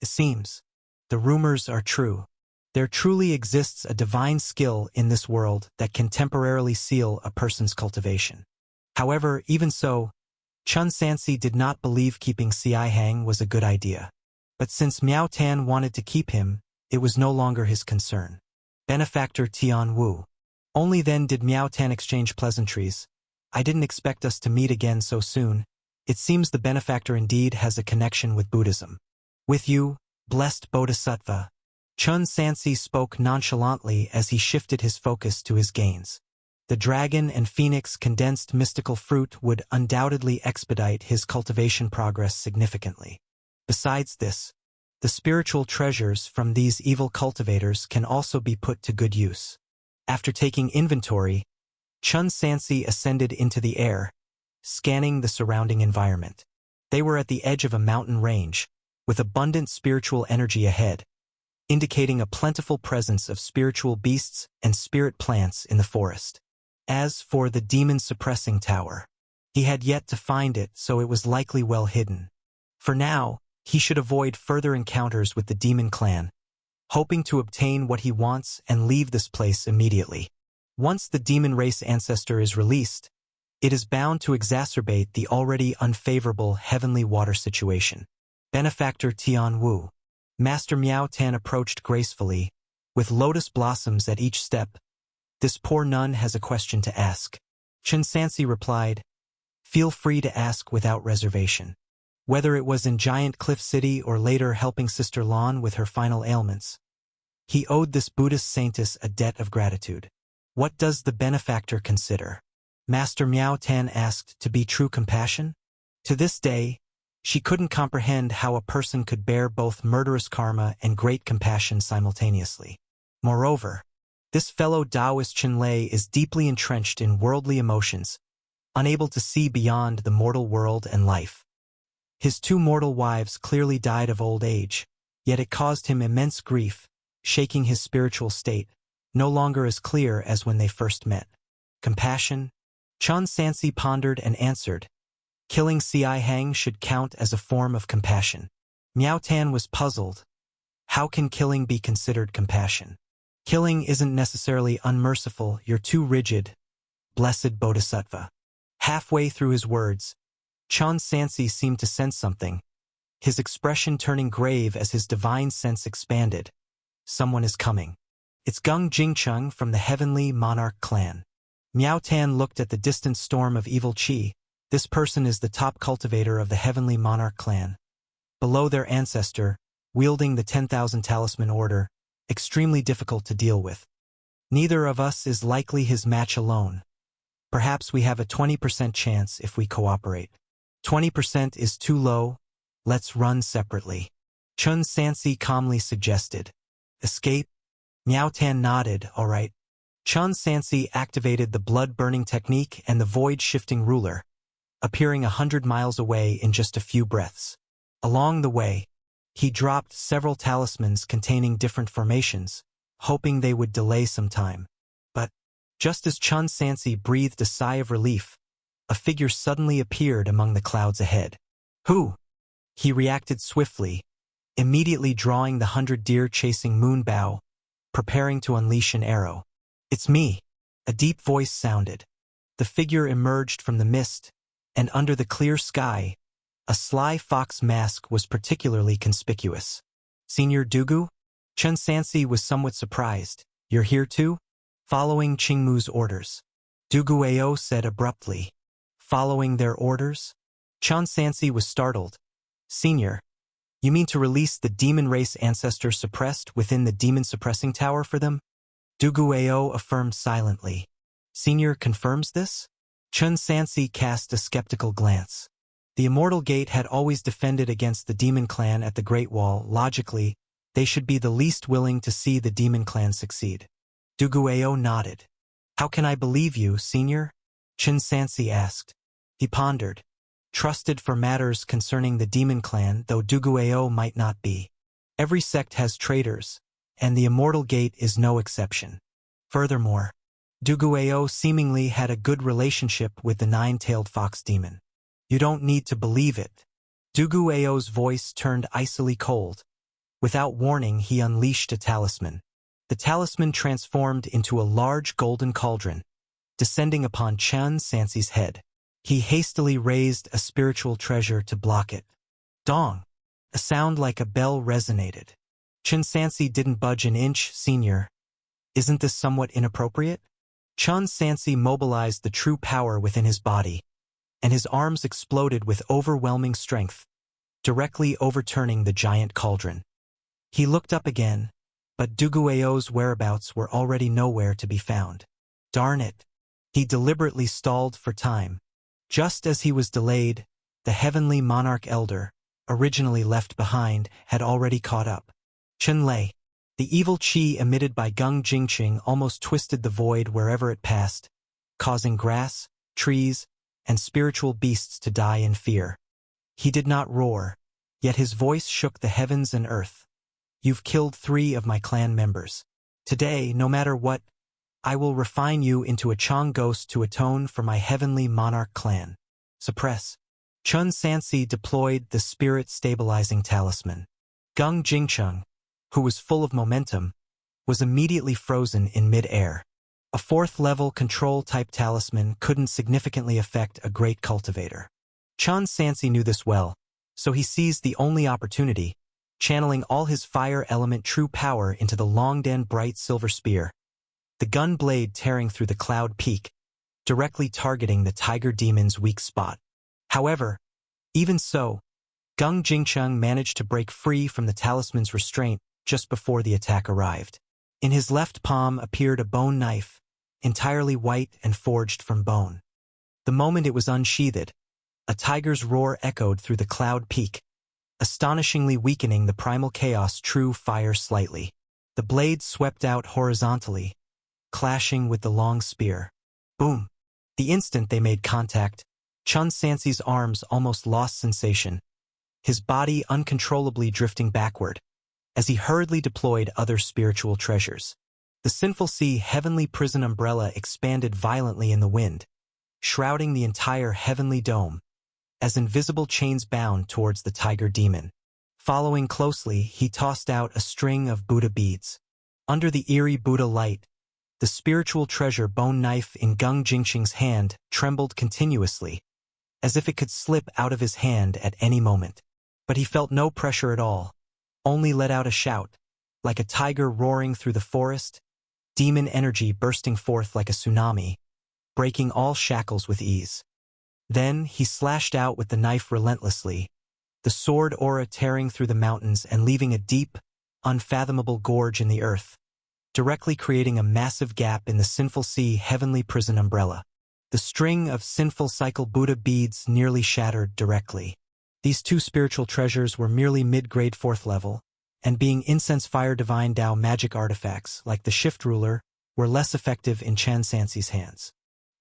It seems. The rumors are true. There truly exists a divine skill in this world that can temporarily seal a person's cultivation. However, even so, Chun Sansi did not believe keeping Si-Heng was a good idea. But since Miao Tan wanted to keep him, it was no longer his concern. Benefactor Tian Wu. Only then did Miao Tan exchange pleasantries. I didn't expect us to meet again so soon. It seems the benefactor indeed has a connection with Buddhism. With you, blessed Bodhisattva. Chun Sansi spoke nonchalantly as he shifted his focus to his gains. The dragon and phoenix condensed mystical fruit would undoubtedly expedite his cultivation progress significantly. Besides this, the spiritual treasures from these evil cultivators can also be put to good use. After taking inventory, Chun Sansi ascended into the air, scanning the surrounding environment. They were at the edge of a mountain range, with abundant spiritual energy ahead, indicating a plentiful presence of spiritual beasts and spirit plants in the forest. As for the demon-suppressing tower, he had yet to find it, so it was likely well hidden. For now, he should avoid further encounters with the demon clan, hoping to obtain what he wants and leave this place immediately. Once the demon race ancestor is released, it is bound to exacerbate the already unfavorable heavenly water situation. Benefactor Tian Wu. Master Miao Tan approached gracefully, with lotus blossoms at each step. This poor nun has a question to ask. Chen Sansi replied, "Feel free to ask without reservation." Whether it was in Giant Cliff City or later helping Sister Lan with her final ailments, he owed this Buddhist saintess a debt of gratitude. What does the benefactor consider? Master Miao Tan asked to be true compassion? To this day, she couldn't comprehend how a person could bear both murderous karma and great compassion simultaneously. Moreover, this fellow Taoist Chen Lei is deeply entrenched in worldly emotions, unable to see beyond the mortal world and life. His 2 mortal wives clearly died of old age, yet it caused him immense grief, shaking his spiritual state, no longer as clear as when they first met. Compassion? Chen Sansi pondered and answered, "Killing Ci Hang should count as a form of compassion." Miao Tan was puzzled. How can killing be considered compassion? Killing isn't necessarily unmerciful, you're too rigid, blessed Bodhisattva. Halfway through his words, Chen Sansi seemed to sense something, his expression turning grave as his divine sense expanded. Someone is coming. It's Gung Jingcheng from the Heavenly Monarch clan. Miao Tan looked at the distant storm of evil qi. This person is the top cultivator of the Heavenly Monarch clan. Below their ancestor, wielding the 10,000 talisman order, extremely difficult to deal with. Neither of us is likely his match alone. Perhaps we have a 20% chance if we cooperate. 20% is too low. Let's run separately. Chen Sansi calmly suggested. Escape? Miao Tan nodded, all right. Chen Sansi activated the blood-burning technique and the void-shifting ruler, appearing 100 miles away in just a few breaths. Along the way, he dropped several talismans containing different formations, hoping they would delay some time. But, just as Chen Sansi breathed a sigh of relief, a figure suddenly appeared among the clouds ahead. Who? He reacted swiftly, immediately drawing the 100 deer-chasing moon bow, preparing to unleash an arrow. "It's me," a deep voice sounded. The figure emerged from the mist, and under the clear sky, a sly fox mask was particularly conspicuous. "Senior Dugu?" Chen Sansi was somewhat surprised. "You're here too?" "Following Qingmu's orders," Dugu Ao said abruptly. "Following their orders?" Chen Sansi was startled. "Senior, you mean to release the demon race ancestor suppressed within the demon suppressing tower for them?" Dugu Ao affirmed silently. "Senior confirms this?" Chen Sansi cast a skeptical glance. The Immortal Gate had always defended against the Demon Clan at the Great Wall. Logically, they should be the least willing to see the Demon Clan succeed. Dugu Ao nodded. "How can I believe you, Senior?" Chen Sansi asked. He pondered. Trusted for matters concerning the Demon Clan, though Dugu Ao might not be. Every sect has traitors, and the Immortal Gate is no exception. Furthermore, Dugu Ao seemingly had a good relationship with the 9-tailed fox demon. "You don't need to believe it." Dugu Ao's voice turned icily cold. Without warning, he unleashed a talisman. The talisman transformed into a large golden cauldron, descending upon Chen Sansi's head. He hastily raised a spiritual treasure to block it. Dong! A sound like a bell resonated. Chen Sansi didn't budge an inch. "Senior, isn't this somewhat inappropriate?" Chen Sansi mobilized the true power within his body, and his arms exploded with overwhelming strength, directly overturning the giant cauldron. He looked up again, but Dugu Ao's whereabouts were already nowhere to be found. Darn it! He deliberately stalled for time. Just as he was delayed, the Heavenly Monarch Elder, originally left behind, had already caught up. Chen Lei. The evil qi emitted by Gung Jingqing almost twisted the void wherever it passed, causing grass, trees, and spiritual beasts to die in fear. He did not roar, yet his voice shook the heavens and earth. "You've killed 3 of my clan members. Today, no matter what, I will refine you into a Chang ghost to atone for my Heavenly Monarch clan." Suppress. Chen Sansi deployed the spirit-stabilizing talisman. Gung Jingcheng, who was full of momentum, was immediately frozen in mid-air. A 4th-level control-type talisman couldn't significantly affect a great cultivator. Chen Sansi knew this well, so he seized the only opportunity, channeling all his fire element true power into the Longdan bright silver spear, the gun blade tearing through the cloud peak, directly targeting the tiger demon's weak spot. However, even so, Gung Jingcheng managed to break free from the talisman's restraint just before the attack arrived. In his left palm appeared a bone knife, entirely white and forged from bone. The moment it was unsheathed, a tiger's roar echoed through the cloud peak, astonishingly weakening the primal chaos true fire slightly. The blade swept out horizontally, clashing with the long spear. Boom! The instant they made contact, Chun Sansi's arms almost lost sensation, his body uncontrollably drifting backward, as he hurriedly deployed other spiritual treasures. The Sinful Sea heavenly prison umbrella expanded violently in the wind, shrouding the entire heavenly dome, as invisible chains bound towards the tiger demon. Following closely, he tossed out a string of Buddha beads. Under the eerie Buddha light, the spiritual treasure bone knife in Gung Jingcheng's hand trembled continuously, as if it could slip out of his hand at any moment. But he felt no pressure at all, only let out a shout, like a tiger roaring through the forest, demon energy bursting forth like a tsunami, breaking all shackles with ease. Then he slashed out with the knife relentlessly, the sword aura tearing through the mountains and leaving a deep, unfathomable gorge in the earth, directly creating a massive gap in the Sinful Sea heavenly prison umbrella. The string of sinful cycle Buddha beads nearly shattered directly. These two spiritual treasures were merely mid-grade 4th level, and being incense fire divine Dao magic artifacts like the shift ruler were less effective in Chan Sansi's hands.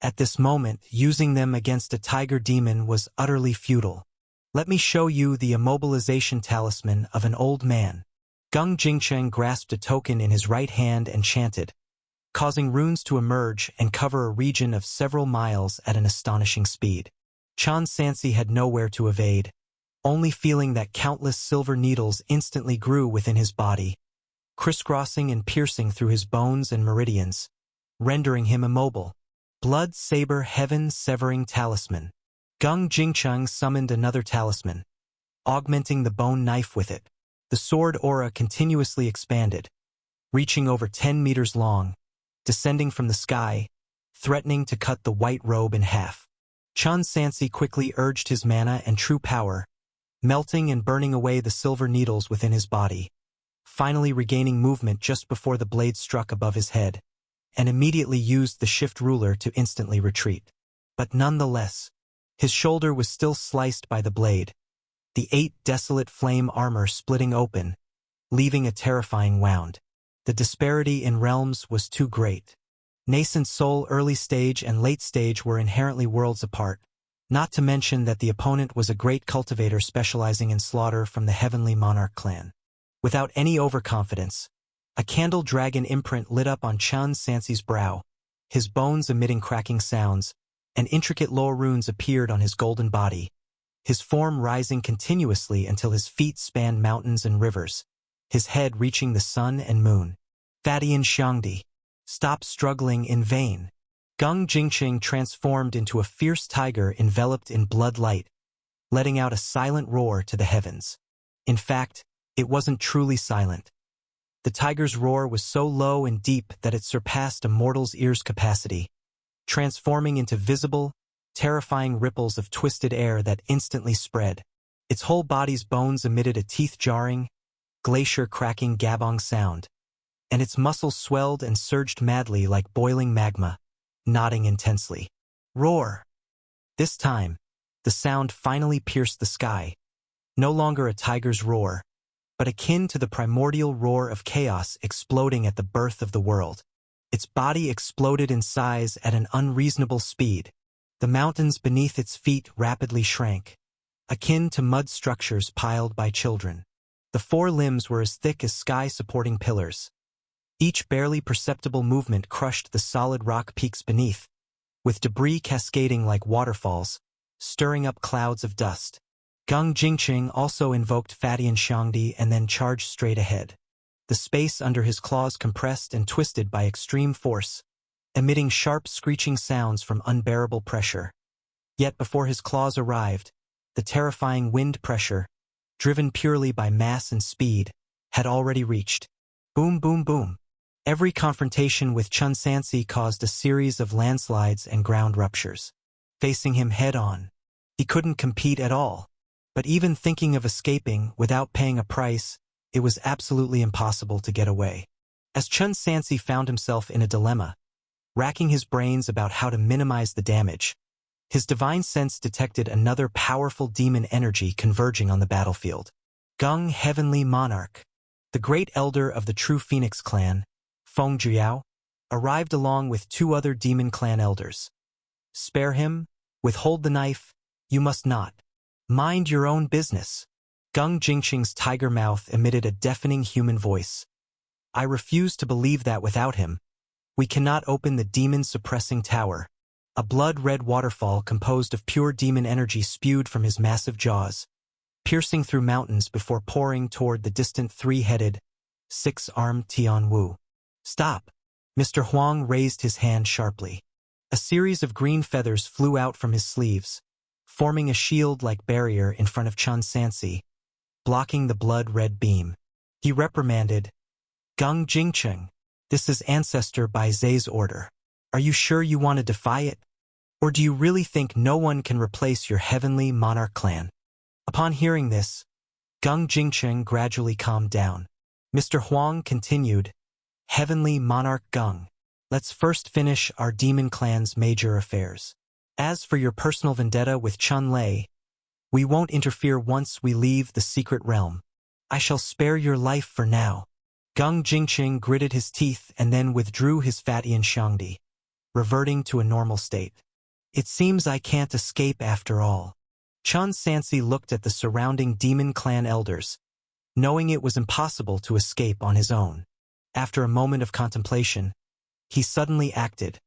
At this moment, using them against a tiger demon was utterly futile. Let me show you the immobilization talisman of an old man. Gung Jingcheng grasped a token in his right hand and chanted, causing runes to emerge and cover a region of several miles at an astonishing speed. Chan Sansi had nowhere to evade, only feeling that countless silver needles instantly grew within his body, crisscrossing and piercing through his bones and meridians, rendering him immobile. Blood Saber Heaven-Severing Talisman. Gung Jingcheng summoned another talisman, augmenting the bone knife with it. The sword aura continuously expanded, reaching over 10 meters long, descending from the sky, threatening to cut the white robe in half. Chun Sansi quickly urged his mana and true power, melting and burning away the silver needles within his body, finally regaining movement just before the blade struck above his head, and immediately used the shift ruler to instantly retreat. But nonetheless, his shoulder was still sliced by the blade, the 8 desolate flame armor splitting open, leaving a terrifying wound. The disparity in realms was too great. Nascent soul early stage and late stage were inherently worlds apart, not to mention that the opponent was a great cultivator specializing in slaughter from the Heavenly Monarch clan. Without any overconfidence, a candle dragon imprint lit up on Chun Sansi's brow, his bones emitting cracking sounds, and intricate lore runes appeared on his golden body, his form rising continuously until his feet spanned mountains and rivers, his head reaching the sun and moon. Fadian Xiangdi, stop struggling in vain. Gung Jingcheng transformed into a fierce tiger enveloped in blood light, letting out a silent roar to the heavens. In fact, it wasn't truly silent. The tiger's roar was so low and deep that it surpassed a mortal's ear's capacity, transforming into visible, terrifying ripples of twisted air that instantly spread. Its whole body's bones emitted a teeth-jarring, glacier-cracking gabong sound, and its muscles swelled and surged madly like boiling magma, nodding intensely. Roar! This time, the sound finally pierced the sky, no longer a tiger's roar, but akin to the primordial roar of chaos exploding at the birth of the world. Its body exploded in size at an unreasonable speed. The mountains beneath its feet rapidly shrank, akin to mud structures piled by children. The 4 limbs were as thick as sky-supporting pillars. Each barely perceptible movement crushed the solid rock peaks beneath, with debris cascading like waterfalls, stirring up clouds of dust. Gung Jingcheng also invoked Fadian Xiangdi and then charged straight ahead. The space under his claws compressed and twisted by extreme force, emitting sharp screeching sounds from unbearable pressure. Yet before his claws arrived, the terrifying wind pressure, driven purely by mass and speed, had already reached. Boom, boom, boom. Every confrontation with Chun Sansi caused a series of landslides and ground ruptures. Facing him head-on, he couldn't compete at all. But even thinking of escaping without paying a price, it was absolutely impossible to get away. As Chun Sansi found himself in a dilemma, racking his brains about how to minimize the damage, his divine sense detected another powerful demon energy converging on the battlefield. Gung, Heavenly Monarch, the great elder of the true Phoenix clan, Feng Jiao, arrived along with 2 other demon clan elders. Spare him, withhold the knife, you must not. Mind your own business. Gung Jingqing's tiger mouth emitted a deafening human voice. I refuse to believe that without him, we cannot open the demon-suppressing tower. A blood-red waterfall composed of pure demon energy spewed from his massive jaws, piercing through mountains before pouring toward the distant 3-headed, 6-armed Tian Wu. Stop! Mr. Huang raised his hand sharply. A series of green feathers flew out from his sleeves, forming a shield-like barrier in front of Chun Sansi, blocking the blood-red beam. He reprimanded, Gung Jingqing, this is Ancestor by Zay's order. Are you sure you want to defy it? Or do you really think no one can replace your Heavenly Monarch clan? Upon hearing this, Gung Jingqing gradually calmed down. Mr. Huang continued, Heavenly Monarch Gung, let's first finish our demon clan's major affairs. As for your personal vendetta with Chun Lei, we won't interfere once we leave the secret realm. I shall spare your life for now. Gung Jingqing gritted his teeth and then withdrew his Fatian Xiangdi, reverting to a normal state. It seems I can't escape after all. Chun Sansi looked at the surrounding demon clan elders, knowing it was impossible to escape on his own. After a moment of contemplation, he suddenly acted,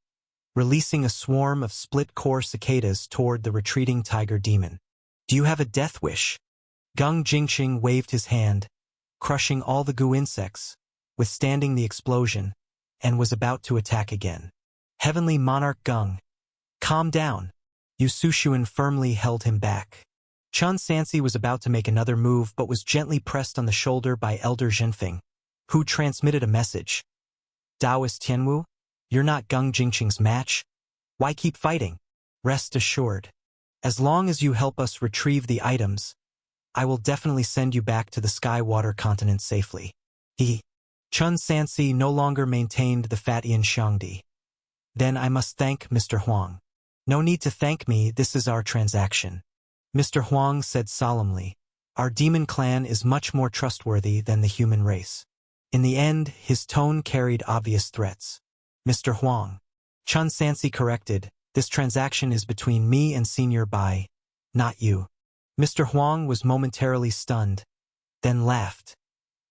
releasing a swarm of split-core cicadas toward the retreating tiger demon. Do you have a death wish? Gung Jingqing waved his hand, crushing all the goo insects, withstanding the explosion, and was about to attack again. Heavenly Monarch Gung, calm down. Yu Sushuan firmly held him back. Chun Sansi was about to make another move but was gently pressed on the shoulder by Elder Zhenfeng, who transmitted a message. Taoist Tianwu, you're not Gung Jingqing's match. Why keep fighting? Rest assured. As long as you help us retrieve the items, I will definitely send you back to the Sky-Water continent safely. Chun Sansi no longer maintained the Fatian Xiangdi. Then I must thank Mr. Huang. No need to thank me, this is our transaction. Mr. Huang said solemnly, our demon clan is much more trustworthy than the human race. In the end, his tone carried obvious threats. Mr. Huang. Chun Sansi corrected, this transaction is between me and Senior Bai, not you. Mr. Huang was momentarily stunned, then laughed.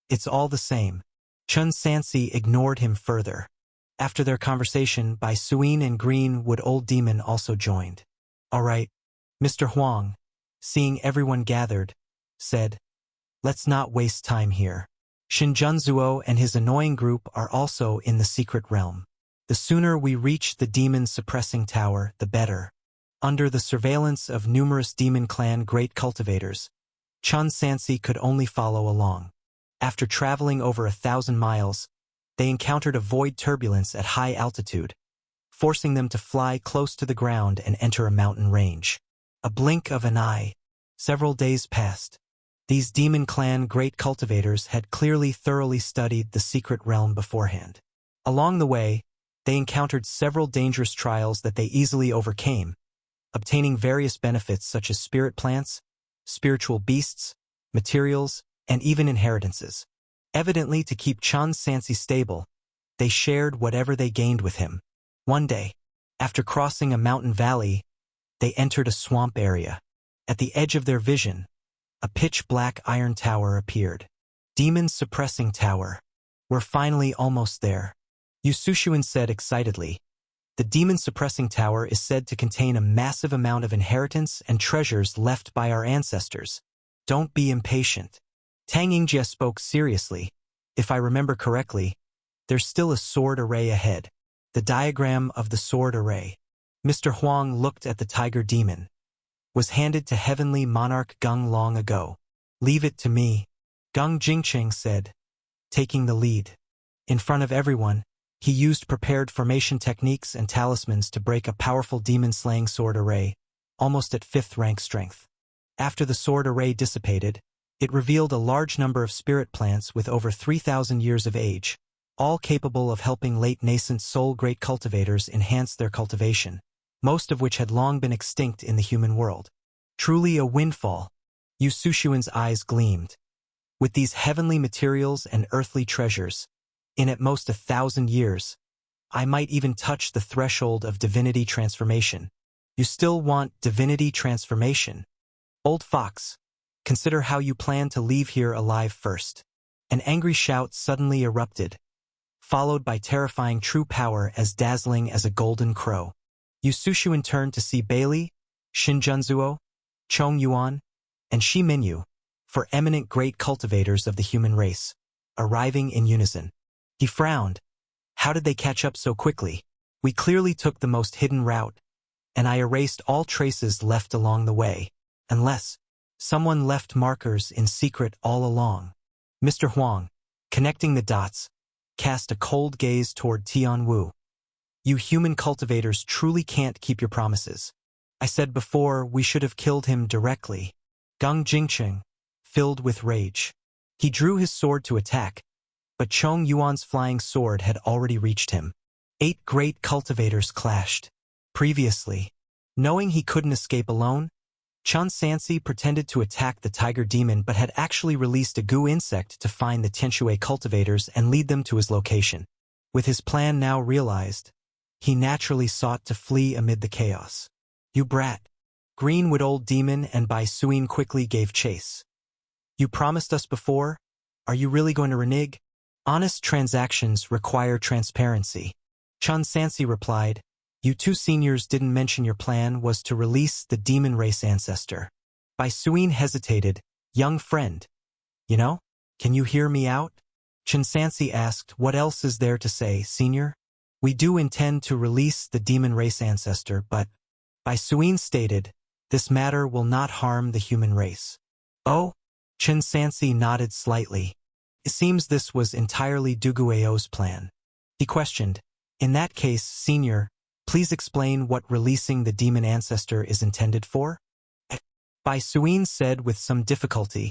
It's all the same. Chun Sansi ignored him further. After their conversation, Bai Suin and Greenwood Old Demon also joined. All right, Mr. Huang, seeing everyone gathered, said, let's not waste time here. Shinjunzuo and his annoying group are also in the secret realm. The sooner we reach the demon-suppressing tower, the better. Under the surveillance of numerous demon clan great cultivators, Chun Sansi could only follow along. After traveling over 1,000 miles, they encountered a void turbulence at high altitude, forcing them to fly close to the ground and enter a mountain range. A blink of an eye, several days passed. These demon clan great cultivators had clearly thoroughly studied the secret realm beforehand. Along the way, they encountered several dangerous trials that they easily overcame, obtaining various benefits such as spirit plants, spiritual beasts, materials, and even inheritances. Evidently, to keep Chun Sansi stable, they shared whatever they gained with him. One day, after crossing a mountain valley, they entered a swamp area. At the edge of their vision, a pitch-black iron tower appeared. Demon-suppressing tower. We're finally almost there. Yu Sushuan said excitedly. The demon-suppressing tower is said to contain a massive amount of inheritance and treasures left by our ancestors. Don't be impatient. Tang Yingjie spoke seriously. If I remember correctly, there's still a sword array ahead. The diagram of the sword array. Mr. Huang looked at the tiger demon. Was handed to Heavenly Monarch Gung long ago. Leave it to me, Gung Jingqing said, taking the lead. In front of everyone, he used prepared formation techniques and talismans to break a powerful demon-slaying sword array, almost at 5th rank strength. After the sword array dissipated, it revealed a large number of spirit plants with over 3,000 years of age, all capable of helping late nascent soul great cultivators enhance their cultivation, most of which had long been extinct in the human world. Truly a windfall. Yu Sushuan's eyes gleamed. With these heavenly materials and earthly treasures, in at most 1,000 years, I might even touch the threshold of divinity transformation. You still want divinity transformation? Old fox, consider how you plan to leave here alive first. An angry shout suddenly erupted, followed by terrifying true power as dazzling as a golden crow. Yu Sushuan turned to see Bailey, Shinjunzuo, Chong Yuan, and Shi Minyu, 4 eminent great cultivators of the human race, arriving in unison. He frowned. How did they catch up so quickly? We clearly took the most hidden route, and I erased all traces left along the way, unless someone left markers in secret all along. Mr. Huang, connecting the dots, cast a cold gaze toward Tianwu. You human cultivators truly can't keep your promises. I said before we should have killed him directly. Gang Jingcheng, filled with rage. He drew his sword to attack, but Chong Yuan's flying sword had already reached him. 8 great cultivators clashed. Previously, knowing he couldn't escape alone, Chun Sansi pretended to attack the tiger demon but had actually released a goo insect to find the Tianshui cultivators and lead them to his location. With his plan now realized, he naturally sought to flee amid the chaos. You brat! Greenwood old demon and Bai Suin quickly gave chase. You promised us before? Are you really going to renege? Honest transactions require transparency. Chun Sansi replied, you 2 seniors didn't mention your plan was to release the demon race ancestor. Bai Suin hesitated, young friend. You know, can you hear me out? Chun Sansi asked, what else is there to say, senior? We do intend to release the demon race ancestor, but, Bai Suin stated, this matter will not harm the human race. Oh? Chun Sansi nodded slightly. It seems this was entirely Duguao's plan. He questioned, in that case, senior, please explain what releasing the demon ancestor is intended for? Bai Suin said with some difficulty.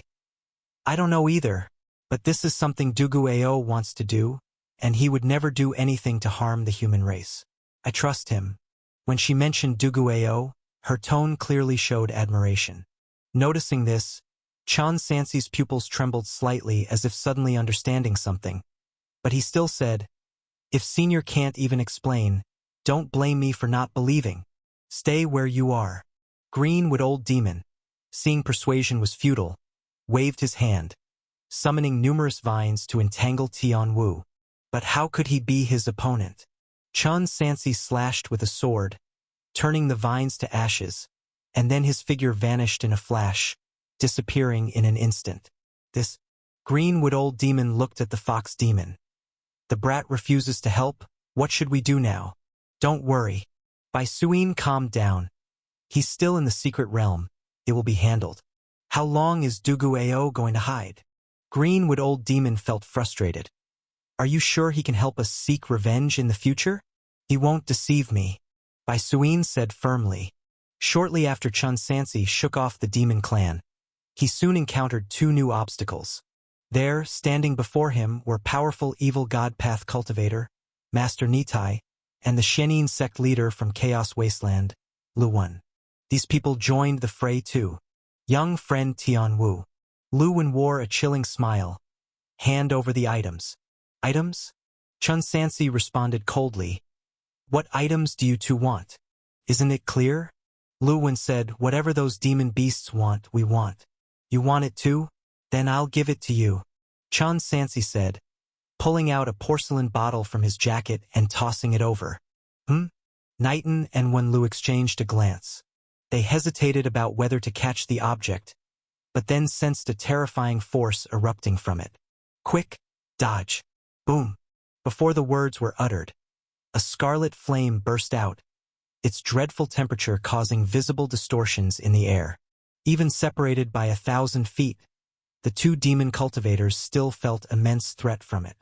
I don't know either, but this is something Duguao wants to do, and he would never do anything to harm the human race. I trust him. When she mentioned Duguao, her tone clearly showed admiration. Noticing this, Chun Sansi's pupils trembled slightly as if suddenly understanding something. But he still said, if senior can't even explain, don't blame me for not believing. Stay where you are. Greenwood old demon, seeing persuasion was futile, waved his hand, summoning numerous vines to entangle Tianwu. But how could he be his opponent? Chun Sansi slashed with a sword, turning the vines to ashes, and then his figure vanished in a flash, disappearing in an instant. This Greenwood old demon looked at the fox demon. The brat refuses to help. What should we do now? Don't worry. Bai Suin calmed down. He's still in the secret realm. It will be handled. How long is Duguao going to hide? Greenwood old demon felt frustrated. Are you sure he can help us seek revenge in the future? He won't deceive me, Bai Suin said firmly. Shortly after Chun Sansi shook off the demon clan, he soon encountered 2 new obstacles. There, standing before him, were powerful evil god path cultivator, Master Nitai, and the Shenin sect leader from Chaos Wasteland, Luwen. These people joined the fray too. Young friend Tianwu. Luwen wore a chilling smile. Hand over the items. Items? Chun Sansi responded coldly. What items do you 2 want? Isn't it clear? Luwen said, whatever those demon beasts want, we want. You want it too? Then I'll give it to you. Chun Sansi said, pulling out a porcelain bottle from his jacket and tossing it over. Knighton and Wenlu exchanged a glance. They hesitated about whether to catch the object, but then sensed a terrifying force erupting from it. Quick, dodge. Boom. Before the words were uttered, a scarlet flame burst out, its dreadful temperature causing visible distortions in the air. Even separated by 1,000 feet, the 2 demon cultivators still felt immense threat from it.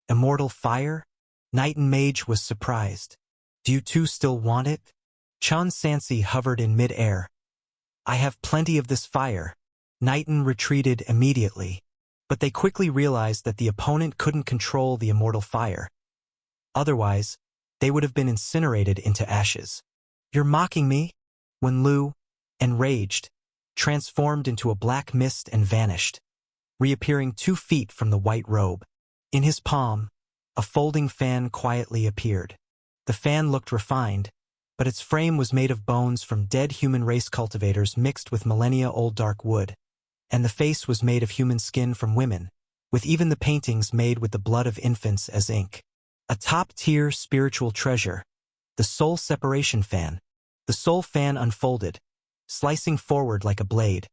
Immortal fire? Knight and mage was surprised. Do you two still want it? Chun Sansi hovered in mid-air. I have plenty of this fire. Knighton retreated immediately, but they quickly realized that the opponent couldn't control the immortal fire. Otherwise, they would have been incinerated into ashes. You're mocking me? When Lu, enraged, transformed into a black mist and vanished, reappearing 2 feet from the white robe. In his palm, a folding fan quietly appeared. The fan looked refined, but its frame was made of bones from dead human race cultivators mixed with millennia-old dark wood, and the face was made of human skin from women, with even the paintings made with the blood of infants as ink. A top-tier spiritual treasure, the soul separation fan. The soul fan unfolded, slicing forward like a blade,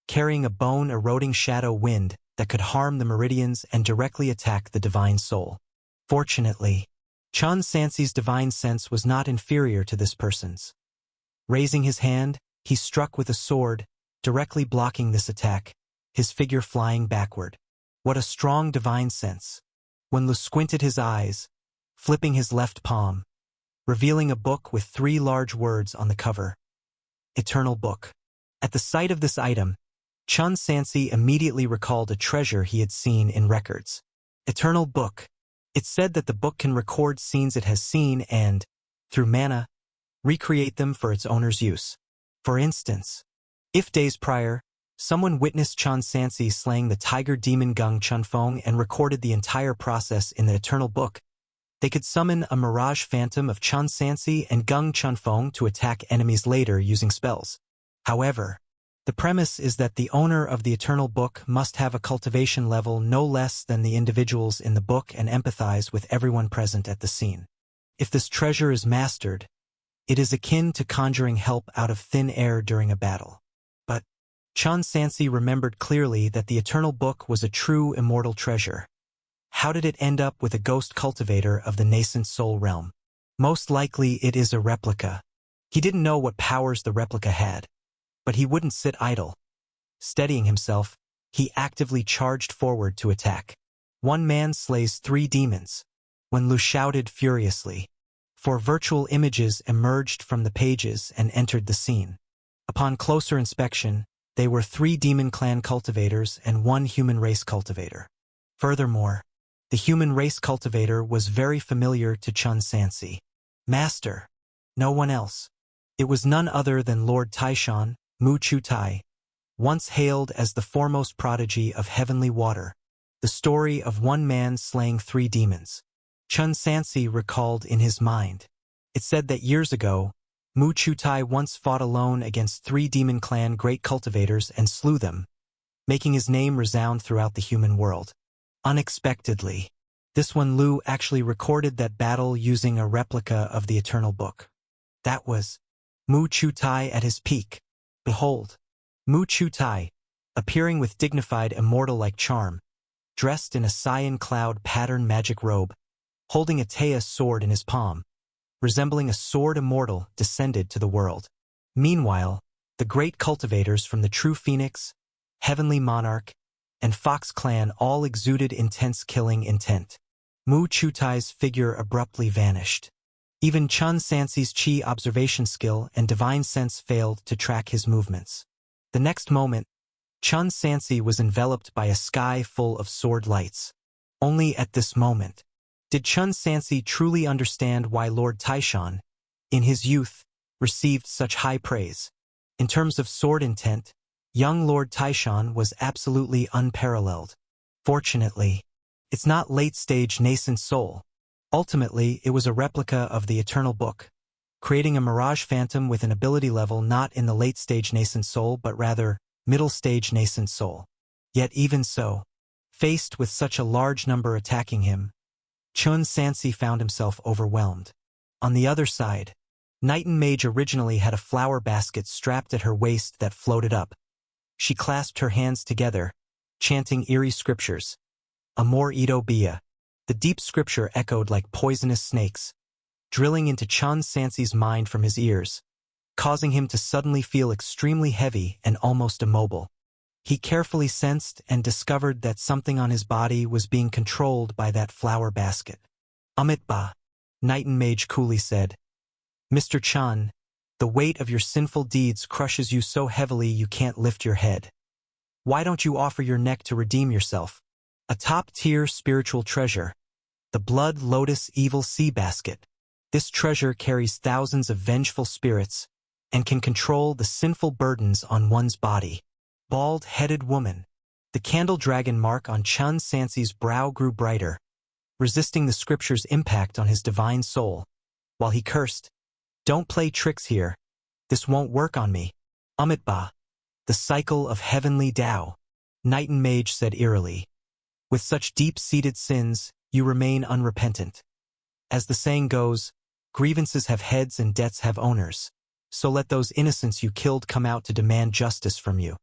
carrying a bone-eroding shadow wind that could harm the meridians and directly attack the divine soul. Fortunately, Chun Sansi's divine sense was not inferior to this person's. Raising his hand, he struck with a sword, directly blocking this attack, his figure flying backward. What a strong divine sense! When Lu squinted his eyes, flipping his left palm, revealing a book with 3 large words on the cover. Eternal Book. At the sight of this item, Chun Sansi immediately recalled a treasure he had seen in records. Eternal Book. It said that the book can record scenes it has seen and, through mana, recreate them for its owner's use. For instance, if days prior, someone witnessed Chun Sansi slaying the tiger demon Gung Chunfeng and recorded the entire process in the Eternal Book, they could summon a mirage phantom of Chun Sansi and Gung Chunfeng to attack enemies later using spells. However, the premise is that the owner of the Eternal Book must have a cultivation level no less than the individuals in the book and empathize with everyone present at the scene. If this treasure is mastered, it is akin to conjuring help out of thin air during a battle. But Chun Sansi remembered clearly that the Eternal Book was a true immortal treasure. How did it end up with a ghost cultivator of the nascent soul realm? Most likely it is a replica. He didn't know what powers the replica had, but he wouldn't sit idle. Steadying himself, he actively charged forward to attack. One man slays 3 demons. When Lu shouted furiously, 4 virtual images emerged from the pages and entered the scene. Upon closer inspection, they were 3 demon clan cultivators and 1 human race cultivator. Furthermore, the human race cultivator was very familiar to Chun Sansi. Master. No one else. It was none other than Lord Taishan, Mu Chutai, once hailed as the foremost prodigy of heavenly water, the story of one man slaying 3 demons. Chun Sansi recalled in his mind. It said that years ago, Mu Chutai once fought alone against 3 demon clan great cultivators and slew them, making his name resound throughout the human world. Unexpectedly, this one Lu actually recorded that battle using a replica of the Eternal Book. That was Mu Chutai at his peak. Behold, Mu Chutai, appearing with dignified immortal-like charm, dressed in a cyan cloud pattern magic robe, holding a Taya sword in his palm, resembling a sword immortal descended to the world. Meanwhile, the great cultivators from the True Phoenix, Heavenly Monarch, and Fox clan all exuded intense killing intent. Mu Chutai's figure abruptly vanished. Even Chun Sansi's chi observation skill and divine sense failed to track his movements. The next moment, Chun Sansi was enveloped by a sky full of sword lights. Only at this moment did Chun Sansi truly understand why Lord Taishan, in his youth, received such high praise. In terms of sword intent, young Lord Taishan was absolutely unparalleled. Fortunately, it's not late-stage nascent soul. Ultimately, it was a replica of the Eternal Book, creating a mirage phantom with an ability level not in the late-stage nascent soul but rather middle-stage nascent soul. Yet even so, faced with such a large number attacking him, Chun Sansi found himself overwhelmed. On the other side, Nightin Mage originally had a flower basket strapped at her waist that floated up. She clasped her hands together, chanting eerie scriptures. Amor Ito Bia. The deep scripture echoed like poisonous snakes, drilling into Chun Sansi's mind from his ears, causing him to suddenly feel extremely heavy and almost immobile. He carefully sensed and discovered that something on his body was being controlled by that flower basket. Amitba, Nightingale Mage coolly said. Mr. Chan, the weight of your sinful deeds crushes you so heavily you can't lift your head. Why don't you offer your neck to redeem yourself? A top-tier spiritual treasure. The Blood Lotus Evil Sea Basket. This treasure carries thousands of vengeful spirits and can control the sinful burdens on one's body. Bald-headed woman. The candle dragon mark on Chun Sansi's brow grew brighter, resisting the scripture's impact on his divine soul. While he cursed, "Don't play tricks here. This won't work on me." Amitba, the cycle of heavenly Tao. Nightingale Mage said eerily. With such deep-seated sins, you remain unrepentant. As the saying goes, grievances have heads and debts have owners. So let those innocents you killed come out to demand justice from you.